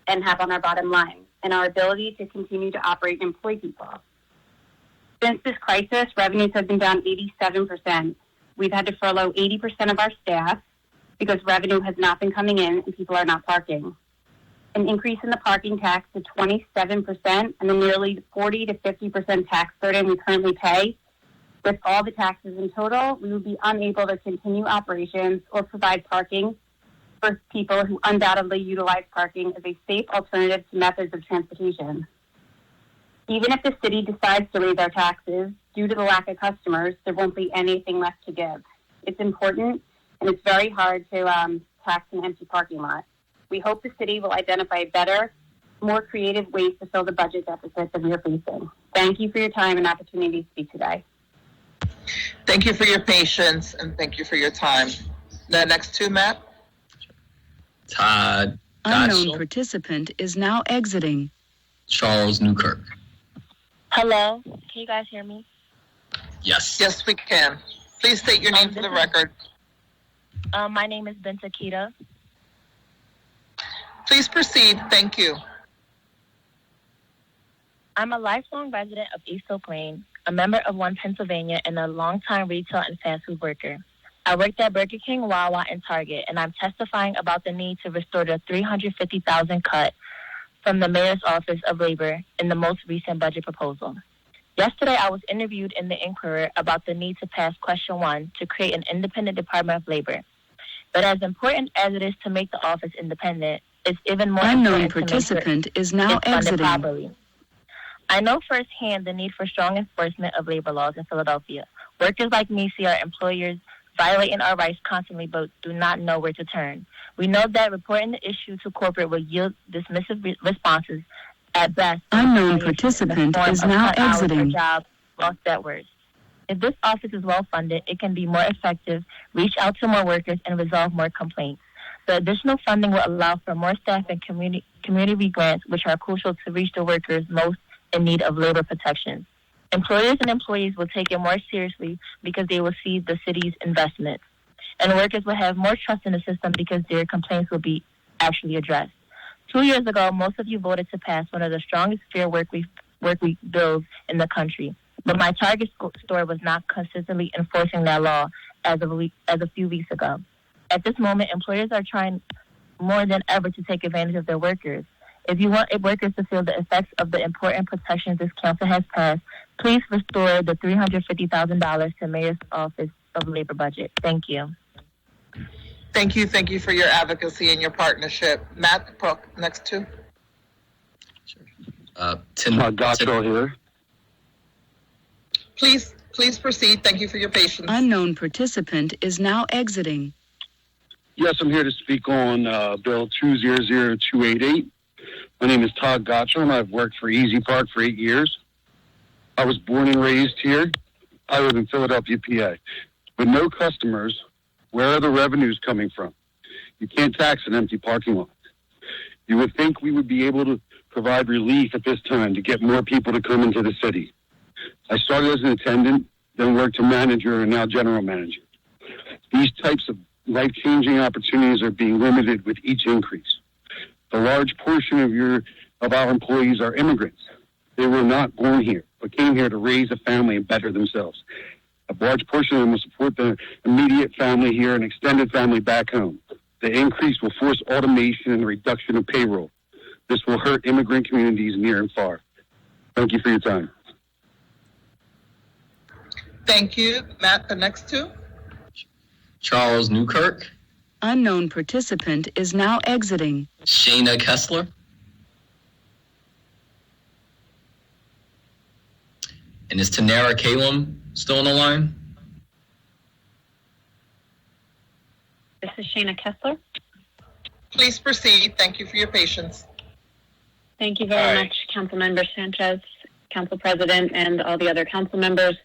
and have on our bottom line and our ability to continue to operate and employ people. Since this crisis, revenues have been down 87%. We've had to furlough 80% of our staff because revenue has not been coming in and people are not parking. An increase in the parking tax to 27% and the nearly 40 to 50% tax burden we currently pay, with all the taxes in total, we would be unable to continue operations or provide parking for people who undoubtedly utilize parking as a safe alternative to methods of transportation. Even if the city decides to raise our taxes, due to the lack of customers, there won't be anything left to give. It's important, and it's very hard to tax an empty parking lot. We hope the city will identify better, more creative ways to fill the budget deficit that we are facing. Thank you for your time and opportunity to speak today. Thank you for your patience, and thank you for your time. The next two, Matt. Todd Unknown participant is now exiting. Charles Newkirk. Hello, can you guys hear me? Yes. Yes, we can. Please state your name for the record. My name is Binta Kita. Please proceed. Thank you. I'm a lifelong resident of East Oak Lane, a member of One Pennsylvania, and a longtime retail and fast food worker. I worked at Burger King, Wawa, and Target, and I'm testifying about the need to restore the $350,000 cut from the Mayor's Office of Labor in the most recent budget proposal. Yesterday, I was interviewed in the Inquirer about the need to pass Question 1 to create an independent Department of Labor. But as important as it is to make the office independent, it's even more Unknown important participant to make sure is now it's funded exiting. properly. I know firsthand the need for strong enforcement of labor laws in Philadelphia. Workers like me see our employers violating our rights constantly but do not know where to turn. We know that reporting the issue to corporate will yield dismissive responses at best. Unknown participant is now exiting. Jobs lost at worst. If this office is well funded, it can be more effective, reach out to more workers, and resolve more complaints. The additional funding will allow for more staff and community grants, which are crucial to reach the workers most in need of labor protections. Employers and employees will take it more seriously because they will see the city's investment. And workers will have more trust in the system because their complaints will be actually addressed. 2 years ago, most of you voted to pass one of the strongest fair work week bills in the country. But my Target store was not consistently enforcing that law as a few weeks ago. At this moment, employers are trying more than ever to take advantage of their workers. If you want workers to feel the effects of the important protections this council has passed, please restore the $350,000 to Mayor's Office of Labor budget. Thank you. Thank you. Thank you for your advocacy and your partnership. Matt, next two. Tim Joshua here. Please Please proceed. Thank you for your patience. Unknown participant is now exiting. Yes, I'm here to speak on Bill 200288. My name is Todd Gottschall, and I've worked for Easy Park for 8 years. I was born and raised here. I live in Philadelphia, PA. With no customers, where are the revenues coming from? You can't tax an empty parking lot. You would think we would be able to provide relief at this time to get more people to come into the city. I started as an attendant, then worked to manager, and now general manager. These types of life-changing opportunities are being limited with each increase. A large portion of our employees are immigrants. They were not born here, but came here to raise a family and better themselves. A large portion of them will support their immediate family here and extended family back home. The increase will force automation and the reduction of payroll. This will hurt immigrant communities near and far. Thank you for your time. Thank you. Matt, the next two. Charles Newkirk. Unknown participant is now exiting. Shayna Kessler. And is Tanara Kalem still on the line? This is Shayna Kessler. Please proceed. Thank you for your patience. Thank you very much, Councilmember Sanchez, Council President, and all the other council members.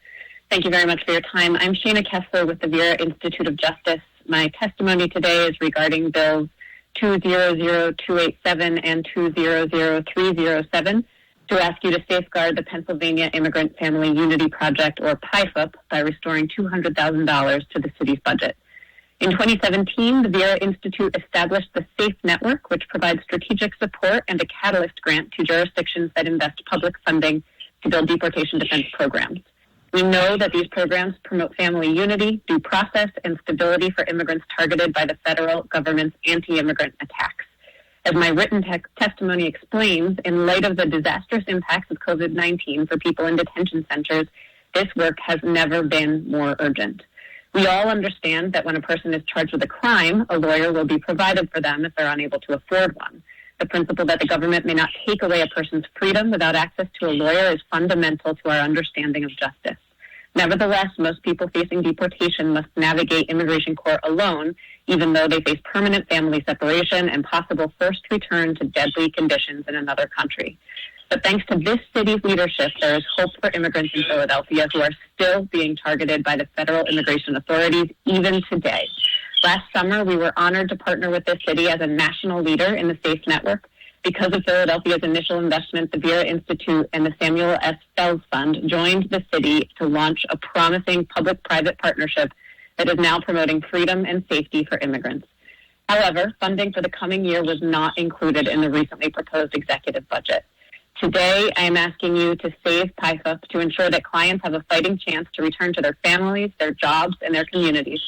Thank you very much for your time. I'm Shayna Kessler with the Vera Institute of Justice. My testimony today is regarding Bills 200287 and 200307 to ask you to safeguard the Pennsylvania Immigrant Family Unity Project, or PIFUP, by restoring $200,000 to the city's budget. In 2017, the Vera Institute established the SAFE Network, which provides strategic support and a catalyst grant to jurisdictions that invest public funding to build deportation defense programs. We know that these programs promote family unity, due process, and stability for immigrants targeted by the federal government's anti-immigrant attacks. As my written testimony explains, in light of the disastrous impacts of COVID-19 for people in detention centers, this work has never been more urgent. We all understand that when a person is charged with a crime, a lawyer will be provided for them if they're unable to afford one. The principle that the government may not take away a person's freedom without access to a lawyer is fundamental to our understanding of justice. Nevertheless, most people facing deportation must navigate immigration court alone, even though they face permanent family separation and possible forced return to deadly conditions in another country. But thanks to this city's leadership, there is hope for immigrants in Philadelphia who are still being targeted by the federal immigration authorities even today. Last summer, we were honored to partner with this city as a national leader in the SAFE Network. Because of Philadelphia's initial investment, the Vera Institute and the Samuel S. Fells Fund joined the city to launch a promising public-private partnership that is now promoting freedom and safety for immigrants. However, funding for the coming year was not included in the recently proposed executive budget. Today, I am asking you to save PIFUP to ensure that clients have a fighting chance to return to their families, their jobs, and their communities.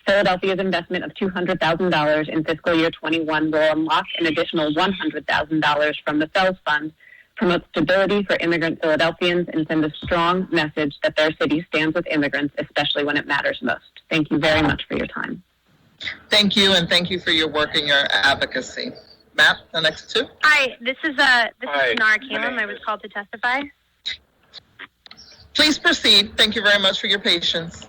Philadelphia's investment of $200,000 in fiscal year 21 will unlock an additional $100,000 from the Fells Fund, promote stability for immigrant Philadelphians, and send a strong message that their city stands with immigrants, especially when it matters most. Thank you very much for your time. Thank you, and thank you for your work and your advocacy. Matt, the next two. Hi, this is Nara Kalem. I was called to testify. Please proceed. Thank you very much for your patience.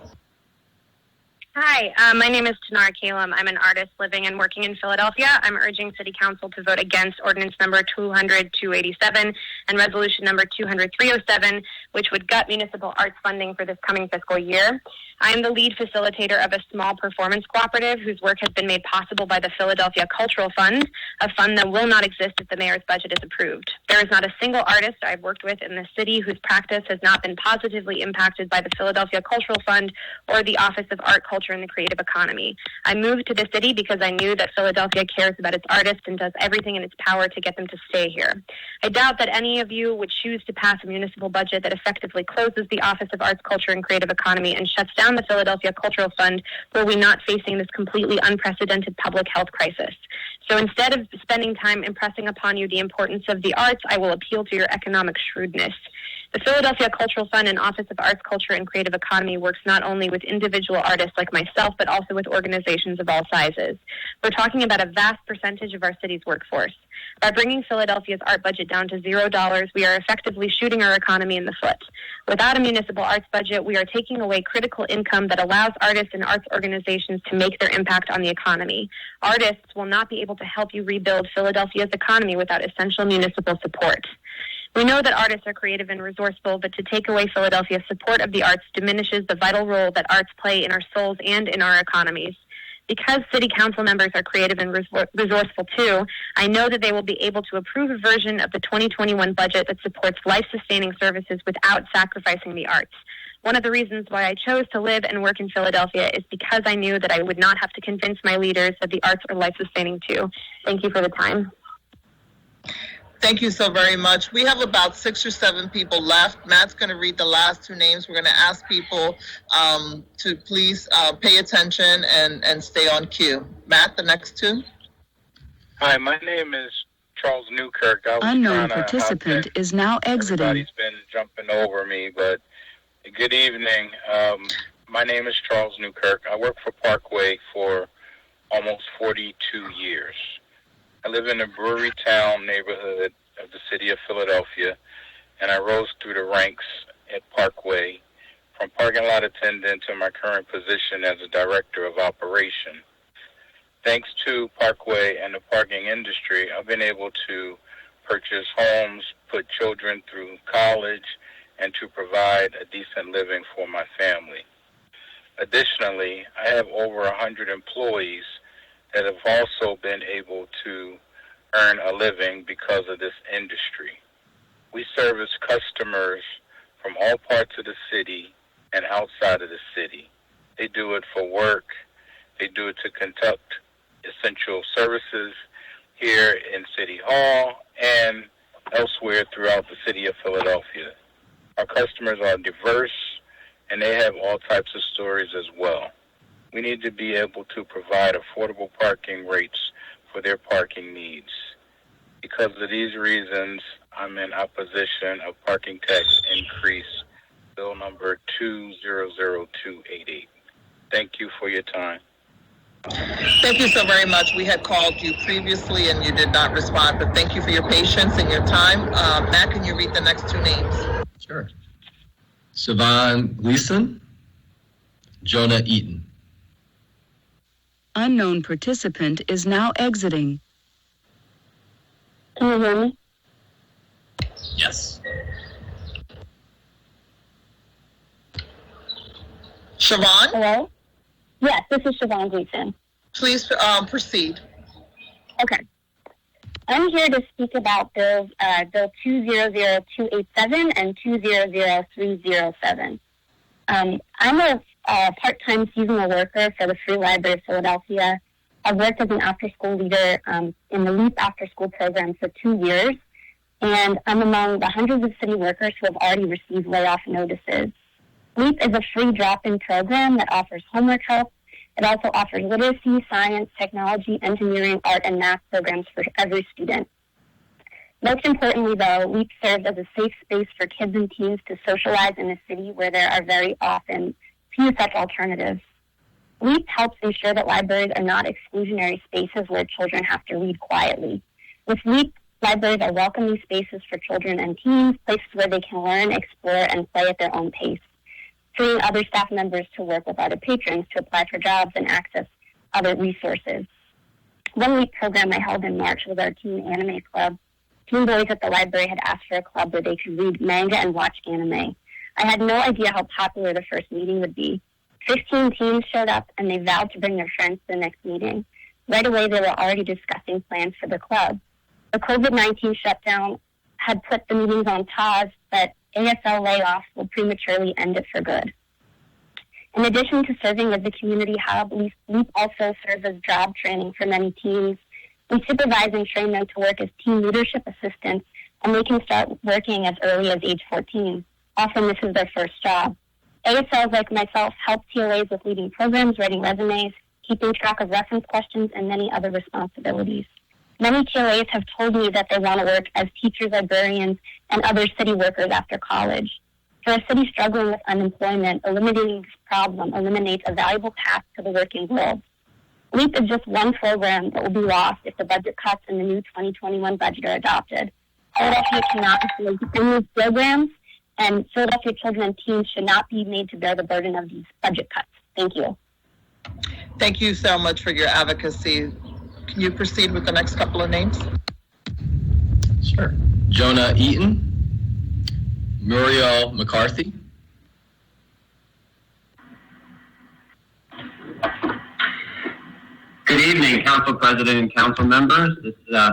Hi, my name is Tanara Kalem. I'm an artist living and working in Philadelphia. I'm urging City Council to vote against ordinance number 200-287 and resolution number 200-307, which would gut municipal arts funding for this coming fiscal year. I am the lead facilitator of a small performance cooperative whose work has been made possible by the Philadelphia Cultural Fund, a fund that will not exist if the mayor's budget is approved. There is not a single artist I've worked with in the city whose practice has not been positively impacted by the Philadelphia Cultural Fund or the Office of Art, Culture, and the Creative Economy. I moved to the city because I knew that Philadelphia cares about its artists and does everything in its power to get them to stay here. I doubt that any of you would choose to pass a municipal budget that effectively closes the Office of Arts, Culture, and Creative Economy and shuts down the Philadelphia Cultural Fund, were we not facing this completely unprecedented public health crisis. So instead of spending time impressing upon you the importance of the arts, I will appeal to your economic shrewdness. The Philadelphia Cultural Fund and Office of Arts, Culture, and Creative Economy works not only with individual artists like myself, but also with organizations of all sizes. We're talking about a vast percentage of our city's workforce. By bringing Philadelphia's art budget down to $0, we are effectively shooting our economy in the foot. Without a municipal arts budget, we are taking away critical income that allows artists and arts organizations to make their impact on the economy. Artists will not be able to help you rebuild Philadelphia's economy without essential municipal support. We know that artists are creative and resourceful, but to take away Philadelphia's support of the arts diminishes the vital role that arts play in our souls and in our economies. Because city council members are creative and resourceful too, I know that they will be able to approve a version of the 2021 budget that supports life-sustaining services without sacrificing the arts. One of the reasons why I chose to live and work in Philadelphia is because I knew that I would not have to convince my leaders that the arts are life-sustaining too. Thank you for the time. Thank you so very much. We have about 6 or 7 people left. Matt's going to read the last 2 names. We're going to ask people to please pay attention and stay on cue. Matt, the next 2. Hi, my name is Charles Newkirk. Unknown participant is now exiting. Everybody's been jumping over me, but good evening. My name is Charles Newkirk. I work for Parkway for almost 42 years. I live in the Brewery Town neighborhood of the city of Philadelphia, and I rose through the ranks at Parkway from parking lot attendant to my current position as a director of operation. Thanks to Parkway and the parking industry, I've been able to purchase homes, put children through college, and to provide a decent living for my family. Additionally, I have over 100 employees that have also been able to earn a living because of this industry. We service customers from all parts of the city and outside of the city. They do it for work. They do it to conduct essential services here in City Hall and elsewhere throughout the city of Philadelphia. Our customers are diverse, and they have all types of stories as well. We need to be able to provide affordable parking rates for their parking needs. Because of these reasons, I'm in opposition of parking tax increase, bill number 200288. Thank you for your time. Thank you so very much. We had called you previously and you did not respond, but thank you for your patience and your time. Matt, can you read the next 2 names? Sure. Siobhan Gleason, Jonah Eaton. Unknown participant is now exiting. Can you hear me? Yes. Siobhan? Hello? Yes, this is Siobhan Gleason. Please proceed. Okay. I'm here to speak about Bill 200287 and 200307. I'm a part-time seasonal worker for the Free Library of Philadelphia. I've worked as an after-school leader in the LEAP after-school program for 2 years, and I'm among the hundreds of city workers who have already received layoff notices. LEAP is a free drop-in program that offers homework help. It also offers literacy, science, technology, engineering, art, and math programs for every student. Most importantly, though, LEAP serves as a safe space for kids and teens to socialize in a city where there are very often few such alternatives. LEAP helps ensure that libraries are not exclusionary spaces where children have to read quietly. With LEAP, libraries are welcoming spaces for children and teens, places where they can learn, explore, and play at their own pace, freeing other staff members to work with other patrons to apply for jobs and access other resources. One LEAP program I held in March was our teen anime club. Teen boys at the library had asked for a club where they could read manga and watch anime. I had no idea how popular the first meeting would be. 15 teens showed up, and they vowed to bring their friends to the next meeting. Right away, they were already discussing plans for the club. The COVID-19 shutdown had put the meetings on pause, but ASL layoffs will prematurely end it for good. In addition to serving as a community hub, LEAP also serves as job training for many teens. We supervise and train them to work as team leadership assistants, and they can start working as early as age 14. Often this is their first job. ASLs like myself help TLAs with leading programs, writing resumes, keeping track of reference questions, and many other responsibilities. Many TOAs have told me that they want to work as teachers, librarians, and other city workers after college. For a city struggling with unemployment, eliminating this problem eliminates a valuable path to the working world. LEAP is just one program that will be lost if the budget cuts in the new 2021 budget are adopted. Philadelphia cannot afford to remove programs, and Philadelphia children and teens should not be made to bear the burden of these budget cuts. Thank you. Thank you so much for your advocacy. Can you proceed with the next couple of names? Sure. Jonah Eaton, Muriel McCarthy. Good evening, Council President and Council members.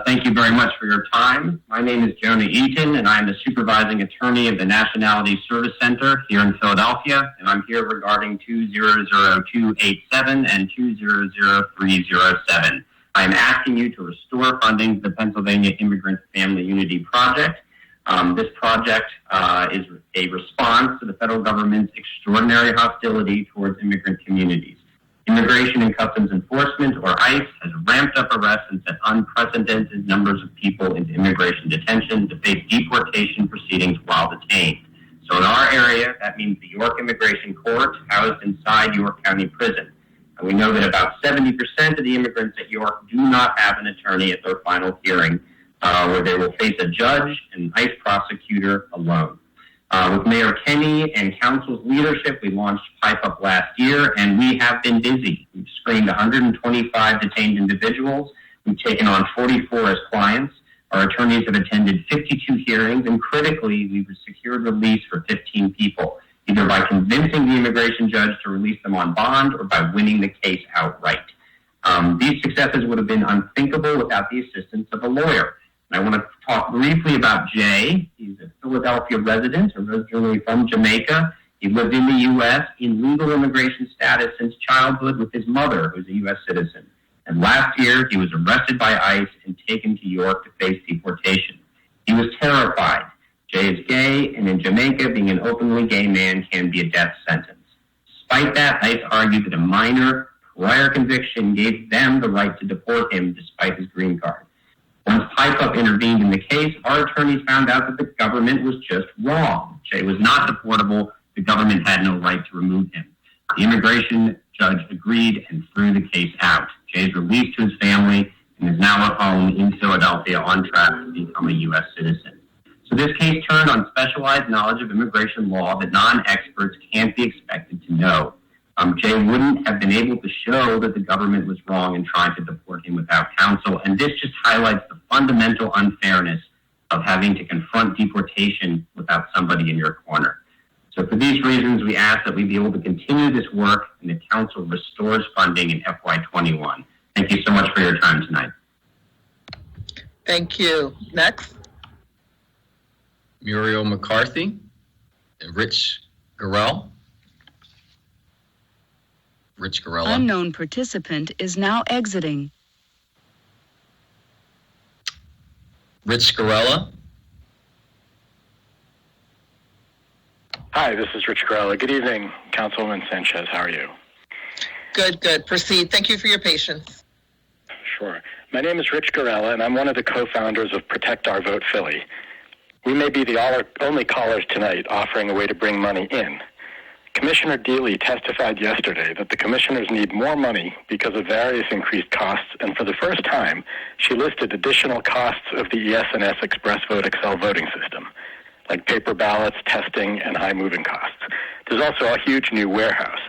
Thank you very much for your time. My name is Jonah Eaton, and I am the supervising attorney of the Nationality Service Center here in Philadelphia, and I'm here regarding 200287 and 200307. I am asking you to restore funding to the Pennsylvania Immigrant Family Unity Project. This project is a response to the federal government's extraordinary hostility towards immigrant communities. Immigration and Customs Enforcement, or ICE, has ramped up arrests and sent unprecedented numbers of people into immigration detention to face deportation proceedings while detained. So in our area, that means the York Immigration Court housed inside York County Prison. And we know that about 70% of the immigrants at York do not have an attorney at their final hearing, where they will face a judge and ICE prosecutor alone. With Mayor Kenny and Council's leadership, we launched Pipe Up last year, and we have been busy. We've screened 125 detained individuals. We've taken on 44 as clients. Our attorneys have attended 52 hearings, and critically, we've secured release for 15 people, either by convincing the immigration judge to release them on bond or by winning the case outright. These successes would have been unthinkable without the assistance of a lawyer. I want to talk briefly about Jay. He's a Philadelphia resident, originally from Jamaica. He lived in the U.S. in legal immigration status since childhood with his mother, who's a U.S. citizen. And last year, he was arrested by ICE and taken to York to face deportation. He was terrified. Jay is gay, and in Jamaica, being an openly gay man can be a death sentence. Despite that, ICE argued that a minor prior conviction gave them the right to deport him despite his green card. Once Pipe Up intervened in the case, our attorneys found out that the government was just wrong. Jay was not deportable. The government had no right to remove him. The immigration judge agreed and threw the case out. Jay is released to his family and is now at home in Philadelphia on track to become a U.S. citizen. So this case turned on specialized knowledge of immigration law that non-experts can't be expected to know. Jay wouldn't have been able to show that the government was wrong in trying to deport him without counsel, and this just highlights the fundamental unfairness of having to confront deportation without somebody in your corner. So for these reasons, we ask that we be able to continue this work and the council restores funding in FY21. Thank you so much for your time tonight. Thank you. Next. Muriel McCarthy and Rich Garrell. Rich Garella. Unknown participant is now exiting. Rich Garella. Hi, this is Rich Garella. Good evening, Councilwoman Sanchez. How are you? Good. Proceed. Thank you for your patience. Sure. My name is Rich Garella, and I'm one of the co-founders of Protect Our Vote Philly. We may be the only callers tonight offering a way to bring money in. Commissioner Deely testified yesterday that the commissioners need more money because of various increased costs, and for the first time, she listed additional costs of the ES&S Express Vote Excel voting system, like paper ballots, testing, and high moving costs. There's also a huge new warehouse.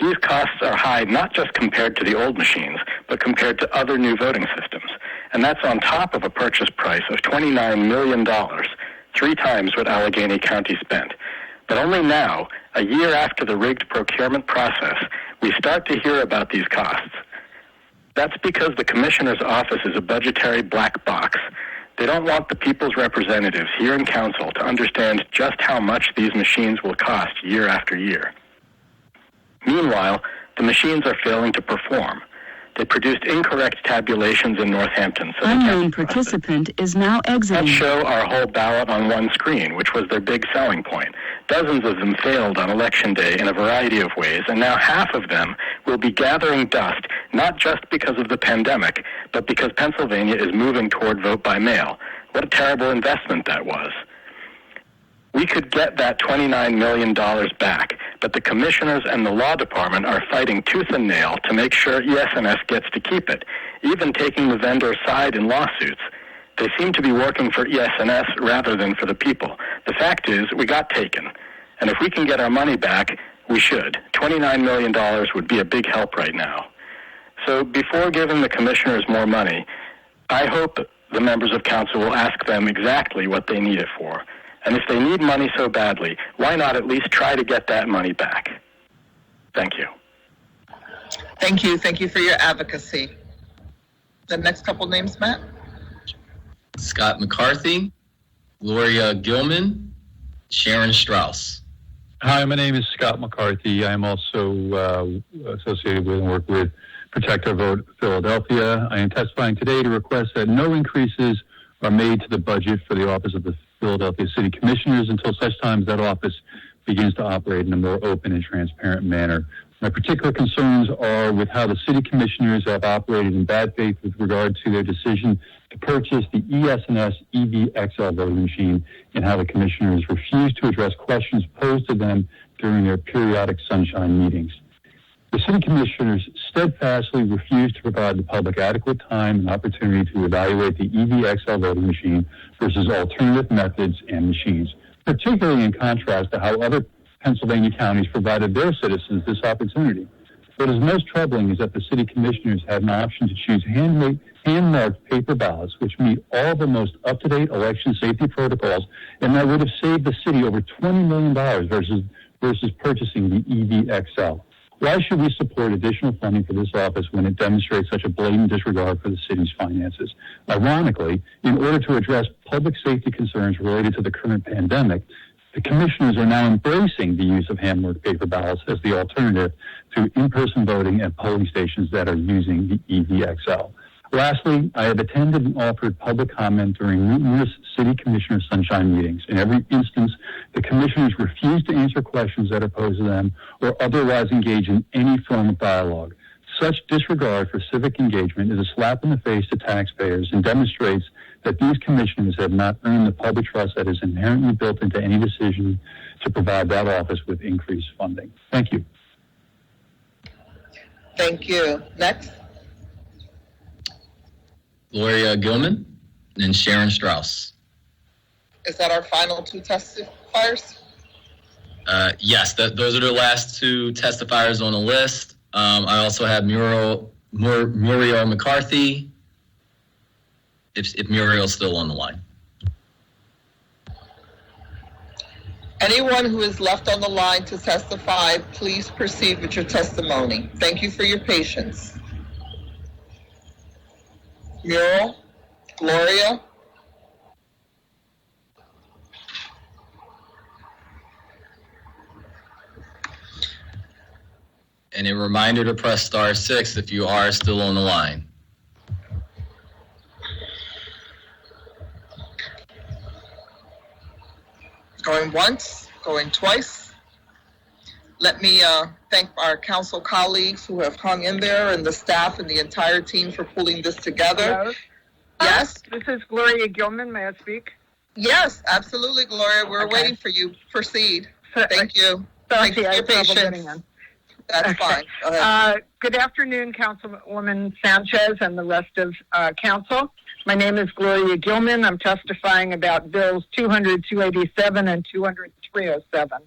These costs are high not just compared to the old machines, but compared to other new voting systems, and that's on top of a purchase price of $29 million, 3 times what Allegheny County spent. But only now, a year after the rigged procurement process, we start to hear about these costs. That's because the Commissioner's office is a budgetary black box. They don't want the people's representatives here in Council to understand just how much these machines will cost year after year. Meanwhile, the machines are failing to perform. They produced incorrect tabulations in Northampton. So Unknown participant is now exiting. Let's show our whole ballot on one screen, which was their big selling point. Dozens of them failed on Election Day in a variety of ways, and now half of them will be gathering dust, not just because of the pandemic, but because Pennsylvania is moving toward vote by mail. What a terrible investment that was. We could get that $29 million back, but the commissioners and the law department are fighting tooth and nail to make sure ES&S gets to keep it, even taking the vendor's side in lawsuits. They seem to be working for ES&S rather than for the people. The fact is, we got taken. And if we can get our money back, we should. $29 million would be a big help right now. So before giving the commissioners more money, I hope the members of council will ask them exactly what they need it for. And if they need money so badly, why not at least try to get that money back? Thank you. Thank you. Thank you for your advocacy. The next couple names, Matt? Scott McCarthy, Gloria Gilman, Sharon Strauss. Hi, my name is Scott McCarthy. I'm also associated with and work with Protect Our Vote Philadelphia. I am testifying today to request that no increases are made to the budget for the Office of the Philadelphia City Commissioners until such time as that office begins to operate in a more open and transparent manner. My particular concerns are with how the city commissioners have operated in bad faith with regard to their decision to purchase the ES&S EVXL voting machine, and how the commissioners refuse to address questions posed to them during their periodic sunshine meetings. The city commissioners steadfastly refuse to provide the public adequate time and opportunity to evaluate the EVXL voting machine versus alternative methods and machines, particularly in contrast to how other Pennsylvania counties provided their citizens this opportunity. What is most troubling is that the city commissioners had an option to choose hand-marked paper ballots, which meet all the most up-to-date election safety protocols, and that would have saved the city over $20 million versus purchasing the EVXL. Why should we support additional funding for this office when it demonstrates such a blatant disregard for the city's finances? Ironically, in order to address public safety concerns related to the current pandemic, the commissioners are now embracing the use of hand-marked paper ballots as the alternative to in-person voting at polling stations that are using the EVXL. Lastly, I have attended and offered public comment during numerous city commissioner sunshine meetings. In every instance, the commissioners refuse to answer questions that are posed to them or otherwise engage in any form of dialogue. Such disregard for civic engagement is a slap in the face to taxpayers and demonstrates that these commissioners have not earned the public trust that is inherently built into any decision to provide that office with increased funding. Thank you. Thank you. Next. Gloria Gilman and Sharon Strauss. Is that our final two testifiers? Yes, those are the last two testifiers on the list. I also have Muriel McCarthy, if Muriel's still on the line. Anyone who is left on the line to testify, please proceed with your testimony. Thank you for your patience. Muriel, Gloria. And a reminder to press *6 if you are still on the line. Going once, going twice. Let me thank our council colleagues who have hung in there, and the staff and the entire team for pulling this together. Hello? Yes? This is Gloria Gilman. May I speak? Yes, absolutely, Gloria. We're waiting for you. Proceed. Thank you. Thank you for your patience. That's fine. Go ahead. Good afternoon, Councilwoman Sanchez and the rest of council. My name is Gloria Gilman. I'm testifying about bills 200, 287, and 200, 307.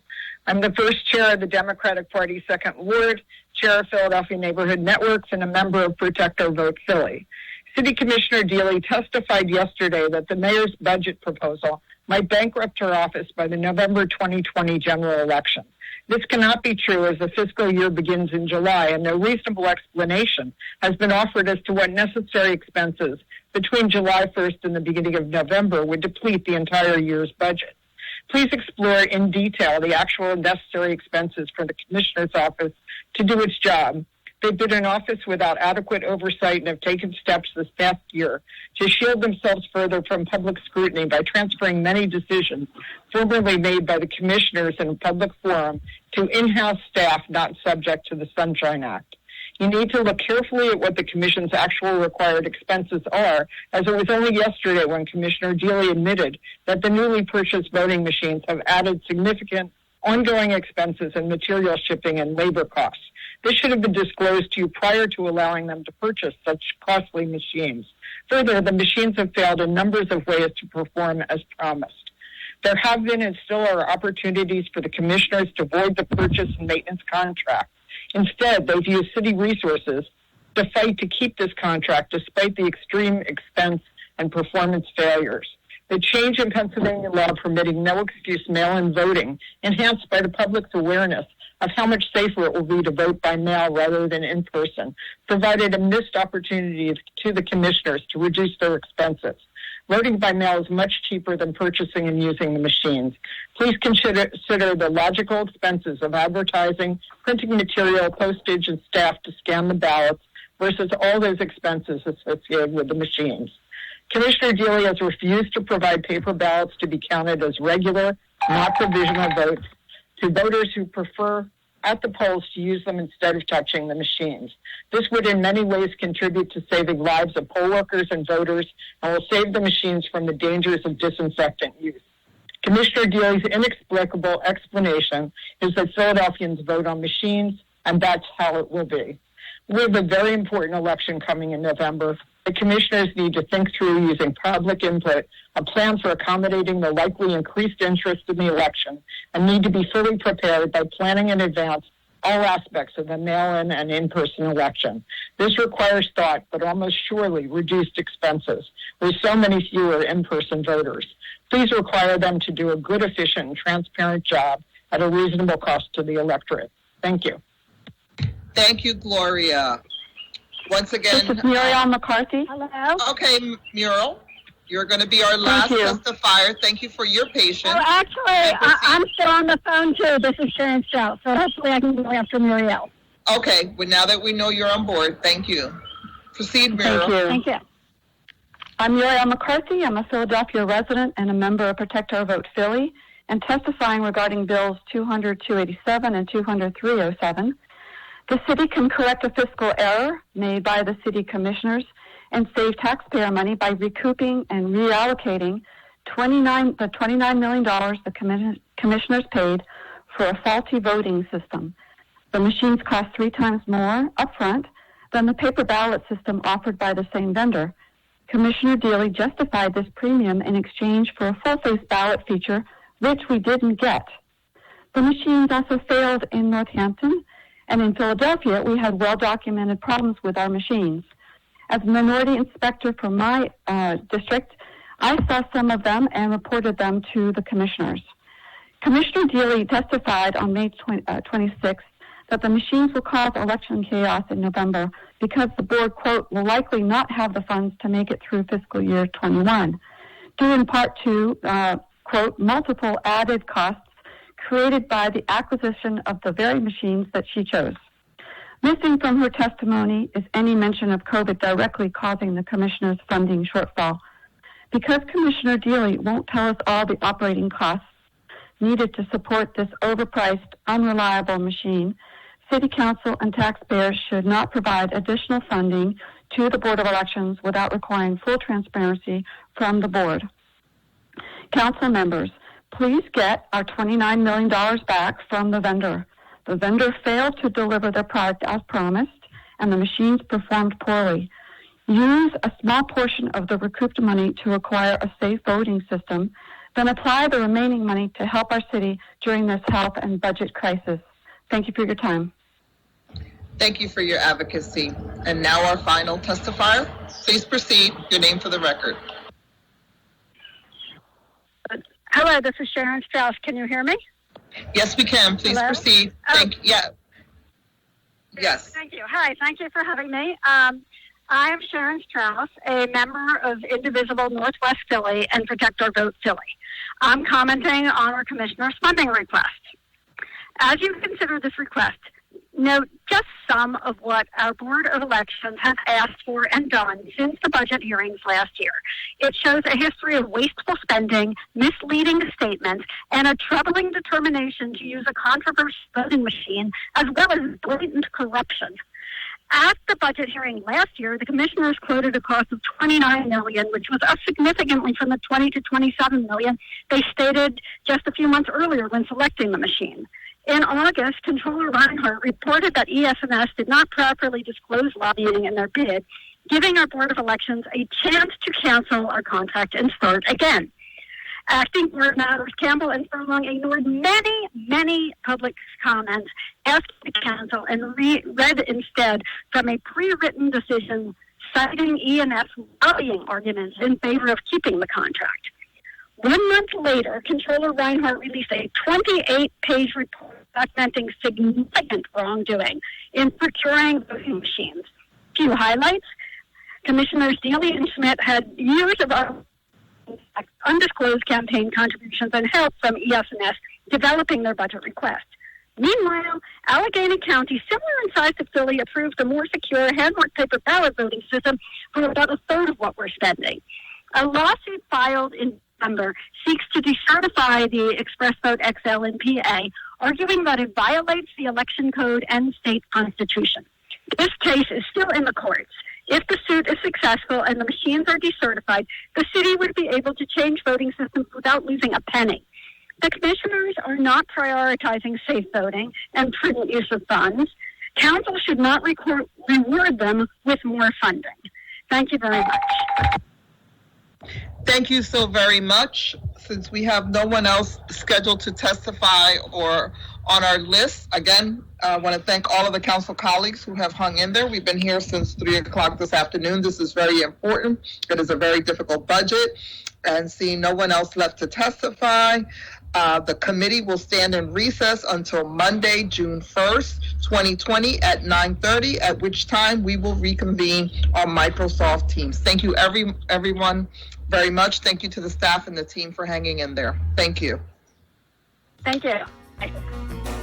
I'm the first chair of the Democratic Party 2nd Ward, chair of Philadelphia Neighborhood Networks, and a member of Protect Our Vote Philly. City Commissioner Deely testified yesterday that the mayor's budget proposal might bankrupt her office by the November 2020 general election. This cannot be true as the fiscal year begins in July, and no reasonable explanation has been offered as to what necessary expenses between July 1st and the beginning of November would deplete the entire year's budget. Please explore in detail the actual necessary expenses for the Commissioner's office to do its job. They've been in office without adequate oversight and have taken steps this past year to shield themselves further from public scrutiny by transferring many decisions formerly made by the commissioners in a public forum to in-house staff not subject to the Sunshine Act. You need to look carefully at what the Commission's actual required expenses are, as it was only yesterday when Commissioner Deely admitted that the newly purchased voting machines have added significant ongoing expenses in material shipping and labor costs. This should have been disclosed to you prior to allowing them to purchase such costly machines. Further, the machines have failed in numbers of ways to perform as promised. There have been and still are opportunities for the commissioners to void the purchase and maintenance contract. Instead, they've used city resources to fight to keep this contract despite the extreme expense and performance failures. The change in Pennsylvania law permitting no-excuse mail-in voting, enhanced by the public's awareness of how much safer it will be to vote by mail rather than in person, provided a missed opportunity to the commissioners to reduce their expenses. Voting by mail is much cheaper than purchasing and using the machines. Please consider the logical expenses of advertising, printing material, postage, and staff to scan the ballots versus all those expenses associated with the machines. Commissioner Deely has refused to provide paper ballots to be counted as regular, not provisional votes to voters who prefer at the polls to use them instead of touching the machines. This would in many ways contribute to saving lives of poll workers and voters and will save the machines from the dangers of disinfectant use. Commissioner Deely's inexplicable explanation is that Philadelphians vote on machines, and that's how it will be. We have a very important election coming in November. The commissioners need to think through, using public input, a plan for accommodating the likely increased interest in the election and need to be fully prepared by planning in advance all aspects of the mail-in and in-person election. This requires thought, but almost surely reduced expenses, with so many fewer in-person voters. Please require them to do a good, efficient, and transparent job at a reasonable cost to the electorate. Thank you. Thank you, Gloria. Once again, this is Muriel McCarthy. Hello. Okay, Muriel, you're going to be our last testifier. Thank you for your patience. Oh, actually, I'm still on the phone, too. This is Sharon Strauss, so hopefully I can go after Muriel. Okay, well, now that we know you're on board, thank you. Proceed, Muriel. Thank you. I'm Muriel McCarthy. I'm a Philadelphia resident and a member of Protect Our Vote Philly, and testifying regarding Bills 200-287 and 200-307. The city can correct a fiscal error made by the city commissioners and save taxpayer money by recouping and reallocating the $29 million the commissioners paid for a faulty voting system. The machines cost 3 times more upfront than the paper ballot system offered by the same vendor. Commissioner Deely justified this premium in exchange for a full-face ballot feature, which we didn't get. The machines also failed in Northampton, and in Philadelphia, we had well-documented problems with our machines. As a minority inspector for my district, I saw some of them and reported them to the commissioners. Commissioner Deely testified on May 26th that the machines will cause election chaos in November because the board, quote, will likely not have the funds to make it through fiscal year 21, due in part to, quote, multiple added costs created by the acquisition of the very machines that she chose. Missing from her testimony is any mention of COVID directly causing the commissioner's funding shortfall. Because Commissioner Deely won't tell us all the operating costs needed to support this overpriced, unreliable machine, City Council and taxpayers should not provide additional funding to the Board of Elections without requiring full transparency from the board. Council members, please get our $29 million back from the vendor. The vendor failed to deliver their product as promised, and the machines performed poorly. Use a small portion of the recouped money to acquire a safe voting system, then apply the remaining money to help our city during this health and budget crisis. Thank you for your time. Thank you for your advocacy. And now our final testifier. Please proceed. Your name for the record. Hello, this is Sharon Strauss. Can you hear me? Yes, we can. Please proceed. Thank you. Yeah. Yes. Thank you. Hi, thank you for having me. I am Sharon Strauss, a member of Indivisible Northwest Philly and Protect Our Vote Philly. I'm commenting on our commissioner's funding request. As you consider this request, note just some of what our Board of Elections has asked for and done since the budget hearings last year. It shows a history of wasteful spending, misleading statements, and a troubling determination to use a controversial voting machine, as well as blatant corruption. At the budget hearing last year, the commissioners quoted a cost of $29 million, which was up significantly from the $20 to $27 million they stated just a few months earlier when selecting the machine. In August, Comptroller Reinhardt reported that ES&S did not properly disclose lobbying in their bid, giving our Board of Elections a chance to cancel our contract and start again. Acting Board Members Campbell and Furlong ignored many public comments, asked to cancel, and read instead from a pre-written decision citing E&S lobbying arguments in favor of keeping the contract. 1 month later, Comptroller Reinhardt released a 28-page report documenting significant wrongdoing in procuring voting machines. Few highlights: Commissioners Dealey and Schmidt had years of undisclosed campaign contributions and help from ES&S developing their budget request. Meanwhile, Allegheny County, similar in size to Philly, approved a more secure hand-marked paper ballot voting system for about a third of what we're spending. A lawsuit filed in December seeks to decertify the Express Vote XL in PA, arguing that it violates the election code and state constitution. This case is still in the courts. If the suit is successful and the machines are decertified, the city would be able to change voting systems without losing a penny. The commissioners are not prioritizing safe voting and prudent use of funds. Council should not reward them with more funding. Thank you very much. Thank you so very much. Since we have no one else scheduled to testify or on our list, again, I want to thank all of the council colleagues who have hung in there. We've been here since 3 o'clock this afternoon. This is very important. It is a very difficult budget. And seeing no one else left to testify, the committee will stand in recess until Monday, June 1st, 2020 at 9:30, at which time we will reconvene on Microsoft Teams. Thank you, everyone, very much. Thank you to the staff and the team for hanging in there. Thank you. Thank you.